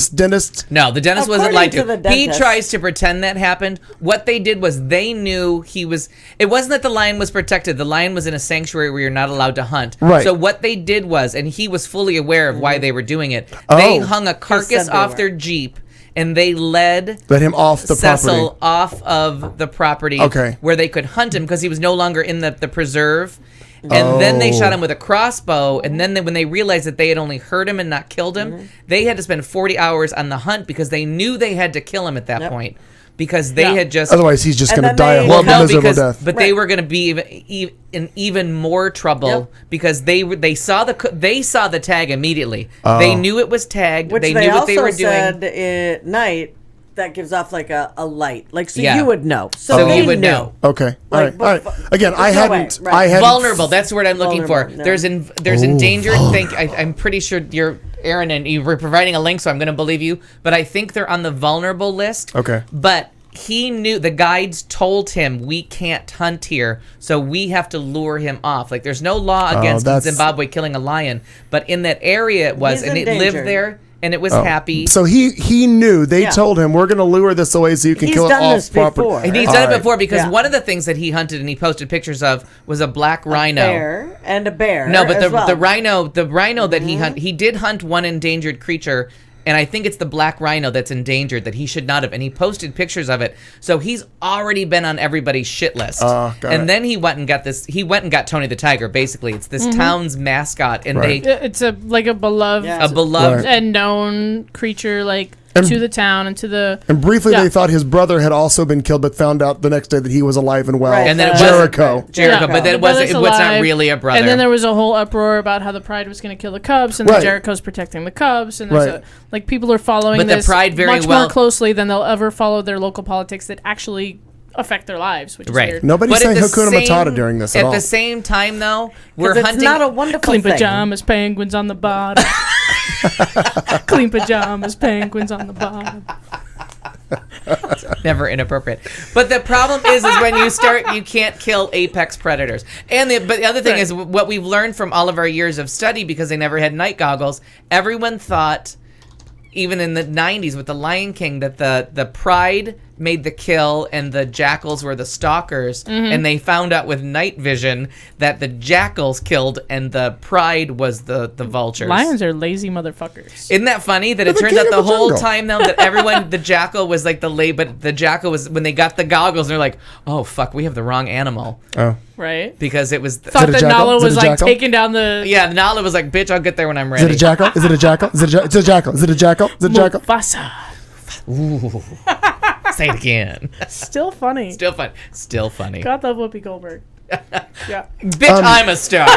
dentist? No, the dentist wasn't lied to. He dentist. tries to pretend that happened. What they did was they knew he was. It wasn't that the lion was protected. The lion was in a sanctuary where you're not allowed to hunt. Right. So what they did was, and he was fully aware of why they were doing it. They hung a carcass off their Jeep. And they let him off the Cecil property. off of the property where they could hunt him because he was no longer in the preserve. And then they shot him with a crossbow. And then when they realized that they had only hurt him and not killed him, they had to spend 40 hours on the hunt because they knew they had to kill him at that point. Because they had just... Otherwise, he's just going to die a horrible, miserable death. But they were going to be in even more trouble because they saw the tag immediately. They knew it was tagged. Which they knew what they were doing. Said at night that gives off like a light, like you would know. So you would know. Okay, all right. Again, I hadn't. Vulnerable. That's the word I'm looking for. No. There's endangered. I'm pretty sure you're Aaron, and you were providing a link, so I'm going to believe you. But I think they're on the vulnerable list. Okay. But he knew, the guides told him, we can't hunt here, so we have to lure him off. Like, there's no law against Zimbabwe killing a lion, but in that area it was, and it lived there. And it was happy. So he knew. They told him, we're going to lure this away so you can kill it off property. And he's done it before because one of the things that he hunted and he posted pictures of was a black rhino. A bear. No, but the rhino that he hunted, he did hunt one endangered creature. And I think it's the black rhino that's endangered that he should not have. And he posted pictures of it. So he's already been on everybody's shit list. And then he went and got this. He went and got Tony the Tiger. Basically, it's this town's mascot, and it's a beloved, and known creature, to the town and to the. And briefly, they thought his brother had also been killed, but found out the next day that he was alive and well. Right. And then it Jericho. But then it was not really a brother. And then there was a whole uproar about how the Pride was going to kill the cubs, and the Jericho's protecting the cubs, and there's people are following this the Pride much more closely than they'll ever follow their local politics that actually affect their lives, which is weird. Nobody's saying Hakuna Matata during this at all. At the same time, though, we're hunting. It's not a wonderful clean thing. pajamas, penguins on the bottom. Clean pajamas, penguins on the bottom. Never inappropriate. But the problem is when you start, you can't kill apex predators. But the other thing is what we've learned from all of our years of study, because they never had night goggles, everyone thought, even in the 90s with the Lion King, that the Pride made the kill and the jackals were the stalkers, and they found out with night vision that the jackals killed and the Pride was the vultures. Lions are lazy motherfuckers. Isn't that funny that it turns out the whole time though that everyone, the jackal was like but the jackal was, when they got the goggles, they're like, oh fuck, we have the wrong animal. Oh. Right? Because it was... Thought that Nala was taking down the... Yeah, Nala was like, bitch, I'll get there when I'm ready. Is it a jackal? Is it a jackal? Is it a jackal? Is it a jackal? Is it a jackal? Mufasa. Ooh. Say it again. Still funny. Still funny. God love Whoopi Goldberg. Yeah. Bitch, I'm a star.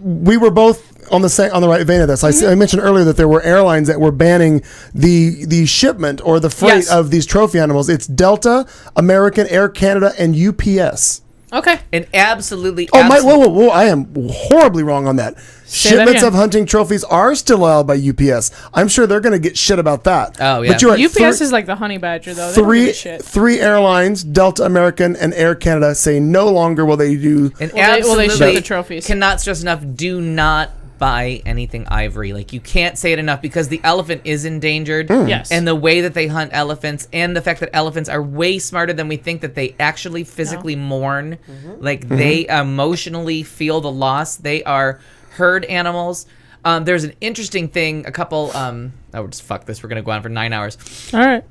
We were both on the right vein of this. I mentioned earlier that there were airlines that were banning the shipment or the freight of these trophy animals. It's Delta, American, Air Canada, and UPS. Okay. And absolutely. Whoa! I am horribly wrong on that. Shipments of hunting trophies are still allowed by UPS. I'm sure they're going to get shit about that. Oh yeah. But you're right, UPS is like the honey badger though. They don't give a shit. Three airlines, Delta, American, and Air Canada, say no longer will they do. And absolutely they ship the trophies. Cannot stress enough. Do not buy anything ivory. Like, you can't say it enough, because the elephant is endangered. Yes. And the way that they hunt elephants, and the fact that elephants are way smarter than we think, that they actually physically mourn. Like, they emotionally feel the loss. They are herd animals. There's an interesting thing, fuck this, we're going to go on for 9 hours. All right.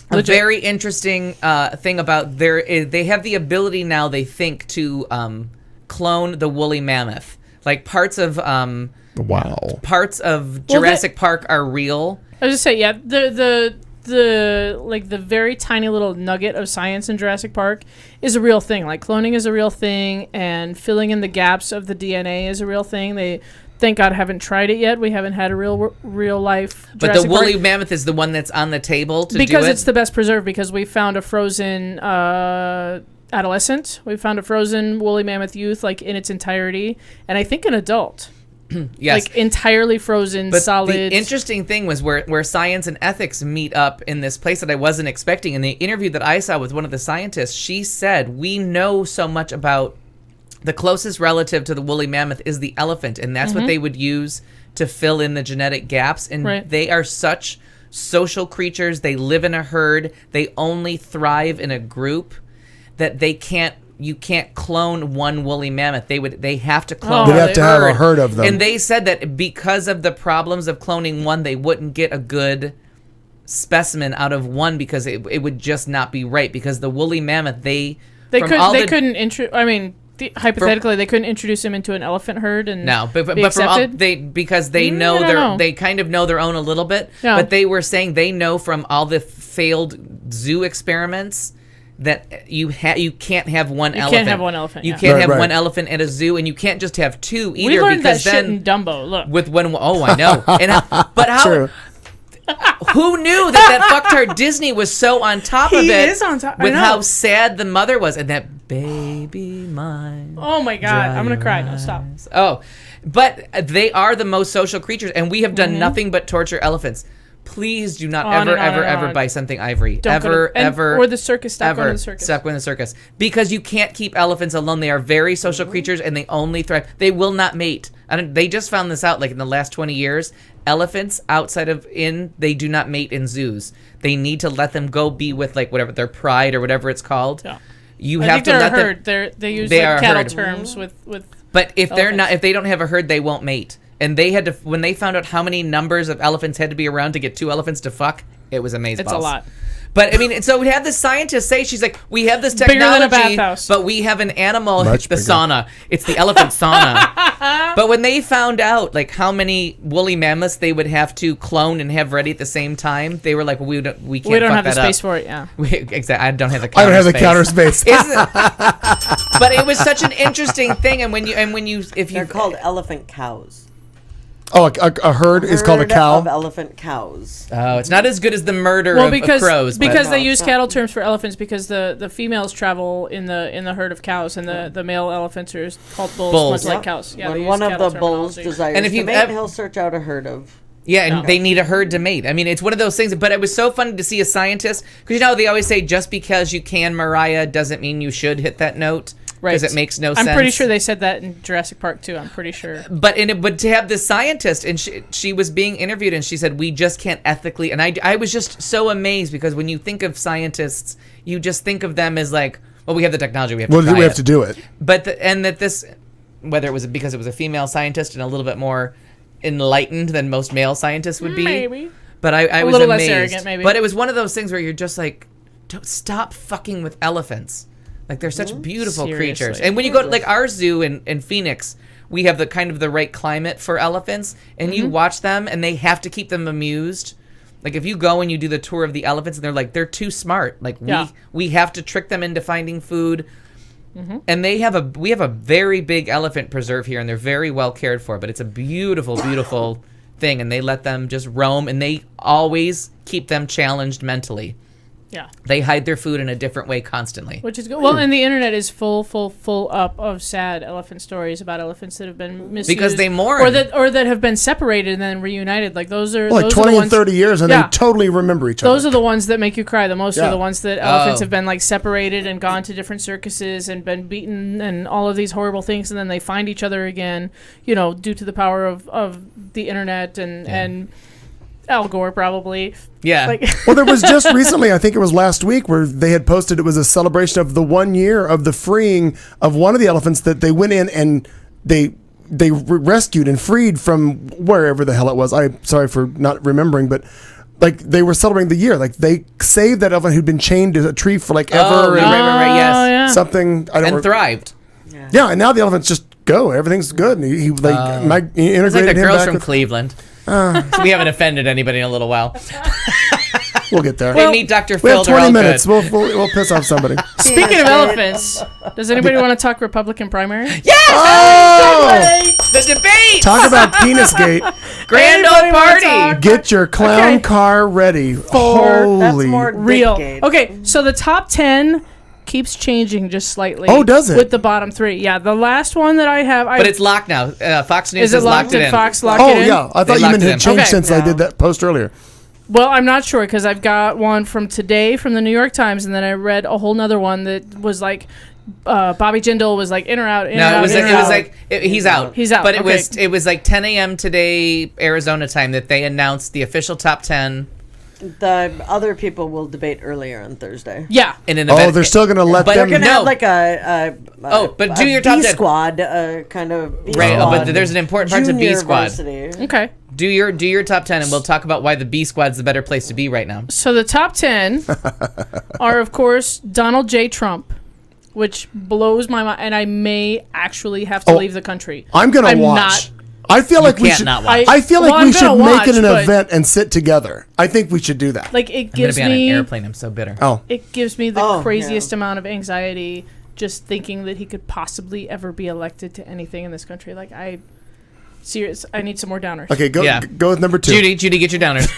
A very interesting thing about they have the ability now, they think, to clone the woolly mammoth. Like, parts of Jurassic Park are real. I was just say, yeah, the very tiny little nugget of science in Jurassic Park is a real thing. Like, cloning is a real thing, and filling in the gaps of the DNA is a real thing. They, thank God, haven't tried it yet. We haven't had a real life Jurassic But the woolly Park. mammoth is the one that's on the table to because do it? It's the best preserved, because we found a frozen adolescent. We found a frozen woolly mammoth youth, like, in its entirety, and I think an adult. Yes. Like, entirely frozen, but solid. The interesting thing was where science and ethics meet up in this place that I wasn't expecting. In the interview that I saw with one of the scientists, she said, we know so much about the closest relative to the woolly mammoth is the elephant, and that's what they would use to fill in the genetic gaps. And they are such social creatures. They live in a herd. They only thrive in a group, that you can't clone one woolly mammoth. They have to clone. They'd have to have a herd of them. And they said that because of the problems of cloning one, they wouldn't get a good specimen out of one, because it would just not be right. Because the woolly mammoth, hypothetically they couldn't introduce him into an elephant herd and because they know they kind of know their own a little bit. Yeah. But they were saying they know from all the failed zoo experiments that you can't have one elephant. You can't have one elephant. You can't have one elephant at a zoo, and you can't just have two either. We learned because that then shit in Dumbo. Look, with one. Oh, I know. But how? True. Who knew that fucktard Disney was so on top of it? He is on top. With how sad the mother was, and that baby mine. Oh my God, I'm gonna cry. No, stop. Oh, but they are the most social creatures, and we have done nothing but torture elephants. Please do not ever buy something ivory. Ever. Or the circus. Stop going to the circus. Stop going to the circus. Because you can't keep elephants alone. They are very social creatures, and they only thrive. They will not mate. They just found this out, like, in the last 20 years. Elephants they do not mate in zoos. They need to let them go be with, like, whatever, their pride or whatever it's called. Yeah. You have to let them. They use cattle terms with. But if they don't have a herd, they won't mate. And they had to, when they found out how many numbers of elephants had to be around to get 2 elephants to fuck, it was amazeballs. It's a lot. But I mean, and so we had this scientist say, she's like, we have this technology, bigger than a bathhouse. But we have an animal, the bigger. sauna. It's the elephant sauna. But when they found out, like, how many woolly mammoths they would have to clone and have ready at the same time, they were like, well, we can't. We don't have the space for it. Yeah. Exactly. I don't have the counter space. But it was such an interesting thing, and they're called elephant cows. Oh, a herd is called a cow? Of elephant cows. Oh, it's not as good as the murder of crows. Because they use cattle terms for elephants, because the females travel in the herd of cows, and the male elephants are called bulls. Much like cows. Yeah, when one of the bulls desires to mate, he'll search out a herd of... Yeah, and they need a herd to mate. I mean, it's one of those things. But it was so funny to see a scientist, because, they always say just because you can, Mariah, doesn't mean you should hit that note. Right. Because it makes no sense. I'm pretty sure they said that in Jurassic Park too. I'm pretty sure. But to have this scientist, and she was being interviewed, and she said, we just can't ethically. And I was just so amazed, because when you think of scientists, you just think of them as like, well, we have the technology, we have to do it. But whether it was because it was a female scientist and a little bit more enlightened than most male scientists would be. Maybe. But I was little amazed. Less arrogant, maybe. But it was one of those things where you're just like, don't stop fucking with elephants. Like, they're such beautiful creatures. And when you go to, like, our zoo in Phoenix, we have the kind of the right climate for elephants, and you watch them, and they have to keep them amused. Like, if you go and you do the tour of the elephants, and they're too smart. Like, we have to trick them into finding food. And we have a very big elephant preserve here, and they're very well cared for, but it's a beautiful, beautiful thing, and they let them just roam, and they always keep them challenged mentally. Yeah. They hide their food in a different way constantly. Which is good. Well, and the internet is full up of sad elephant stories about elephants that have been misused Because they mourn. or that have been separated and then reunited. Like those are like those 20 are the and ones, 30 years, and they totally remember each other. Those are the ones that make you cry the most. Yeah. Are the ones that elephants have been like separated and gone to different circuses and been beaten and all of these horrible things, and then they find each other again. Due to the power of the internet and Al Gore probably. Yeah. Well, there was just recently, I think it was last week, where they had posted it was a celebration of the 1 year of the freeing of one of the elephants that they went in and they rescued and freed from wherever the hell it was. I'm sorry for not remembering, but like they were celebrating the year. Like they saved that elephant who'd been chained to a tree for like ever. Right, yes. Yeah. Something. And thrived. Yeah, and now the elephants just go. Everything's good. And he integrated It's like the him girls back from with- Cleveland. So we haven't offended anybody in a little while. We'll get there. They meet Dr. We Phil. have They're 20 all minutes. good. We'll piss off somebody. Speaking of elephants, does anybody want to talk Republican primary? Yes! Oh! The debate! Talk about Penisgate. Grand old Anybody wanna party! talk? Get your clown Okay. car ready. That's Holy. more Real. Dickgate. Okay, so the top 10 keeps changing just slightly. Oh, does it? With the bottom 3. Yeah, the last one that I have. But it's locked now. Fox News is it has locked it in? in. Fox locked Oh, it in? yeah. I They thought you locked meant it it in. changed Okay. since I No. did that post earlier. Well, I'm not sure because I've got one from today from the New York Times, and then I read a whole nother one that was like Bobby Jindal was like in or out. In or No, out, it was in or out. like he's out. He's out, But it okay. was like 10 a.m. today Arizona time that they announced the official top 10 The other people will debate earlier on Thursday. Yeah. in an Oh, event. they're still going to let But them. They're gonna No. have like but do your B top 10. squad kind of B Right, squad. but there's an important part to B junior squad. varsity. Okay. Do your top 10 and we'll talk about why the B squad's the better place to be right now. So the top 10 are, of course, Donald J. Trump, which blows my mind, and I may actually have to leave the country. I'm going to I'm watch. not- I feel like we can't should. not watch. I feel like Well, we I'm should gonna make it watch, an but- event and sit together. I think we should do that. Like, it I'm going to gives be on an me... airplane. I'm so bitter. Oh, It gives me the Oh, craziest yeah. amount of anxiety just thinking that he could possibly ever be elected to anything in this country. Like, I need some more downers. okay. Go Yeah. go with number 2. Judy, get your downers.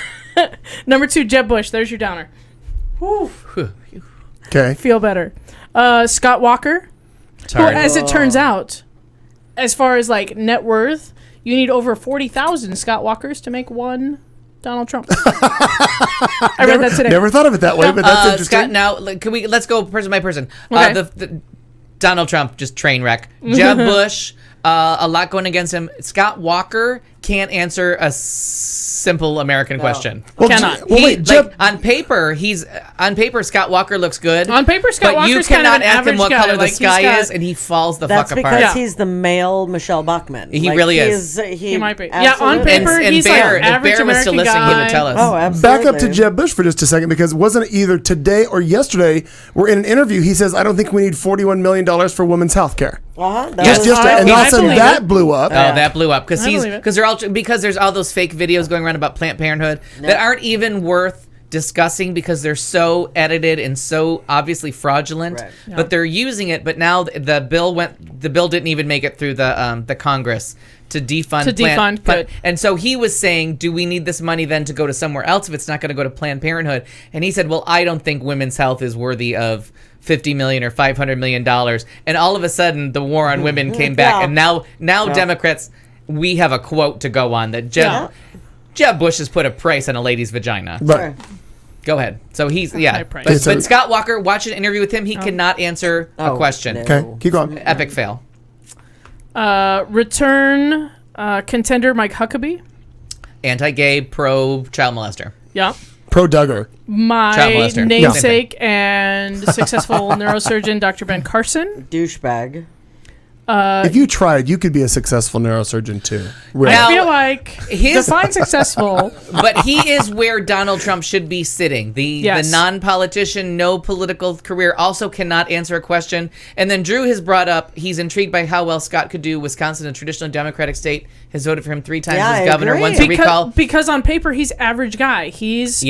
Number 2, Jeb Bush. There's your downer. Whew. Okay. Feel better. Scott Walker, It's who, hard. as it turns out, as far as like net worth, you need over 40,000 Scott Walkers to make one Donald Trump. I read that today. Never thought of it that way, but that's interesting. Scott, now let's go person by person. Okay. The Donald Trump, just train wreck. Jeb Bush, a lot going against him. Scott Walker can't answer a simple American question. Well, Cannot. well, wait, Jeb. on paper, Scott Walker looks good. On paper, Scott but you Walker's kind of cannot an ask him average what guy. color Like, the sky he's got- is, and he falls the That's fuck because apart. Yeah. he's the male Michelle Bachmann. He really is. He might be. Yeah, on absolutely paper, And he's Bear, like if average Bear was still American listening, he would guy. tell us. Oh, absolutely. Back up to Jeb Bush for just a second, because wasn't it either today or yesterday? We're in an interview. He says, "I don't think we need $41 million for women's health care." Uh-huh. Just and all of a sudden believe that it. blew up. Oh, that blew up I believe it. because there's all those fake videos going around about Planned Parenthood that aren't even worth discussing because they're so edited and so obviously fraudulent. Right. Yeah. But they're using it. But now the bill didn't even make it through the Congress to defund. To defund, good. And so he was saying, do we need this money then to go to somewhere else if it's not going to go to Planned Parenthood? And he said, well, I don't think women's health is worthy of $50 million or $500 million. And all of a sudden, the war on women came back. Yeah. And now Democrats, we have a quote to go on that Jeb Bush has put a price on a lady's vagina. Right. Go ahead. So he's, High price. But Scott Walker, watch an interview with him. He cannot answer a question. no. Okay, keep going. Epic fail. Return contender Mike Huckabee. Anti-gay, pro-child molester. Yeah. Pro Duggar. Child My molester. namesake and successful neurosurgeon Dr. Ben Carson. douchebag. If you tried, you could be a successful neurosurgeon too. Really. Now, I feel like define successful. But he is where Donald Trump should be sitting. The Yes. non-politician, no political career, also cannot answer a question. And then Drew has brought up he's intrigued by how well Scott could do. Wisconsin, a traditionally Democratic state, has voted for him 3 times Yeah, as I governor. agree. Once a recall. Because on paper he's average guy. He's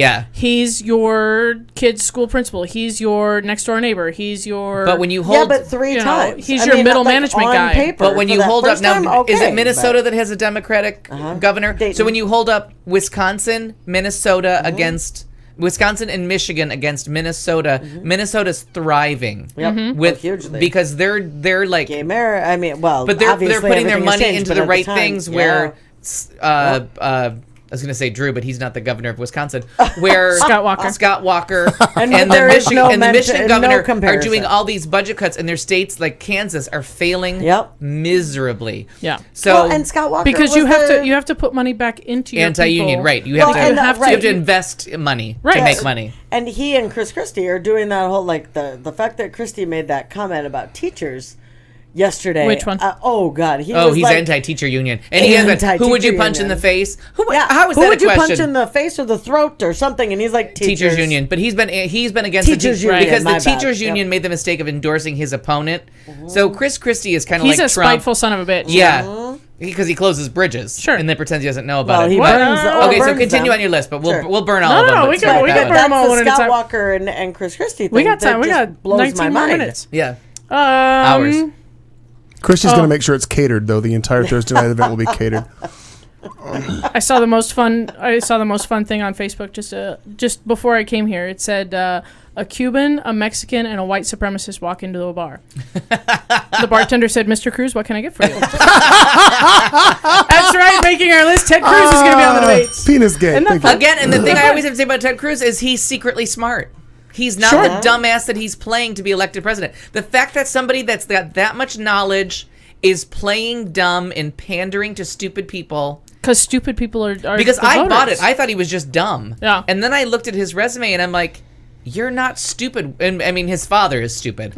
your kid's school principal. He's your next door neighbor. He's your But when you Yeah, hold, but 3 you know, times. he's your middle management on guy. Paper, but when for you that hold up first now, time, is okay, it Minnesota but- that has a Democratic governor? Dayton. So when you hold up Wisconsin, Minnesota against Wisconsin and Michigan against Minnesota. Minnesota's thriving. Yep. With hugely. Because they're like Gay marriage. I mean, well, but they're obviously putting their everything has money changed, into but the at right time, things yeah. where I was going to say Drew, but he's not the governor of Wisconsin. Where Scott Walker and the there is Michigan governor are comparison. doing all these budget cuts, and their states like Kansas are failing miserably. Yeah. So and Scott Walker because you have to put money back into your anti-union, people. right? You have to invest money to Right. make money. And he and Chris Christie are doing that whole like the fact that Christie made that comment about teachers yesterday. Which one? Oh God, He's like, anti-teacher union, and he has been, who would you punch in the face? How is that would a you question? punch in the face or the throat or something? And he's like teachers union, but he's been against teachers union because the my bad. teachers union made the mistake of endorsing his opponent. So Chris Christie is kind of like he's a Trump. spiteful son of a bitch. Yeah. Because he closes bridges, sure, and then pretends he doesn't know about it. He burns, okay, so burns continue them. on your list, but we'll Sure. we'll burn all of them. No, we can burn them all one at a Scott time. Walker and Chris Christie thing. We got time. We just got blows 19 my more mind. minutes. Yeah. Hours. Christie's going to make sure it's catered, though. The entire Thursday night event will be catered. I saw the most fun thing on Facebook just before I came here. It said a Cuban, a Mexican, and a white supremacist walk into a bar. The bartender said, "Mr. Cruz, what can I get for you?" That's right, making our list. Ted Cruz is going to be on the debates. Penis game. Again, and the thing I always have to say about Ted Cruz is he's secretly smart. He's not the dumbass that he's playing to be elected president. The fact that somebody that's got that much knowledge is playing dumb and pandering to stupid people. Because stupid people are because the I voters. bought it. I thought he was just dumb. Yeah. And then I looked at his resume and I'm like, you're not stupid. And I mean, his father is stupid.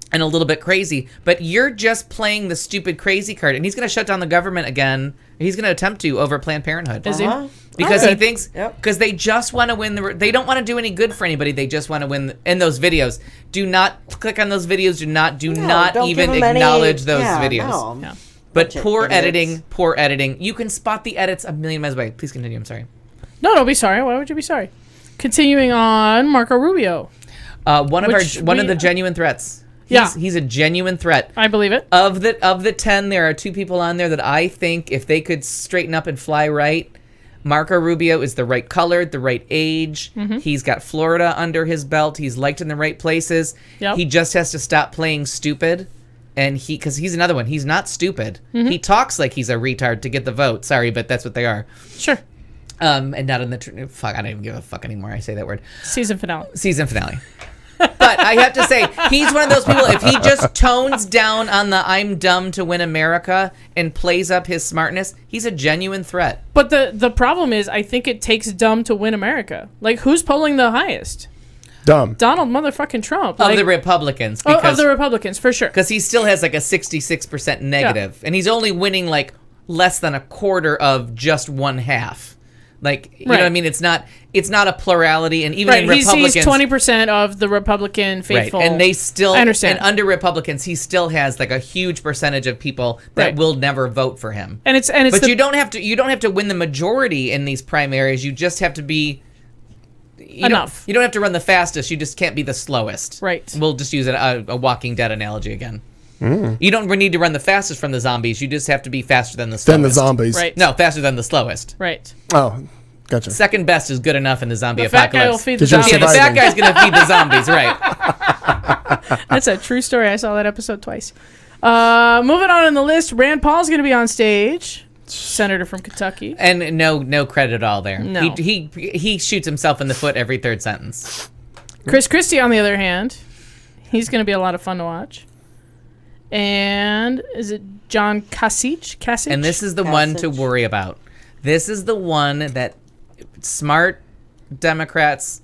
And a little bit crazy. But you're just playing the stupid crazy card. And he's going to shut down the government again. He's going to attempt to over Planned Parenthood. Is he? Because he thinks, because they just want to win they don't want to do any good for anybody. They just want to win in those videos. Do not click on those videos. Do not even acknowledge those videos. No. But poor editing. You can spot the edits a million miles away. Please continue. I'm sorry. No, don't be sorry. Why would you be sorry? Continuing on, Marco Rubio. One of the genuine threats. He's a genuine threat. I believe it. Of the 10, there are 2 people on there that I think if they could straighten up and fly right, Marco Rubio is the right color, the right age. Mm-hmm. He's got Florida under his belt. He's liked in the right places. Yep. He just has to stop playing stupid. And because he's another one. He's not stupid. Mm-hmm. He talks like he's a retard to get the vote. Sorry, but that's what they are. Sure. And not in the... fuck, I don't even give a fuck anymore. I say that word. Season finale. But I have to say, he's one of those people, if he just tones down on the I'm dumb to win America and plays up his smartness, he's a genuine threat. But the problem is, I think it takes dumb to win America. Like, who's polling the highest? Dumb. Donald motherfucking Trump. Of the Republicans. Of the Republicans, for sure. Because he still has like a 66% negative. And he's only winning like less than a quarter of just one half. Like, you know what I mean? It's not a plurality, and even in Republicans... He's 20% of the Republican faithful. Right, and they still... I understand. And under Republicans, he still has like a huge percentage of people that will never vote for him. And it's but you don't have to win the majority in these primaries. You just have to be... You don't have to run the fastest. You just can't be the slowest. Right. We'll just use a Walking Dead analogy again. You don't need to run the fastest from the zombies. You just have to be faster than the slowest. Than the zombies. Right. No, faster than the slowest. Right. Oh, gotcha. Second best is good enough in the zombie apocalypse. The fat guy will feed the zombies. Yeah, the fat guy's going to feed the zombies, right. That's a true story. I saw that episode twice. Moving on in the list, Rand Paul's going to be on stage. Senator from Kentucky. And no credit at all there. No. He shoots himself in the foot every third sentence. Chris Christie, on the other hand, he's going to be a lot of fun to watch. And is it John Kasich? And this is the one to worry about. This is the one that smart Democrats,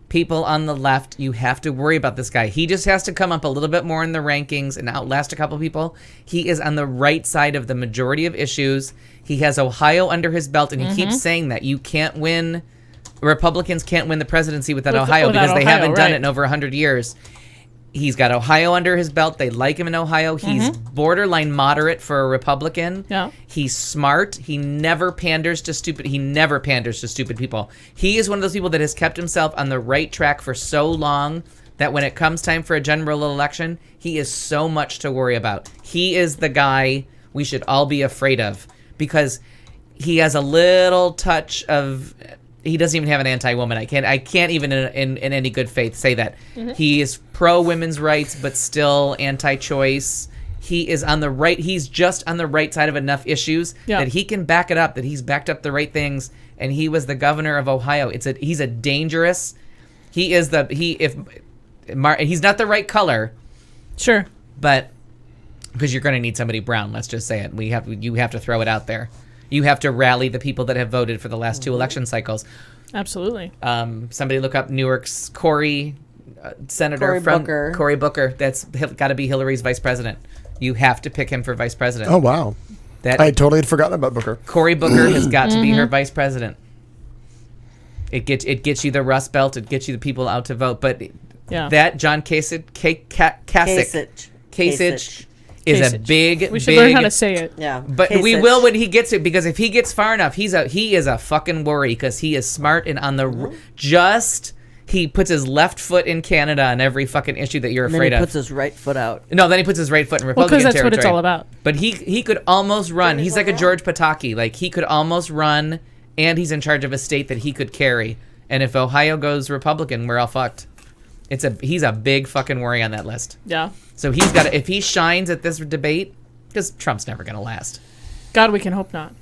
people on the left, you have to worry about this guy. He just has to come up a little bit more in the rankings and outlast a couple people. He is on the right side of the majority of issues. He has Ohio under his belt, and he keeps saying that you can't win... Republicans can't win the presidency without Ohio because they haven't done it in over 100 years. He's got Ohio under his belt. They like him in Ohio. He's borderline moderate for a Republican. Yeah. He's smart. He never panders to stupid people. He is one of those people that has kept himself on the right track for so long that when it comes time for a general election, he is so much to worry about. He is the guy we should all be afraid of because he has a little touch of he doesn't even have an anti-woman. I can't even in any good faith say that. He is pro women's rights, but still anti-choice. He is on the right. He's just on the right side of enough issues that he can back it up. That he's backed up the right things. And he was the governor of Ohio. He's a dangerous. He's not the right color. Sure. But because you're going to need somebody brown. Let's just say it. You have to throw it out there. You have to rally the people that have voted for the last 2 election cycles. Absolutely. Somebody look up Newark's Senator Booker. Cory Booker. That's got to be Hillary's vice president. You have to pick him for vice president. Oh, wow. I totally had forgotten about Booker. Cory Booker has got to be her vice president. It gets you the Rust Belt. It gets you the people out to vote. But that John Kasich is a big. We should learn how to say it. Yeah, but we will when he gets it, because if he gets far enough, he is a fucking worry, because he is smart and on the he puts his left foot in Canada on every fucking issue that you're afraid of. Then he puts his right foot out. No, then he puts his right foot in Republican because that's territory. what it's all about. But he could almost run. He's like a George Pataki. Like, he could almost run, and he's in charge of a state that he could carry. And if Ohio goes Republican, we're all fucked. He's a big fucking worry on that list. Yeah. So he's got to, if he shines at this debate, because Trump's never going to last. God, we can hope not.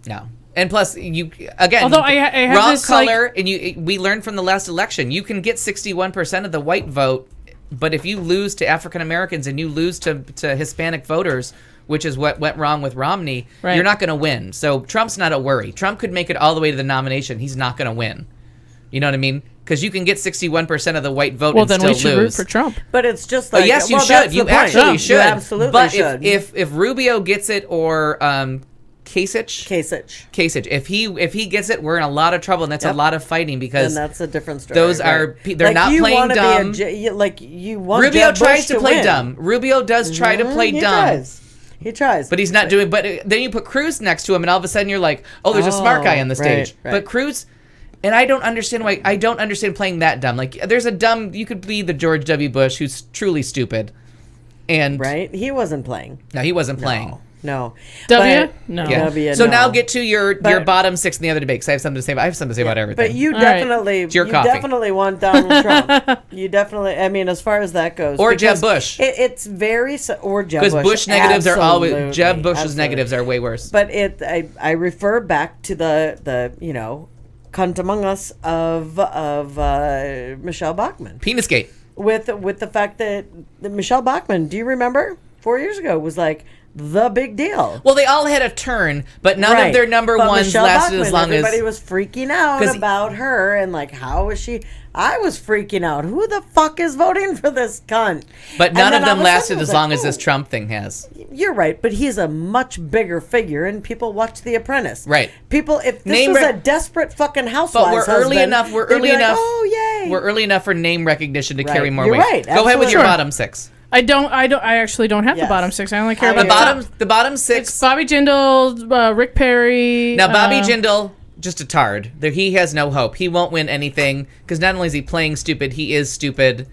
No. And plus, although I have wrong this, color, and we learned from the last election, you can get 61% of the white vote, but if you lose to African Americans and you lose to Hispanic voters, which is what went wrong with Romney, you're not going to win. So Trump's not a worry. Trump could make it all the way to the nomination. He's not going to win. You know what I mean? Because you can get 61% of the white vote and still lose. Well, then we should root for Trump. But it's just like... yes, you should. You actually should. You absolutely but should. If Rubio gets it, or Kasich, if he gets it, we're in a lot of trouble, and that's a lot of fighting, because and that's a different story. Those are they're not playing dumb. You want Rubio Jeb tries Bush to play win. dumb. Rubio does try to play dumb. He tries. But he's not doing. But then you put Cruz next to him, and all of a sudden you're like, oh, there's a smart guy on the stage. Right. But Cruz. And I don't understand why. I don't understand playing that dumb. Like, there's a dumb. You could be the George W. Bush, who's truly stupid. And he wasn't playing. No, he wasn't playing. No. W? No. Yeah. W, so no. now get to your bottom 6 in the other debate, because I have something to say. I have something to say about everything. But you definitely, definitely want Donald Trump. You definitely. I mean, as far as that goes, or Jeb Bush. It's very or Jeb Bush. Because Bush negatives absolutely. are always Jeb Bush's negatives are way worse. But I refer back to the cunt among us of Michelle Bachmann. Penisgate. With the fact that Michelle Bachmann, do you remember 4 years ago, was like the big deal. Well, they all had a turn, but none of their number ones Michelle lasted Bachmann, as long everybody was freaking out about her and like, how is she? I was freaking out. Who the fuck is voting for this cunt? But none of them lasted as long as this Trump thing has. You're right, but he's a much bigger figure, and people watch The Apprentice. Right. People, if this was a desperate fucking housewives but we're early enough. We're early enough. Oh yay! We're early enough for name recognition to carry more You're weight. right. Go ahead with your bottom 6. I actually don't have the bottom 6. I only care about the bottom 6. It's Bobby Jindal, Rick Perry. Now Bobby Jindal, just a tard. He has no hope. He won't win anything, because not only is he playing stupid, he is stupid,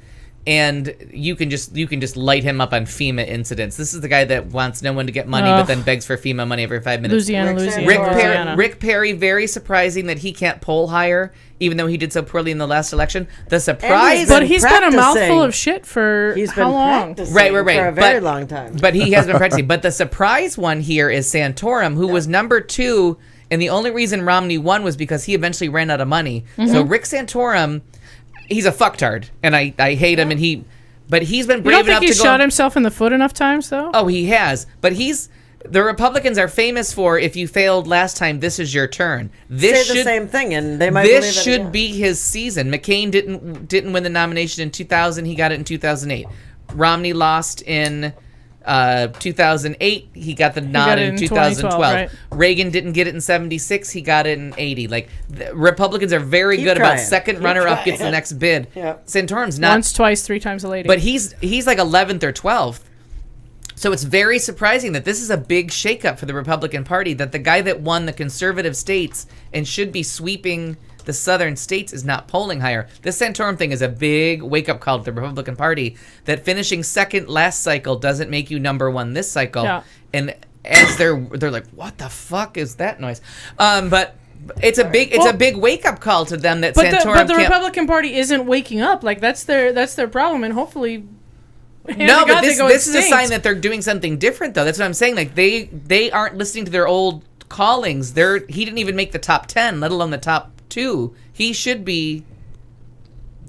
and you can just light him up on FEMA incidents. This is the guy that wants no one to get money, but then begs for FEMA money every 5 minutes. Louisiana. Rick Perry, very surprising that he can't poll higher, even though he did so poorly in the last election. The surprise, but he's been a mouthful of shit for how long? Right, for a very long time. But he has been practicing. But the surprise one here is Santorum, who was number 2, and the only reason Romney won was because he eventually ran out of money. Mm-hmm. So Rick Santorum, he's a fucktard, and I hate him, but he's been brave enough to go. You don't think he's shot himself in the foot enough times, though? Oh, he has. But the Republicans are famous for, if you failed last time, this is your turn. Say the same thing, and they might believe it. This should be his season. McCain didn't win the nomination in 2000. He got it in 2008. Romney lost in 2008. He got the nod in 2012. Right? Reagan didn't get it in 76. He got it in 80. Like, Republicans are very good about second runner-up gets the next bid. Yeah. Santorum's not. Once, twice, 3 times a lady. But he's like 11th or 12th. So it's very surprising that this is a big shakeup for the Republican Party, that the guy that won the conservative states and should be sweeping the southern states is not polling higher. This Santorum thing is a big wake-up call to the Republican Party, that finishing second last cycle doesn't make you number 1 this cycle. Yeah. And as they're like, what the fuck is that noise? But It's a big wake up call to them that Santorum but the Republican Party isn't waking up. Like that's their problem, and hopefully. No, but this is a sign that they're doing something different, though. That's what I'm saying. Like they aren't listening to their old callings. He didn't even make the top 10, let alone the top 2. He should be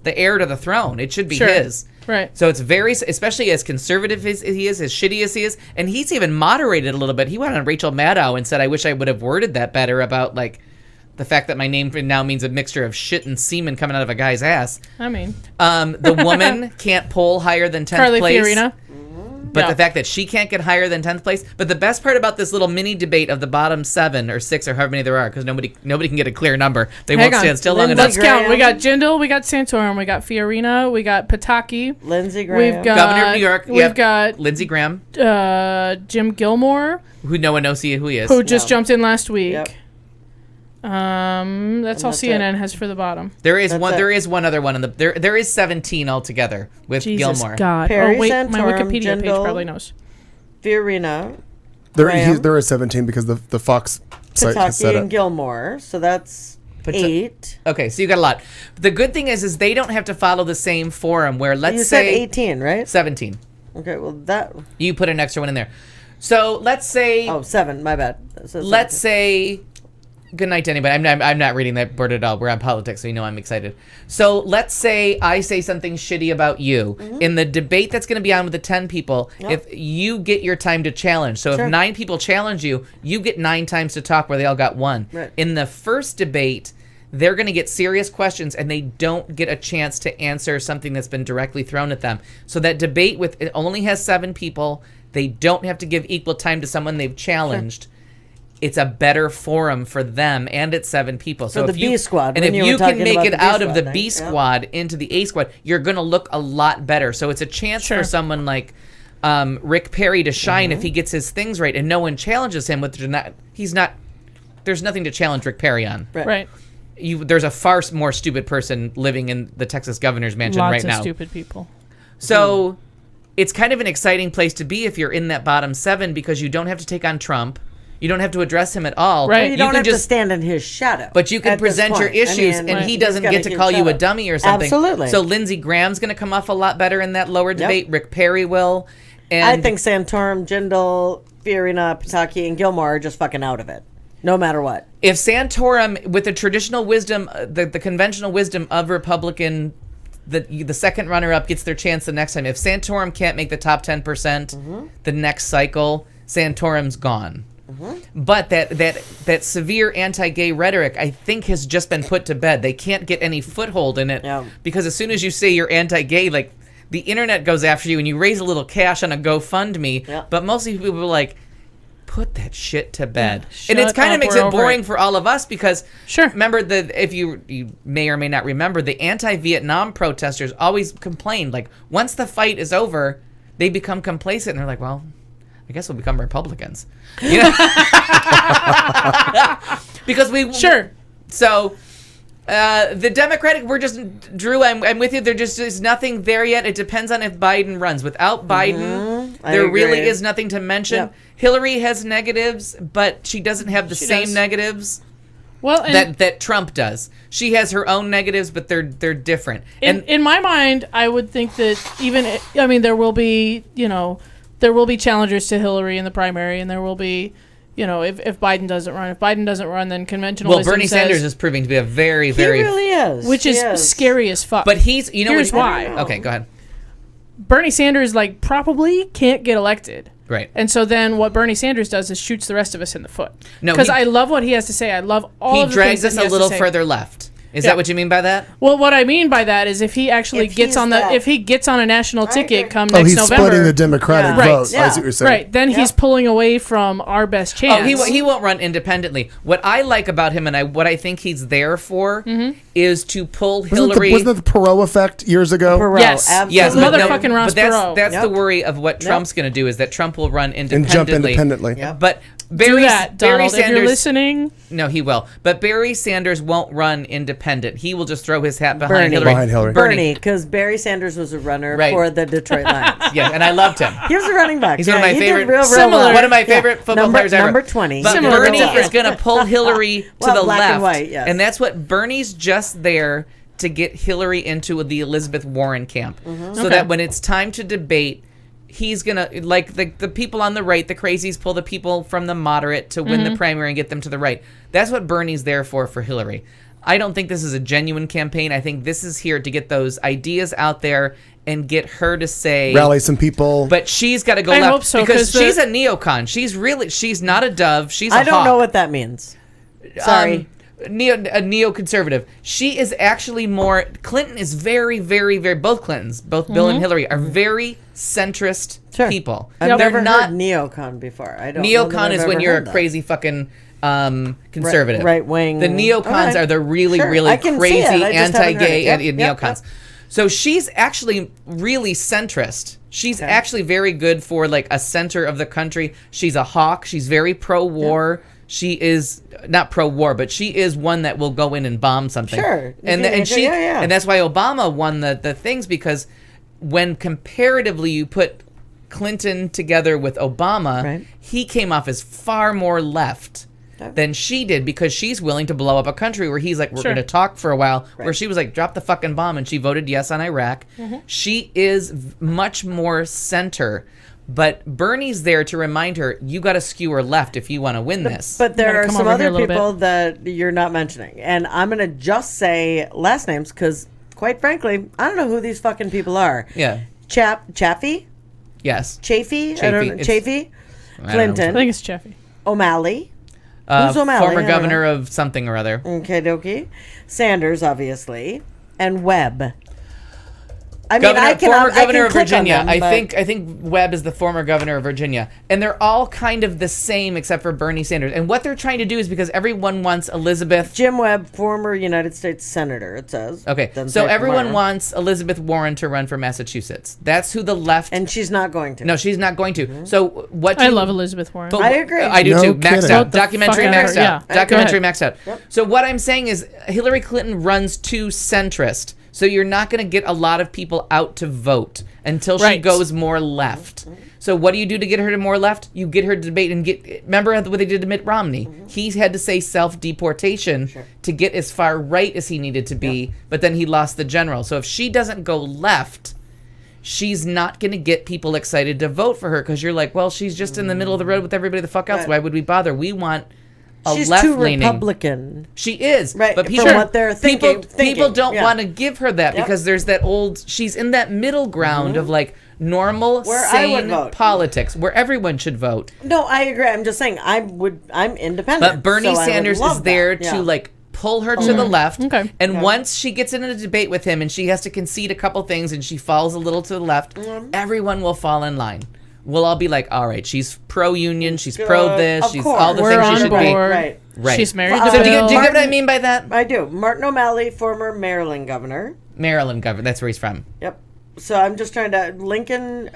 the heir to the throne. It should be his. Right. So it's very, especially as conservative as he is, as shitty as he is, and he's even moderated a little bit. He went on Rachel Maddow and said, "I wish I would have worded that better about like." The fact that my name now means a mixture of shit and semen coming out of a guy's ass. I mean. The woman can't poll higher than 10th Carly place. Fiorina. But the fact that she can't get higher than 10th place. But the best part about this little mini debate of the bottom 7 or 6 or however many there are, because nobody can get a clear number. They won't stand still long enough. Let's count. We got Jindal, we got Santorum, we got Fiorina, we got Pataki. Lindsey Graham. We've got Governor of New York. We've got Lindsey Graham. Jim Gilmore. Who no one knows who he is. Who just jumped in last week. Yep. That's all CNN has for the bottom. There is one other one there is 17 altogether with Jesus Gilmore. God. Perry my Santorum, Wikipedia page Jindal, probably knows. Fiorina. There is 17 because the Fox site has said Pataki it. and Gilmore. So that's 8. Okay, so you got a lot. The good thing is they don't have to follow the same forum where You said 18, right? 17. Okay, well that. You put an extra one in there. So let's say. Oh, 7. My bad. So let's say. Good night to anybody. I'm not reading that word at all. We're on politics, so you know I'm excited. So let's say I say something shitty about you. Mm-hmm. In the debate that's going to be on with the 10 people, if you get your time to challenge. So if 9 people challenge you, you get 9 times to talk where they all got 1. Right. In the first debate, they're going to get serious questions and they don't get a chance to answer something that's been directly thrown at them. So that debate it only has 7 people. They don't have to give equal time to someone they've challenged. Sure. It's a better forum for them, and it's 7 people. So the B squad, and if you can make it out of the B squad into the A squad, you're going to look a lot better. So it's a chance for someone like Rick Perry to shine if he gets his things right, and no one challenges him. There's nothing to challenge Rick Perry on. Right. There's a far more stupid person living in the Texas governor's mansion right now. Lots of stupid people. So it's kind of an exciting place to be if you're in that bottom 7 because you don't have to take on Trump. You don't have to address him at all. Right. Well, you don't have to stand in his shadow. But you can present your issues, and he doesn't get to call you a dummy or something. Absolutely. So Lindsey Graham's going to come off a lot better in that lower debate. Rick Perry will. And I think Santorum, Jindal, Fiorina, Pataki, and Gilmore are just fucking out of it, no matter what. If Santorum, with the traditional wisdom, the conventional wisdom of Republican, the second runner-up gets their chance the next time. If Santorum can't make the top 10% the next cycle, Santorum's gone. Mm-hmm. But that severe anti-gay rhetoric, I think, has just been put to bed. They can't get any foothold in it because as soon as you say you're anti-gay, like the internet goes after you and you raise a little cash on a GoFundMe. But mostly people are like, put that shit to bed. And it kind of makes it boring for all of us because remember if you may or may not remember, the anti-Vietnam protesters always complained, like once the fight is over, they become complacent and they're like, well, I guess we'll become Republicans. You know? Because so the Democratic, Drew, I'm with you. There just is nothing there yet. It depends on if Biden runs. Without Biden, there really is nothing to mention. Yep. Hillary has negatives, but she doesn't have the same negatives that Trump does. She has her own negatives, but they're different. In my mind, I would think that there will be, there will be challengers to Hillary in the primary, and there will be, if Biden doesn't run. If Biden doesn't run, then conventional wisdom Bernie Sanders is proving to be a very, very... He really is. Which is scary as fuck. But here's why. Okay, go ahead. Bernie Sanders, probably can't get elected. Right. And so then what Bernie Sanders does is shoots the rest of us in the foot. Because I love what he has to say. I love all of the things that he has to say. He drags us a little further left. Is that what you mean by that? Well, what I mean by that is if he actually gets on a national ticket come next he's November, splitting the Democratic vote. Yeah. I see what you're saying. Right. Then he's pulling away from our best chance. Oh, he won't run independently. What I like about him and what I think he's there for is to pull Hillary. Wasn't that the Perot effect years ago? Perot, yes. absolutely. Yes, motherfucking Ross Perot. Perot. That's the worry of what Trump's going to do is that Trump will run independently. And jump independently. Yep. But do that, Donald, if you're listening. No, he will. But Barry Sanders won't run independent. He will just throw his hat behind Hillary. Bernie, because Barry Sanders was a runner for the Detroit Lions. Yeah, and I loved him. He was a running back. He's one of my favorite. One of my favorite football players ever. Number 20. But Bernie is going to pull Hillary to the black left, and white, yes. and that's what Bernie's just there to get Hillary into the Elizabeth Warren camp, so that when it's time to debate, he's gonna like the people on the right, the crazies pull the people from the moderate to win the primary and get them to the right. That's what Bernie's there for Hillary. I don't think this is a genuine campaign. I think this is here to get those ideas out there and get her to say rally some people. But she's got to go left. I hope so, because she's a neocon. She's not a dove. She's a I don't hawk. know what that means. Sorry. A neoconservative. She is actually more. Clinton is very, very, very. Both Clintons, both Bill and Hillary, are very centrist people. I've never heard neocon before. I don't. Neocon is when you're a crazy fucking conservative, right wing. The neocons are the really, really crazy anti-gay neocons. So she's actually really centrist. She's actually very good for like a center of the country. She's a hawk. She's very pro-war. Yeah. She is not pro-war, but she is one that will go in and bomb something. Sure. And that's why Obama won the things, because when comparatively you put Clinton together with Obama, he came off as far more left than she did, because she's willing to blow up a country where he's like, we're going to talk for a while, where she was like, drop the fucking bomb, and she voted yes on Iraq. She is much more center. But Bernie's there to remind her, you got to skew her left if you want to win this. But there are some other people that you're not mentioning. And I'm going to just say last names because, quite frankly, I don't know who these fucking people are. Yeah. Chaffee? Yes. Chafee? I don't know. Chafee? Clinton. I think it's Chaffee. O'Malley. Who's O'Malley? Former governor of something or other. Okay, dokie. Sanders, obviously. And Webb. I mean, former governor of click Virginia. them, I think Webb is the former governor of Virginia, and they're all kind of the same except for Bernie Sanders. And what they're trying to do is, because everyone wants Elizabeth. Jim Webb, former United States senator. It says. Okay, so everyone wants Elizabeth Warren to run for Massachusetts. That's who the left. And she's not going to. No, she's not going to. So what? I love Elizabeth Warren. I agree. I do too. Maxed out. Documentary maxed out. Yeah. Documentary maxed out. Yep. So what I'm saying is, Hillary Clinton runs too centrist. So you're not going to get a lot of people out to vote until she goes more left. So what do you do to get her to more left? You get her to debate and remember what they did to Mitt Romney? He had to say self-deportation to get as far right as he needed to be, but then he lost the general. So if she doesn't go left, she's not going to get people excited to vote for her, because you're like, well, she's just in the middle of the road with everybody the fuck else. Why would we bother? We want she's left-leaning. too Republican. She is, right? But people, what they're thinking, people don't want to give her that because there's that old. She's in that middle ground of like normal, sane politics where everyone should vote. No, I agree. I'm just saying I'm independent. But Bernie Sanders is there to like pull her to the left. Okay. And once she gets in a debate with him and she has to concede a couple things and she falls a little to the left, everyone will fall in line. We'll all be like, all right, she's pro-union, she's pro this, she's all the things she should be. Right. She's married to So Bill. do you get what I mean by that? I do. Martin O'Malley, former Maryland governor. Maryland governor, that's where he's from. Yep. So I'm just trying to, Lincoln,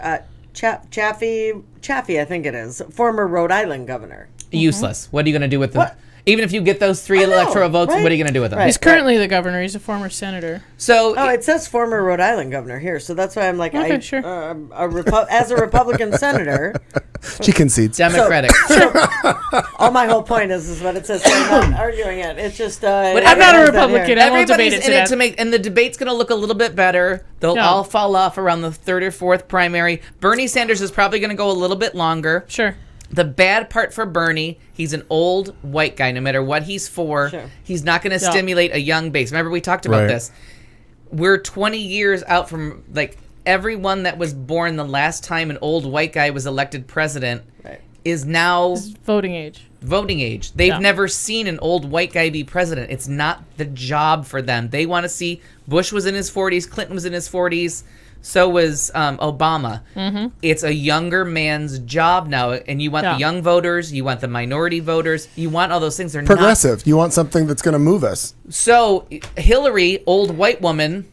Chaffee, I think it is, former Rhode Island governor. Useless. What are you going to do with them? Even if you get those 3 electoral votes, what are you going to do with them? He's currently the governor. He's a former senator. So it says former Rhode Island governor here, so that's why I'm like, sure. As a Republican senator, she concedes. Democratic. All my whole point is what it says. So I'm not arguing it. It's just. But I'm not a Republican. I won't debate it in it to make, and the debate's going to look a little bit better. They'll all fall off around the 3rd or 4th primary. Bernie Sanders is probably going to go a little bit longer. Sure. The bad part for Bernie, he's an old white guy. No matter what he's for, he's not going to stimulate a young base. Remember, we talked about this. We're 20 years out from, like, everyone that was born the last time an old white guy was elected president is now... voting age. They've never seen an old white guy be president. It's not the job for them. They want to see... Bush was in his 40s. Clinton was in his 40s. So was Obama. It's a younger man's job now, and you want the young voters, you want the minority voters, you want all those things. They're progressive. You want something that's going to move us. So Hillary, old white woman,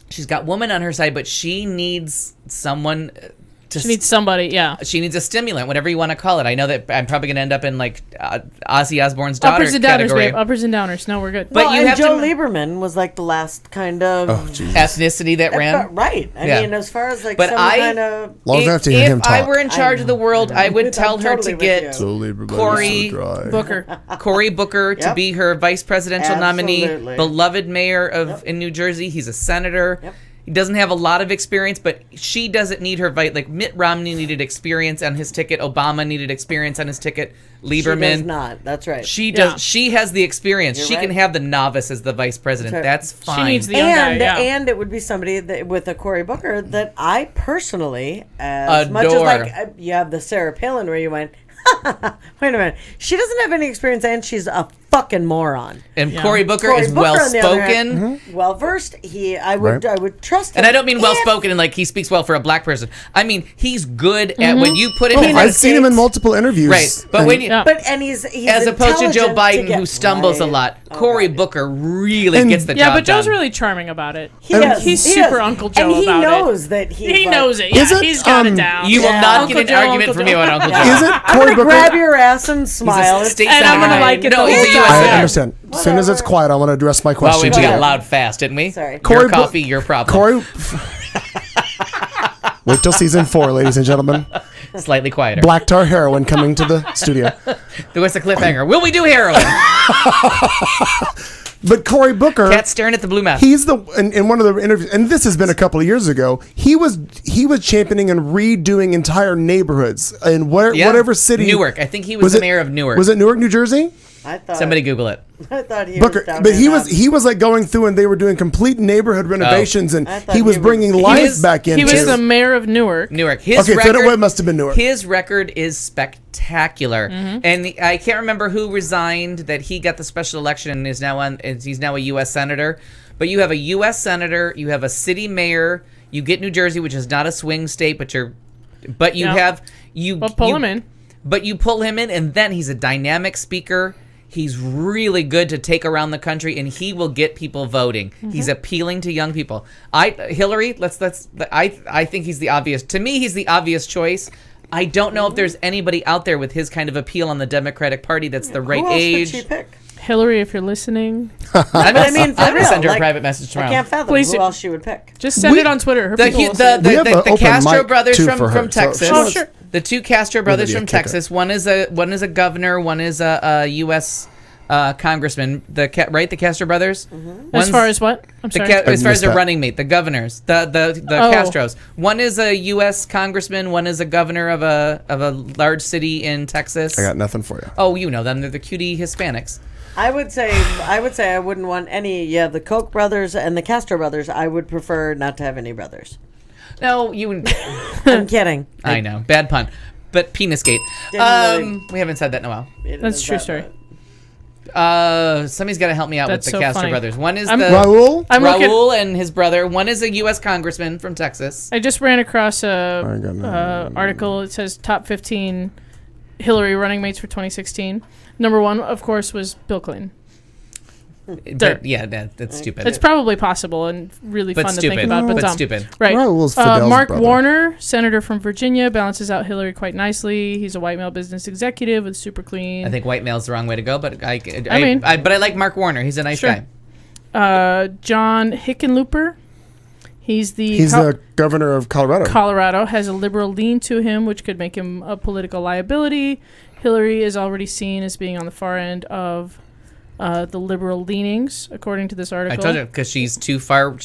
she's got woman on her side, but she needs someone She needs somebody, yeah. She needs a stimulant, whatever you want to call it. I know that I'm probably going to end up in like Ozzy Osbourne's daughter uppers and downers, category. babe. Uppers and downers. No, we're good. But well, you and have Joe to Lieberman was like the last kind of ethnicity that ran. Right. I mean, as far as like some kind of. Long as I have to hear him talk. If I were in charge of the world, I would tell her to get Cory Booker to be her vice presidential nominee, beloved mayor of in New Jersey. He's a senator. Yep. He doesn't have a lot of experience, but she doesn't need her like Mitt Romney needed experience on his ticket. Obama needed experience on his ticket. Lieberman She does not. That's right. She does. She has the experience. She can have the novice as the vice president. That's fine. She needs the young guy, and it would be somebody with a Cory Booker that I personally, as much as like you have the Sarah Palin where you went, wait a minute, she doesn't have any experience and she's a fucking moron. And Cory Booker is well spoken, well versed. I would trust him. And I don't mean well spoken and like he speaks well for a black person. I mean he's good at when you put him. I've seen him in multiple interviews. Right, but when he's as opposed to Joe Biden who stumbles a lot. Cory Booker really gets the job done. Yeah, but Joe's really charming about it. He's super Uncle Joe and he about knows it. that he knows it. Yeah, he's got it down. You will not get an argument from me on Uncle Joe. Is it I'm Cory gonna Booker? grab your ass and smile, and I'm gonna like it. No, he's a U.S. I senator. understand. As soon as it's quiet, I want to address my Well, question. we got loud fast, didn't we? Sorry. Your coffee, your problem. Cory. Wait till season 4, ladies and gentlemen. Slightly quieter. Black tar heroin coming to the studio. What's the cliffhanger? Will we do heroin? But Cory Booker, Cat staring at the blue mouth. He's in one of the interviews, and this has been a couple of years ago. He was championing and redoing entire neighborhoods in whatever city. Newark. I think he was the mayor of Newark. Was it Newark, New Jersey? I thought. Somebody Google it. I thought he Booker, was down but there he was like going through and they were doing complete neighborhood renovations and I thought he was bringing life back into. He was the mayor of Newark. His record, so it must have been Newark. His record is spectacular, and I can't remember who resigned that he got the special election and is now he's now a U.S. senator. But you have a U.S. senator, you have a city mayor, you get New Jersey, which is not a swing state, but pull him in. But you pull him in, and then he's a dynamic speaker. He's really good to take around the country, and he will get people voting. He's appealing to young people. Hillary, I think he's the obvious. To me, he's the obvious choice. I don't know if there's anybody out there with his kind of appeal on the Democratic Party that's the right age. Who else could she pick? Hillary, if you're listening. I mean, I'm going to send her a private message tomorrow. I can't fathom who else she would pick. Just send it on Twitter. Her the Castro brothers from Texas. Oh, sure. The two Castro brothers from Texas. One is a governor. One is a U.S. Congressman. The Castro brothers. As far as what? I'm sorry. As far as their running mate, the governors, the Castros. One is a U.S. Congressman. One is a governor of a large city in Texas. I got nothing for you. Oh, you know them. They're the cutie Hispanics. I would say I wouldn't want any. Yeah, the Koch brothers and the Castro brothers. I would prefer not to have any brothers. No, you. I'm kidding. I know, bad pun, but Penisgate. We haven't said that in a while. That's a true story. Somebody's got to help me out with the Castro funny. brothers. One is Raul. Raul and his brother. One is a U.S. Congressman from Texas. I just ran across a article. It says top 15 Hillary running mates for 2016. Number 1, of course, was Bill Clinton. That's stupid. It's probably possible and really fun to think about, but dumb. Stupid. Right. Raul's Mark brother. Warner, senator from Virginia, balances out Hillary quite nicely. He's a white male business executive with super clean. I think white male's the wrong way to go, but I like Mark Warner. He's a nice guy. John Hickenlooper. He's the governor of Colorado. Colorado has a liberal lean to him, which could make him a political liability. Hillary is already seen as being on the far end of the liberal leanings, according to this article. I told you, because she's too far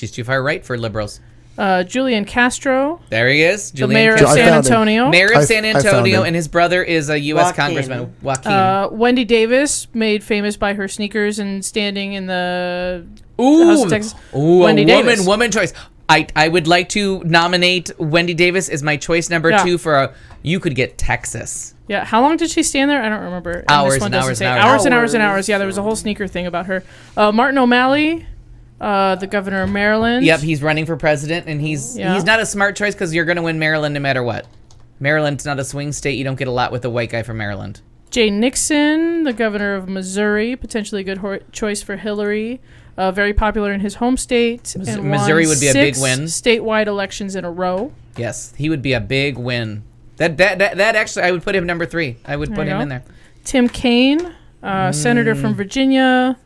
right for liberals. Julian Castro. There he is. The mayor of San Antonio. Mayor of San Antonio, and his brother is a U.S. Congressman, Joaquin. Wendy Davis, made famous by her sneakers and standing in the House of Texas. Wendy Davis. Woman choice. I would like to nominate Wendy Davis as my choice number 2 for you could get Texas. Yeah, how long did she stand there? I don't remember. Hours and hours and hours. Yeah, there was a whole sneaker thing about her. Martin O'Malley, the governor of Maryland. Yep, he's running for president, and he's not a smart choice because you're going to win Maryland no matter what. Maryland's not a swing state. You don't get a lot with a white guy from Maryland. Jay Nixon, the governor of Missouri, potentially a good choice for Hillary. Very popular in his home state. Missouri would be a big win. 6 statewide elections in a row. Yes, he would be a big win. That actually, I would put him number 3. I would put him in there. Tim Kaine, senator from Virginia,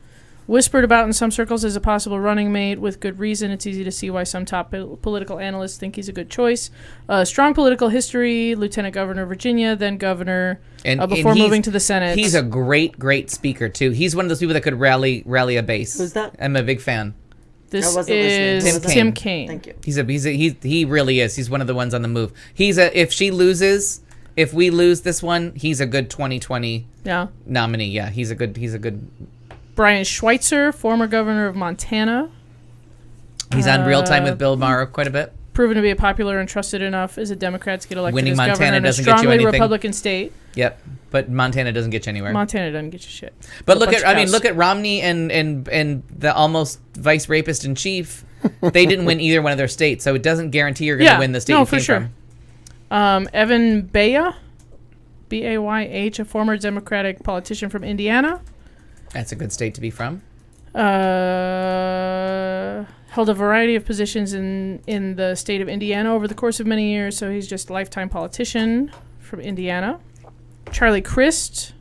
whispered about in some circles as a possible running mate with good reason. It's easy to see why some top political analysts think he's a good choice. Strong political history, lieutenant governor of Virginia, then governor, before moving to the Senate. He's a great speaker, too. He's one of those people that could rally a base. Who's that? I'm a big fan. This is Tim Kaine. Thank you. He really is. He's one of the ones on the move. If we lose this one, he's a good 2020 nominee. Yeah, he's a good. Brian Schweitzer, former governor of Montana. He's on Real Time with Bill Maher quite a bit. Proven to be a popular and trusted enough as a Democrat to get elected Winning as Montana governor in a doesn't get you strongly anything. Republican state. Yep, but Montana doesn't get you anywhere. Montana doesn't get you shit. But look at Romney and the almost vice rapist in chief. They didn't win either one of their states, so it doesn't guarantee you're going to win the state you came from. Evan Bayh, Bayh, a former Democratic politician from Indiana. That's a good state to be from. Held a variety of positions in the state of Indiana over the course of many years, so he's just a lifetime politician from Indiana. Charlie Crist,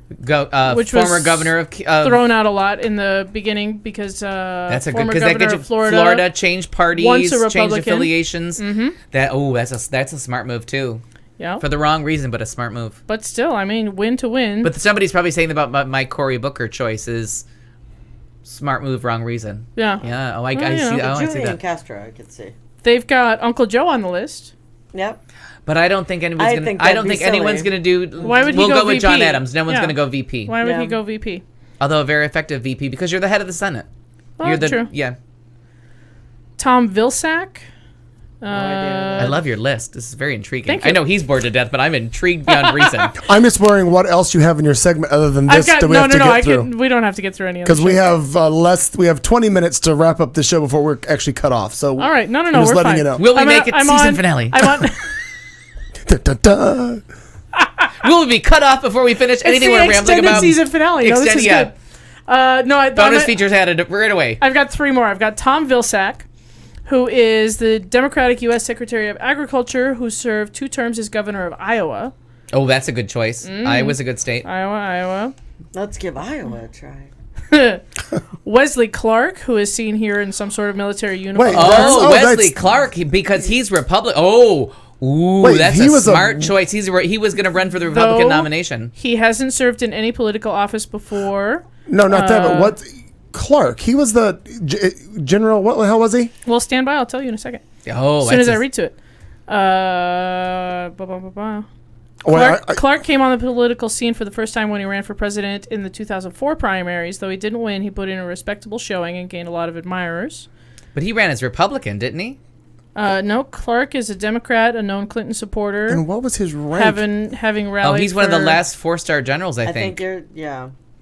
which former was governor of thrown out a lot in the beginning because that's a former good because that gets you Florida changed parties, changed affiliations. Mm-hmm. That's a smart move too. Yeah, for the wrong reason, but a smart move. But still, I mean, win to win. But somebody's probably saying about my Cory Booker choice is smart move, wrong reason. Yeah. Yeah. I see. I see that. Castro, I could see. They've got Uncle Joe on the list. Yep. But I don't think anyone's gonna. I don't think anyone's gonna do. Why would he we'll go with VP? John Adams. No one's gonna go VP. Why would he go VP? Although a very effective VP because you're the head of the Senate. Well, you're true. Yeah. Tom Vilsack. I love your list. This is very intriguing. Thank you. I know he's bored to death, but I'm intrigued beyond reason. I'm just wondering what else you have in your segment other than this that we have to get through. We don't have to get through any of because we have We have 20 minutes to wrap up the show before we're actually cut off. So all right, no, I'm just we're letting fine. you know. Will we make it season finale? I'm on. Will we be cut off before we finish anything we're rambling about? Season finale. No, this is good. Bonus features added right away. I've got 3 more. I've got Tom Vilsack, who is the Democratic U.S. Secretary of Agriculture, who served 2 terms as governor of Iowa. Oh, that's a good choice. Iowa's a good state. Iowa. Let's give Iowa a try. Wesley Clark, who is seen here in some sort of military uniform. Wesley Clark, because he's Republican. That's a smart choice. He was going to run for the Republican nomination. He hasn't served in any political office before. No, not that. But what? Clark. He was the general. What the hell was he? Well, stand by. I'll tell you in a second. Oh, as soon as I read to it. Clark came on the political scene for the first time when he ran for president in the 2004 primaries. Though he didn't win, he put in a respectable showing and gained a lot of admirers. But he ran as Republican, didn't he? No, Clark is a Democrat, a known Clinton supporter. And what was his rank? Having rallied. Oh, he's one of the last 4-star generals, I think.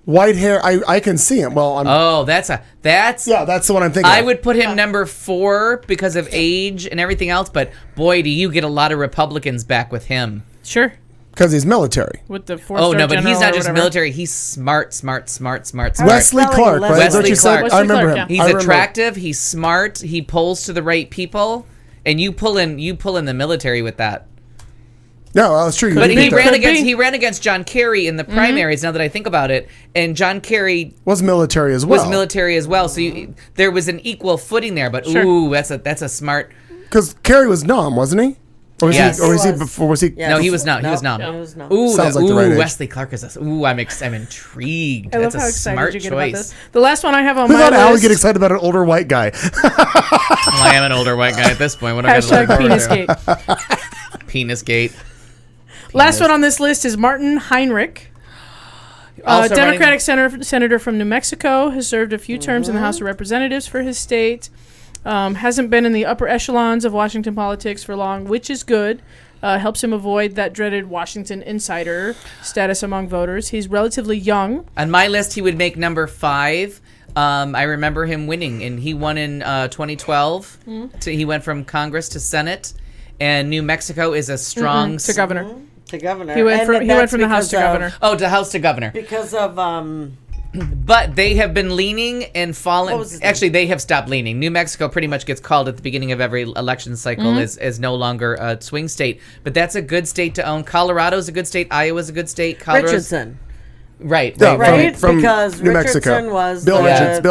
White hair. I can see him. Well, that's the one I'm thinking. I would put him number 4 because of age and everything else. But boy, do you get a lot of Republicans back with him. Sure. Because he's military. With the 4-star general. But he's not just military. He's smart. Wesley Clark, right? Wesley Clark. I remember him. He's attractive. He's smart. He polls to the right people, and you pull in the military with that. No, that's true. But he ran against John Kerry in the primaries. Now that I think about it, and John Kerry was military as well. So there was an equal footing there. But that's a smart. Because Kerry was numb, wasn't he? Or was he before? Was he? Yes. No, he was not. He was not. Ooh, sounds like the right age. Wesley Clark is. I'm intrigued. I love That's how a excited smart you get choice. about this. The last one I have on my list. Who thought Al would get excited about an older white guy? I am an older white guy at this point. What am I going to Penisgate. Penisgate. Last one on this list is Martin Heinrich. Democratic senator from New Mexico, has served a few terms in the House of Representatives for his state. Hasn't been in the upper echelons of Washington politics for long, which is good. Helps him avoid that dreaded Washington insider status among voters. He's relatively young. On my list, he would make number 5. I remember him winning, and he won in 2012. He went from Congress to Senate, and New Mexico is a strong... To governor. To governor. He went from the House to governor. Oh, to House to governor. Because of But they have been leaning and falling. Actually, they have stopped leaning. New Mexico pretty much gets called at the beginning of every election cycle as no longer a swing state. But that's a good state to own. Colorado's a good state. Iowa's a good state. Richardson. Right. From because New Richardson Mexico. was Bill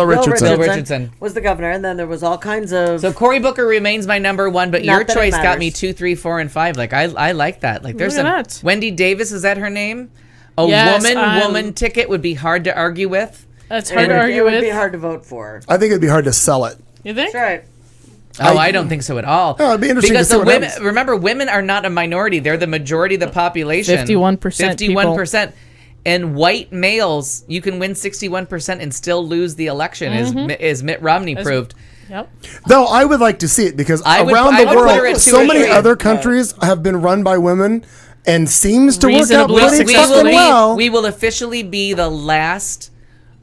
Richardson was the governor, and then there was all kinds of. So Cory Booker remains my number one, but your choice got me 2, 3, 4, and 5. Like I like that. Like there's that. Wendy Davis, is that her name? A woman ticket would be hard to argue with. That's hard to argue with. It would be hard to vote for. I think it'd be hard to sell it. You think? That's right. I don't think so at all. Oh, it'd be interesting because to see what women. happens. Remember, women are not a minority; they're the majority of the population. 51%. 51%. And white males, you can win 61% and still lose the election, as Mitt Romney proved. Yep. Though I would like to see it because I would around put the her world, at so 2 or many 3. other countries have been run by women and seems to work out Reasonably pretty fucking well. We will officially be the last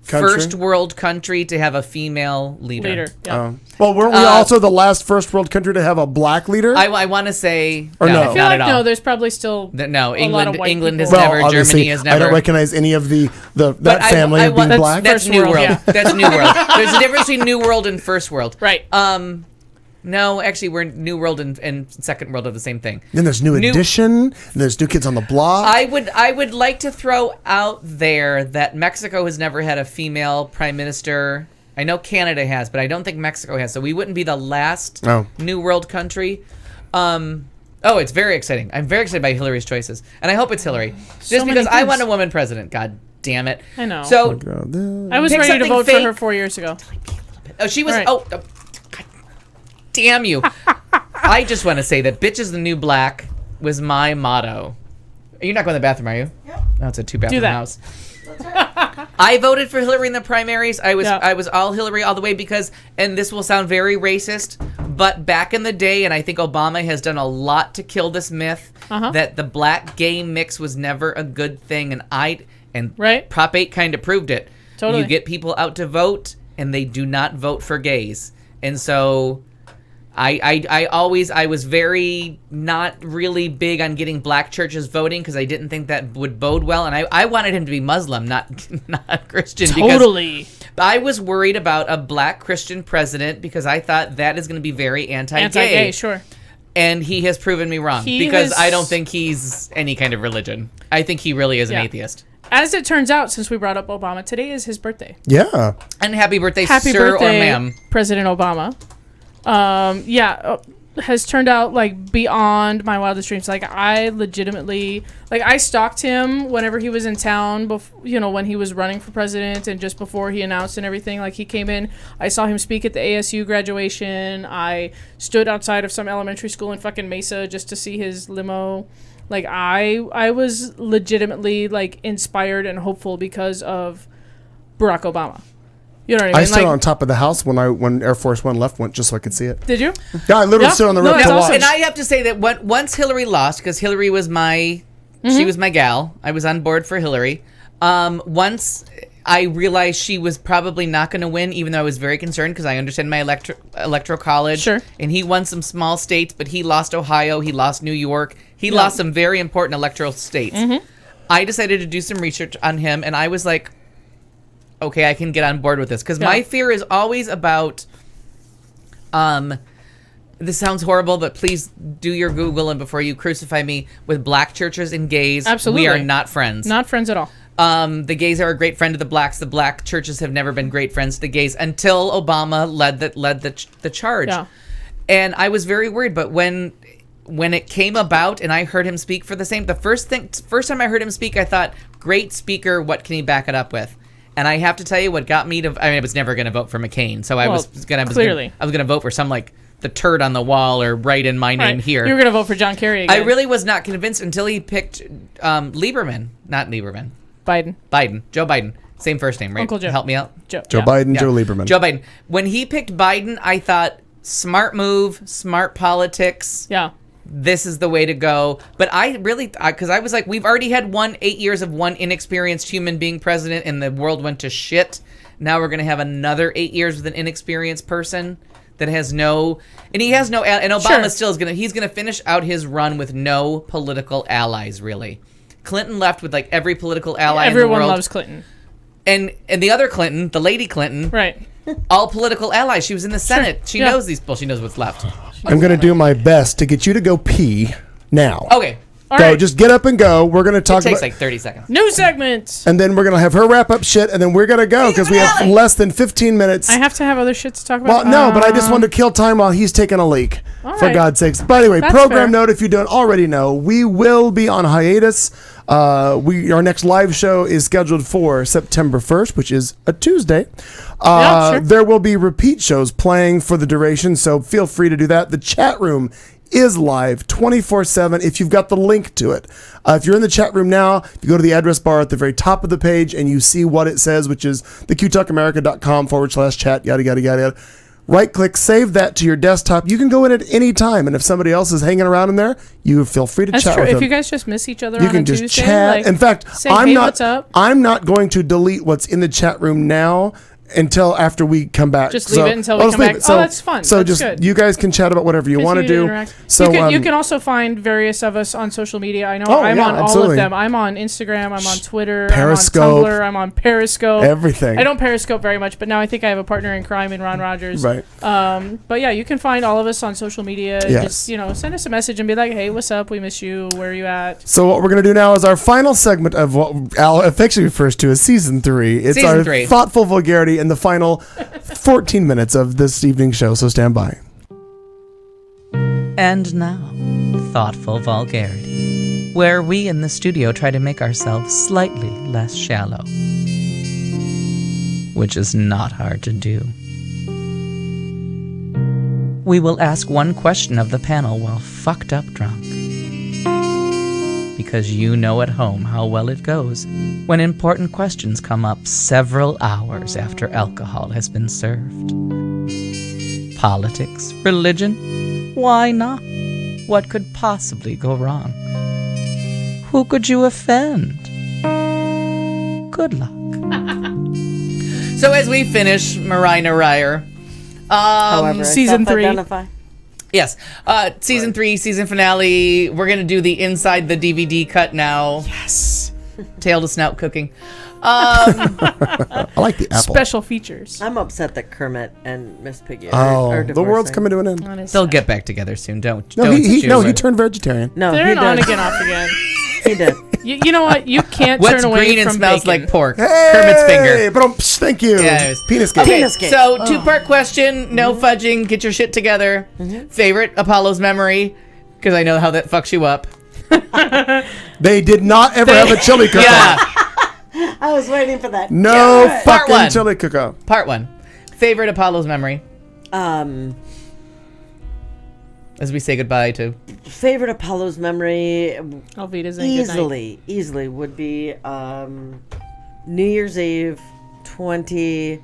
first world country to have a female leader. Yeah. Well, weren't we also the last first world country to have a black leader? I want to say Or no? I feel not like at all. no. There's probably still No, a lot of white England has people. never. obviously, Germany has never. I don't recognize any of that But family of being black. That's First New world, World. yeah. That's New World. There's a difference between New World and First World. Right. No, actually, we're New World and Second World are the same thing. Then there's New Edition. And there's New Kids on the Block. I would like to throw out there that Mexico has never had a female prime minister. I know Canada has, but I don't think Mexico has. So we wouldn't be the last New World country. It's very exciting. I'm very excited by Hillary's choices, and I hope it's Hillary. Just because I want a woman president. God damn it! I know. So I was pick ready to something vote for fake. her 4 years ago. Oh, she was. Right. God damn you! I just want to say that "bitch is the new black" was my motto. You're not going to the bathroom, are you? Yep. No, it's a 2-bathroom that. house. I voted for Hillary in the primaries. I was all Hillary all the way because, and this will sound very racist, but back in the day, and I think Obama has done a lot to kill this myth that the black gay mix was never a good thing, and Prop 8 kind of proved it. Totally. You get people out to vote, and they do not vote for gays, and so. I was very not really big on getting black churches voting because I didn't think that would bode well, and I wanted him to be Muslim, not Christian. Totally. Because I was worried about a black Christian president because I thought that is going to be very anti-gay. Anti-gay, sure. And he has proven me wrong because I don't think he's any kind of religion. I think he really is an atheist. As it turns out, since we brought up Obama, today is his birthday. Yeah. And happy birthday, sir or ma'am. President Obama. Has turned out like beyond my wildest dreams. Like I legitimately, I stalked him whenever he was in town, when he was running for president and just before he announced and everything. Like he came in, I saw him speak at the ASU graduation. I stood outside of some elementary school in fucking Mesa just to see his limo. Like I was legitimately like inspired and hopeful because of Barack Obama. You know what I mean? I stood on top of the house when Air Force One left went just so I could see it. Did you? Yeah, I literally stood on the roof to watch. And I have to say that once Hillary lost, because Hillary was she was my gal. I was on board for Hillary. Once I realized she was probably not going to win, even though I was very concerned because I understand my electoral college. Sure. And he won some small states, but he lost Ohio. He lost New York. He lost some very important electoral states. I decided to do some research on him, and I was like, okay, I can get on board with this. Because my fear is always about, this sounds horrible, but please do your Google and before you crucify me, with black churches and gays, absolutely, we are not friends. Not friends at all. The gays are a great friend of the blacks. The black churches have never been great friends to the gays until Obama led the charge. Yeah. And I was very worried, but when it came about and I heard him speak the first time I heard him speak, I thought, great speaker, what can he back it up with? And I have to tell you what got me I was never going to vote for McCain. So I was going to vote for some the turd on the wall or write in my name here. You were going to vote for John Kerry again. I really was not convinced until he picked Lieberman. Not Lieberman. Biden. Joe Biden. Same first name, right? Uncle Joe. Help me out. Joe Biden, Joe Lieberman. Joe Biden. When he picked Biden, I thought, smart move, smart politics. Yeah. This is the way to go. But I really, because I was like, we've already had 8 years of one inexperienced human being president and the world went to shit. Now we're going to have another 8 years with an inexperienced person that has and Obama still is he's going to finish out his run with no political allies, really. Clinton left with every political ally in the world. Everyone loves Clinton. And the other Clinton, the lady Clinton, Right. all political allies. She was in the Senate. She knows these. Well, she knows what's left. I'm going to do my best to get you to go pee now. Okay. All Go, right. just get up and go. We're going to talk It takes about... like 30 seconds. New segment. And then we're going to have her wrap up shit, and then we're going to go because we have less than 15 minutes. I have to have other shit to talk about. Well, no, but I just wanted to kill time while he's taking a leak, for right. God's sakes. But anyway, That's program fair. note, if you don't already know, we will be on hiatus. Our next live show is scheduled for September 1st, which is a Tuesday. Sure. There will be repeat shows playing for the duration, so feel free to do that. The chat room is live 24/7 if you've got the link to it. If you're in the chat room now, you go to the address bar at the very top of the page and you see what it says, which is theqtalkamerica.com/chat, yada, yada, yada. Right click, save that to your desktop. You can go in at any time, and if somebody else is hanging around in there, you feel free to That's chat true. with If them. you guys just miss each other You on can a just Tuesday, chat. like, In fact, say, hey, what's up? I'm not going to delete what's in the chat room now until after we come back. Just leave it until we I'll just come leave back. it. Oh, that's fun. So That's just good. you guys can chat about whatever you want to do. interact. So you can also find various of us on social media. I know Oh, I'm yeah, on all absolutely. of them. I'm on Instagram. I'm on Twitter. Periscope. I'm on Tumblr. I'm on Periscope. Everything. I don't Periscope very much, but now I think I have a partner in crime in Ron Rogers. Right. But yeah, you can find all of us on social media. Yes. Just send us a message and be like, hey, what's up? We miss you. Where are you at? So what we're going to do now is our final segment of what Al affectionately refers to as Season 3. It's Season our 3. thoughtful vulgarity in the final 14 minutes of this evening's show, so stand by. And now, Thoughtful Vulgarity, where we in the studio try to make ourselves slightly less shallow. Which is not hard to do. We will ask one question of the panel while fucked up drunk. Because you know at home how well it goes when important questions come up several hours after alcohol has been served. Politics, religion, why not? What could possibly go wrong? Who could you offend? Good luck. So as we finish Marina Ryer, However, season 3. self-identify. yes, season 3, season finale. We're gonna do the inside the DVD cut now. Yes. Tail to snout cooking. I like the apple. Special features. I'm upset that Kermit and Miss Piggy Oh, are the world's divorcing. coming to an end. Honest. They'll get back together soon. Don't. No, don't he choose. turned vegetarian. No, They're he an on did. again, off again. He did. You know what? You can't What's turn away green and from smells bacon. like pork? Hey, Kermit's finger. Thank you. Yeah, it was- Penis cake. Okay, Penis cake. so 2-part question, no fudging, get your shit together. Favorite Apollo's memory, because I know how that fucks you up. They did not ever have a chili cook-off. Yeah, I was waiting for that. No Part fucking one. chili cook-off. part 1. Favorite Apollo's memory, as we say goodbye to. Favorite Apollo's memory Alvida's in good night. easily would be New Year's Eve 2011.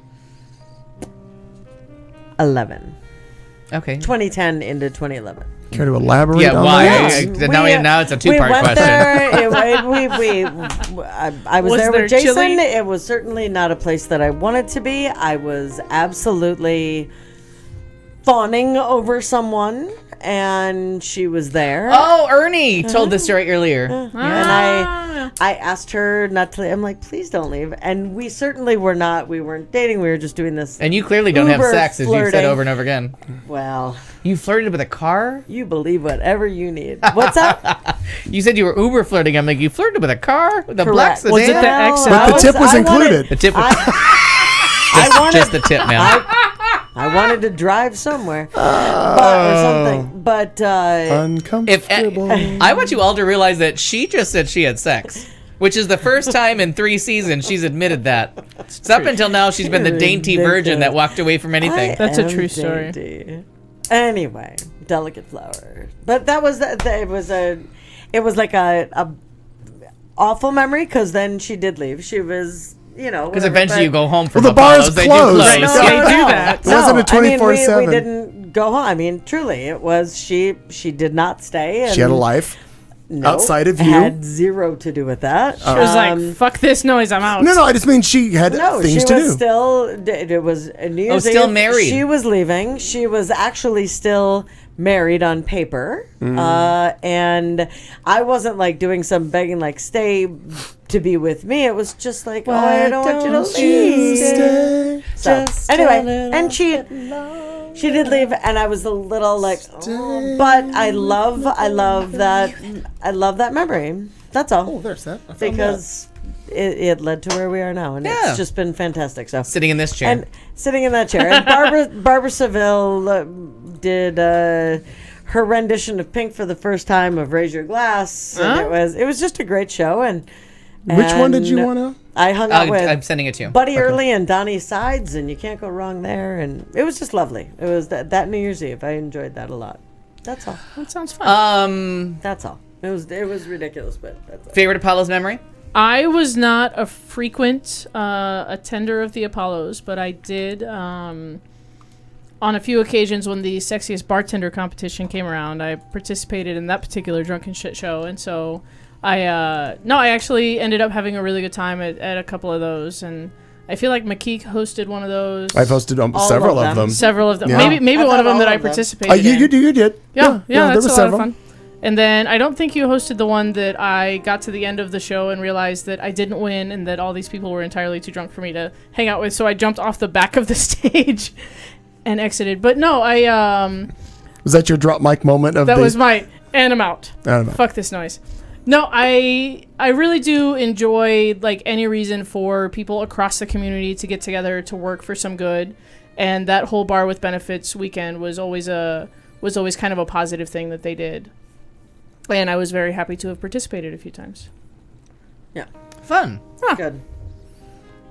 Okay. 2010 into 2011. Care to elaborate Yeah, on why? that? Now it's a we two-part went question. There, I was Was there there with Jason. chili? It was certainly not a place that I wanted to be. I was absolutely fawning over someone, and she was there. Oh, Ernie told this story earlier. And I asked her not to. I'm like, please don't leave. And we certainly were not. We weren't dating. We were just doing this. And you clearly don't have Uber sex, as you've said flirting. over and over again. Well, You flirted with a car? you believe whatever you need. What's up? You said you were Uber flirting. I'm like, you flirted with a car? The Correct. black sedan? Was it the XL? But the tip was I included. The tip was I wanted, just the tip, man. I wanted to drive somewhere, or something. But Uncomfortable. I want you all to realize that she just said she had sex, which is the first time in 3 seasons she's admitted that. So up until now, she's been the dainty virgin that walked away from anything. That's a am true story. dainty. Anyway, delicate flower. But that was it was like a awful memory because then she did leave. She was. Because eventually you go home from Well, the bar's Apollo's. They do closed. close. No, they do that. It wasn't a I mean, 24/7. we didn't go home. I mean, truly, it was she did not stay. And She had a life outside of you. Had zero to do with that. She was like, fuck this noise, I'm out. No, I just mean she had No, things she to was do. still. It was New Year's still Eve. married. She was leaving. She was actually still married on paper, and I wasn't like doing some begging, like stay to be with me. It was just like, I don't want you to leave. So anyway, and she did leave, and I was a little like, but I love that memory. That's all. Oh, there's that. Because it led to where we are now, and it's just been fantastic. So sitting in this chair, and Barbara Seville did her rendition of Pink for the first time of Raise Your Glass. And it was just a great show. And which one did you want to? I hung out with. I'm sending it to you. Buddy Early and Donnie Sides, and you can't go wrong there. And it was just lovely. It was that New Year's Eve. I enjoyed that a lot. That's all. That sounds fun. That's all. It was ridiculous, but that's all. Favorite Apollo's memory? I was not a frequent attender of the Apollos, but I did on a few occasions when the Sexiest Bartender competition came around. I participated in that particular drunken shit show, and so I actually ended up having a really good time at a couple of those, and I feel like McKeek hosted one of those. I've hosted several of them. Several of them. Yeah. Maybe one of them that I participated in. You did. Yeah, there that's were a several. lot of fun. And then I don't think you hosted the one that I got to the end of the show and realized that I didn't win and that all these people were entirely too drunk for me to hang out with. So I jumped off the back of the stage and exited. But no, was that your drop mic moment of that was my, and I'm out. I don't know. Fuck this noise. No, I really do enjoy like any reason for people across the community to get together to work for some good. And that whole Bar with Benefits weekend was always kind of a positive thing that they did. And I was very happy to have participated a few times. Yeah. Fun. Good.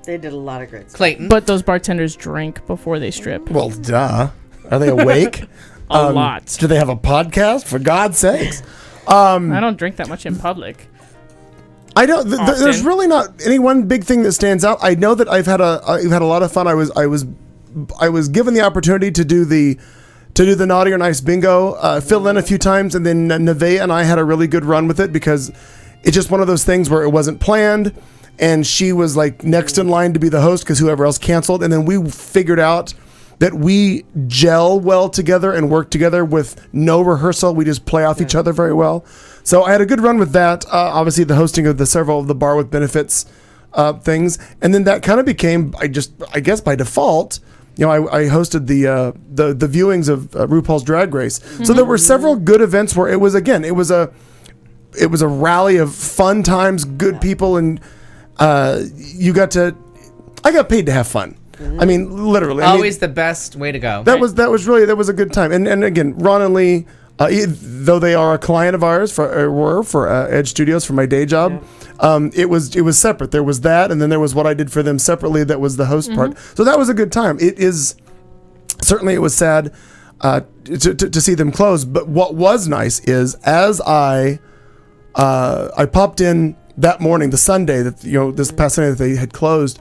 They did a lot of great stuff. Clayton. But those bartenders drink before they strip. Well, duh. Are they awake? A lot. Do they have a podcast? For God's sakes. I don't drink that much in public. I don't. There's really not any one big thing that stands out. I know that I've had a lot of fun. I was given the opportunity to do the Naughty or Nice bingo, fill in a few times, and then Nevaeh and I had a really good run with it because it's just one of those things where it wasn't planned, and she was like next in line to be the host because whoever else canceled, and then we figured out that we gel well together and work together with no rehearsal. We just play off each other very well. So I had a good run with that. Obviously, the hosting of several of the Bar with Benefits things, and then that kind of became, I guess by default. You know, I hosted the viewings of RuPaul's Drag Race. Mm-hmm. So there were several good events where it was a rally of fun times, good people, and I got paid to have fun. Mm-hmm. I mean, literally. Always the best way to go. That was a good time. And again, Ron and Lee, though they are a client of ours for Edge Studios for my day job. Yeah. It was separate. There was that, and then there was what I did for them separately. That was the host part. So that was a good time. It was sad to see them close. But what was nice is as I popped in that morning, the Sunday that this past Sunday that they had closed.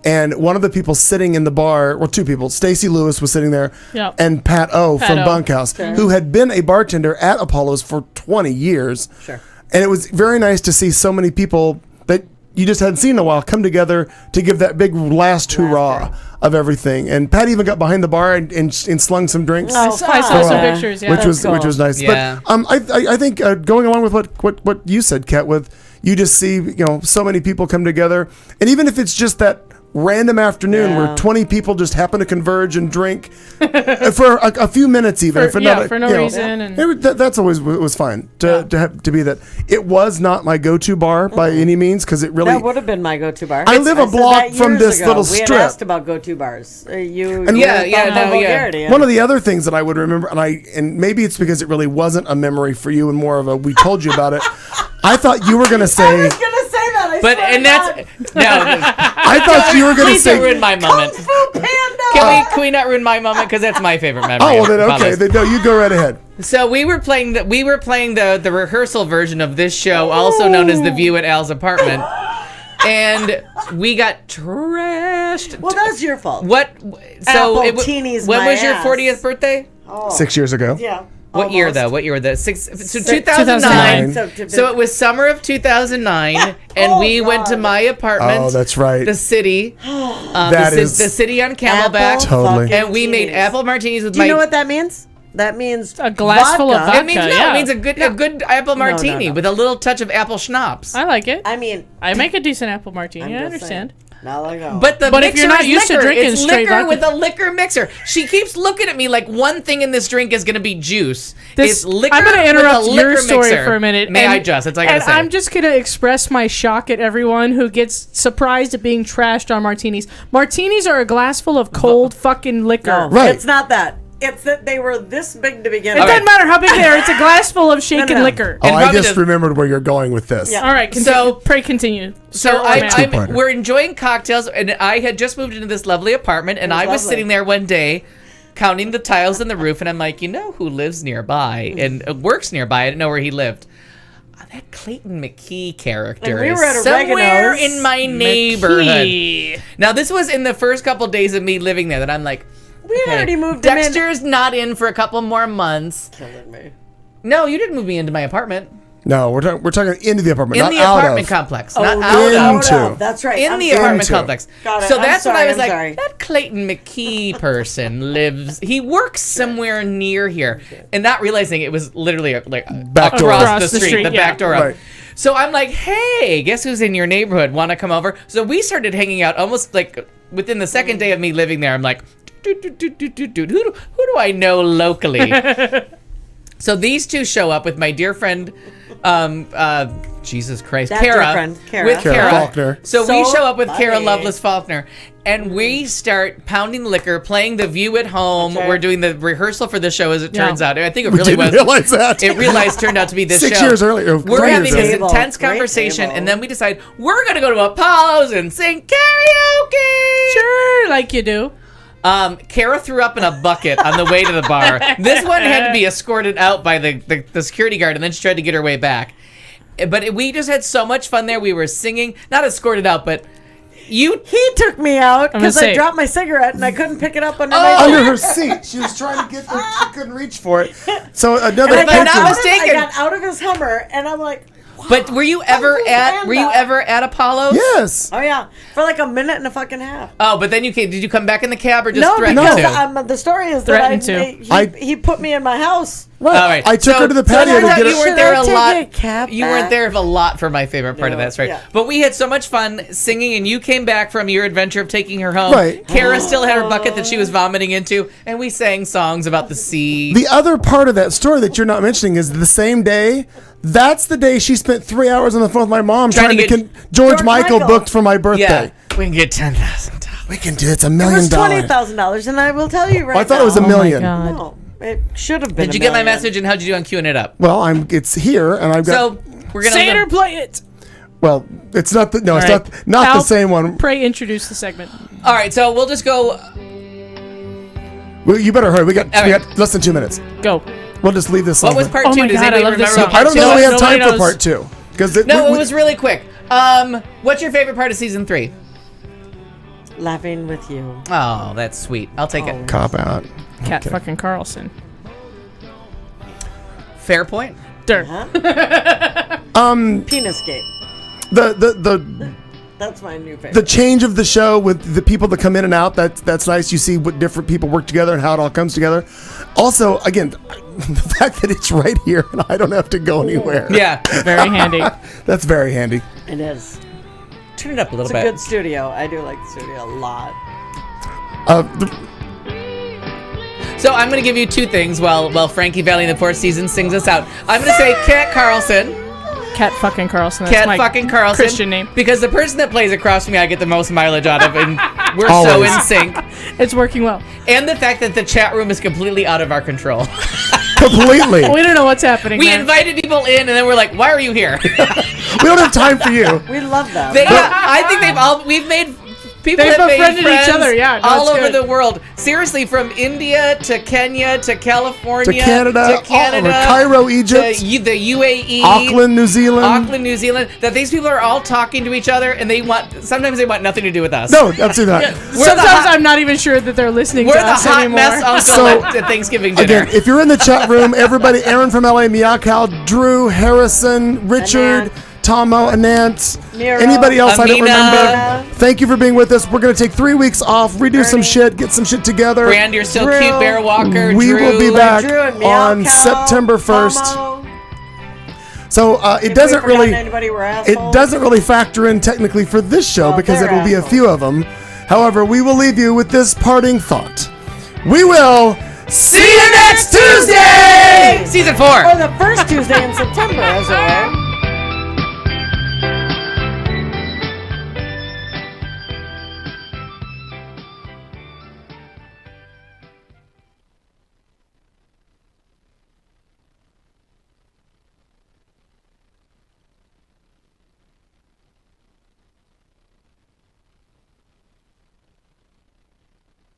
And one of the people sitting in the bar, well, two people, Stacey Lewis was sitting there, and Pat O from Bunkhouse, who had been a bartender at Apollo's for 20 years. Sure. And it was very nice to see so many people that you just hadn't seen in a while come together to give that big last hurrah of everything. And Pat even got behind the bar and slung some drinks. I saw some pictures, which was nice. Yeah. But I think going along with what you said, Kat, with you just see so many people come together, and even if it's just that random afternoon where 20 people just happen to converge and drink for a few minutes, even for no reason. And that's always was fine to be that. It was not my go-to bar by any means because it really that would have been my go-to bar. I live a block from this little strip. We had asked about go-to bars. One of the other things that I would remember, and maybe it's because it really wasn't a memory for you and more of a we told you about it. I thought you were going to say. I was going to say that. I thought you were going to say. Please don't ruin my moment. Kung Fu Panda. Can we not ruin my moment because that's my favorite memory. Oh, well, then okay. Then, no, you go right ahead. So we were playing the rehearsal version of this show, also known as The View at Al's apartment. And we got trashed. Well, that's your fault. What? So when was your 40th birthday? 6 years ago. Yeah. What year though? What year was that? 2009. So it was summer of 2009, and we went to my apartment. Oh, that's right. The city. The city on Camelback. Totally. And we made apple martinis with Do you know what that means? That means a glass full of vodka. It means it means a good apple martini with a little touch of apple schnapps. I like it. I mean, I make a decent apple martini. I understand. Not like that. But if you're not used to drinking it's straight liquor vodka. with a liquor mixer. She keeps looking at me like one thing in this drink is going to be juice. It's liquor. I'm going to interrupt with a your liquor story mixer. for a minute. May I just? That's all I got to say. I'm just going to express my shock at everyone who gets surprised at being trashed on martinis. Martinis are a glass full of cold fucking liquor. No, Right. It's not that. It's that they were this big to begin It with. doesn't matter how big they are. It's a glass full of shaken no. liquor. Oh, And I probably just remembered where you're going with this. Yeah. All right, pray continue. So Sir or ma'am. we're enjoying cocktails, and I had just moved into this lovely apartment, and I was lovely. sitting there one day counting the tiles in the roof, and I'm like, you know who lives nearby and works nearby? I didn't know where he lived. That Clayton McKee character And we is were at somewhere Oregano's. in my neighborhood. McKee. Now, this was in the first couple days of me living there that I'm like, We already moved him in. Dexter's not in for a couple more months. Killing me. No, you didn't move me into my apartment. No, we're talking into the apartment, In not the out apartment of. complex, Oh, not Into. out of. That's right. In I'm the sorry. apartment Into. complex. Got it. So I'm that's when I sorry, was I'm like, sorry. that Clayton McKee person lives. He works somewhere near here, and not realizing it was literally Back door. across the street, the yeah. back door up. Right. So I'm like, hey, guess who's in your neighborhood? Want to come over? So we started hanging out almost like within the second day of me living there. I'm like, who do I know locally? So these two show up with my dear friend, Jesus Christ, That dear Kara, friend, Kara. with Kara Kara. Faulkner. So we So show up with Kara funny. Lovelace Faulkner, and we start pounding liquor, playing The View at Home. That's right. We're doing the rehearsal for the show, as it Yeah. turns out. I think it We really didn't was. realize that. It turned out to be this 6 show. years earlier. We're 3 having years this earlier. Table. intense Great conversation, table. and then we decide we're going to go to Apollo's and sing karaoke. Sure, like you do. Kara threw up in a bucket on the way to the bar. This one had to be escorted out by the security guard, and then she tried to get her way back. But we just had so much fun there. We were singing, not escorted out, but He took me out gonna because I say- dropped my cigarette and I couldn't pick it up under Under my her seat. She was trying to get there. She couldn't reach for it. So another If I'm not patron. mistaken- I got out of his Hummer and I'm like, But were you ever at Apollo's? Yes. oh yeah, for like a minute and a fucking half. Oh, but then did you come back in the cab or just No, threaten because to? the story is Threatened that he put me in my house. Right. All right. I took So- her to the so it patio turns to out get you her. weren't Should there I a take lot. a cab You weren't back? there a lot for my favorite part of No, that story. yeah. But we had so much fun singing, and you came back from your adventure of taking her home. Right. Kara still had her bucket that she was vomiting into, and we sang songs about the sea. The other part of that story that you're not mentioning is the same day. That's the day she spent 3 hours on the phone with my mom Trying trying to to get George Michael booked for my yeah, birthday. we can get $10,000. We can do it. It's $1 It million. was $20,000, and I will tell you right I thought now. it was $1 Oh my million. God. No, it should have been. Did you get my message, and how'd you do on queuing it up? Well, it's here, and I've got. So we're gonna. Say it or play it. Well, it's not the. No, it's All right. not the Al, same one. Pray introduce the segment. All right, so we'll just go. Well, you better hurry. We got All right. less than 2 minutes. Go. We'll just leave this. What over. was part Oh two? my Does God, I anybody love this remember? song. what I don't part know. two We was? have time Nobody for knows. part two because No, it was really quick. What's your favorite part of season 3? Laughing with you. Oh, that's sweet. I'll take it. cop out. Cat fucking Carlson. Fair point. Dirt. Penis gate. The That's my new favorite. the change of the show with the people that come in and out. That's nice. You see what different people work together and how it all comes together. Also, again, the fact that it's right here and I don't have to go anywhere. Yeah. Very handy. That's very handy. It is. Turn it up a little It's a bit. good studio. I do like the studio a lot. So I'm going to give you two things while Frankie Valley in the fourth season sings us out. I'm going to say Cat Carlson. Cat fucking Carlson. That's Cat my fucking Carlson. Christian name. Because the person that plays across from me, I get the most mileage out of, and we're so Always. in sync. It's working well. And the fact that the chat room is completely out of our control. Completely. We don't know what's happening. We there. invited people in, and then we're like, "Why are you here?" We don't have time for you. We love them. I think we've made people They've have made befriended each friends other, yeah, no, all it's over good. the world. Seriously, from India to Kenya to California To Canada, all over Cairo, Egypt, to the UAE, Auckland, New Zealand. New Zealand. That these people are all talking to each other, and sometimes they want nothing to do with us. No, absolutely not. Sometimes I'm not even sure that they're listening We're to the us hot anymore. mess uncle So, at Thanksgiving dinner. Again, if you're in the chat room, everybody, Aaron from LA, Miyakal, Drew, Harrison, Richard, Tomo, Anant, Mira, anybody else I don't Amina. remember. Thank you for being with us. We're going to take 3 weeks off, redo some shit, get some shit together. Brand, you're still Drew. cute, Bear Walker. We Drew. will be back Drew and on Meow Cow, September 1st. Tomo. So it doesn't really factor in technically for this show because it will be a few of them. However, we will leave you with this parting thought. We will see you next Tuesday! Season 4. Or the first Tuesday in September, as it were.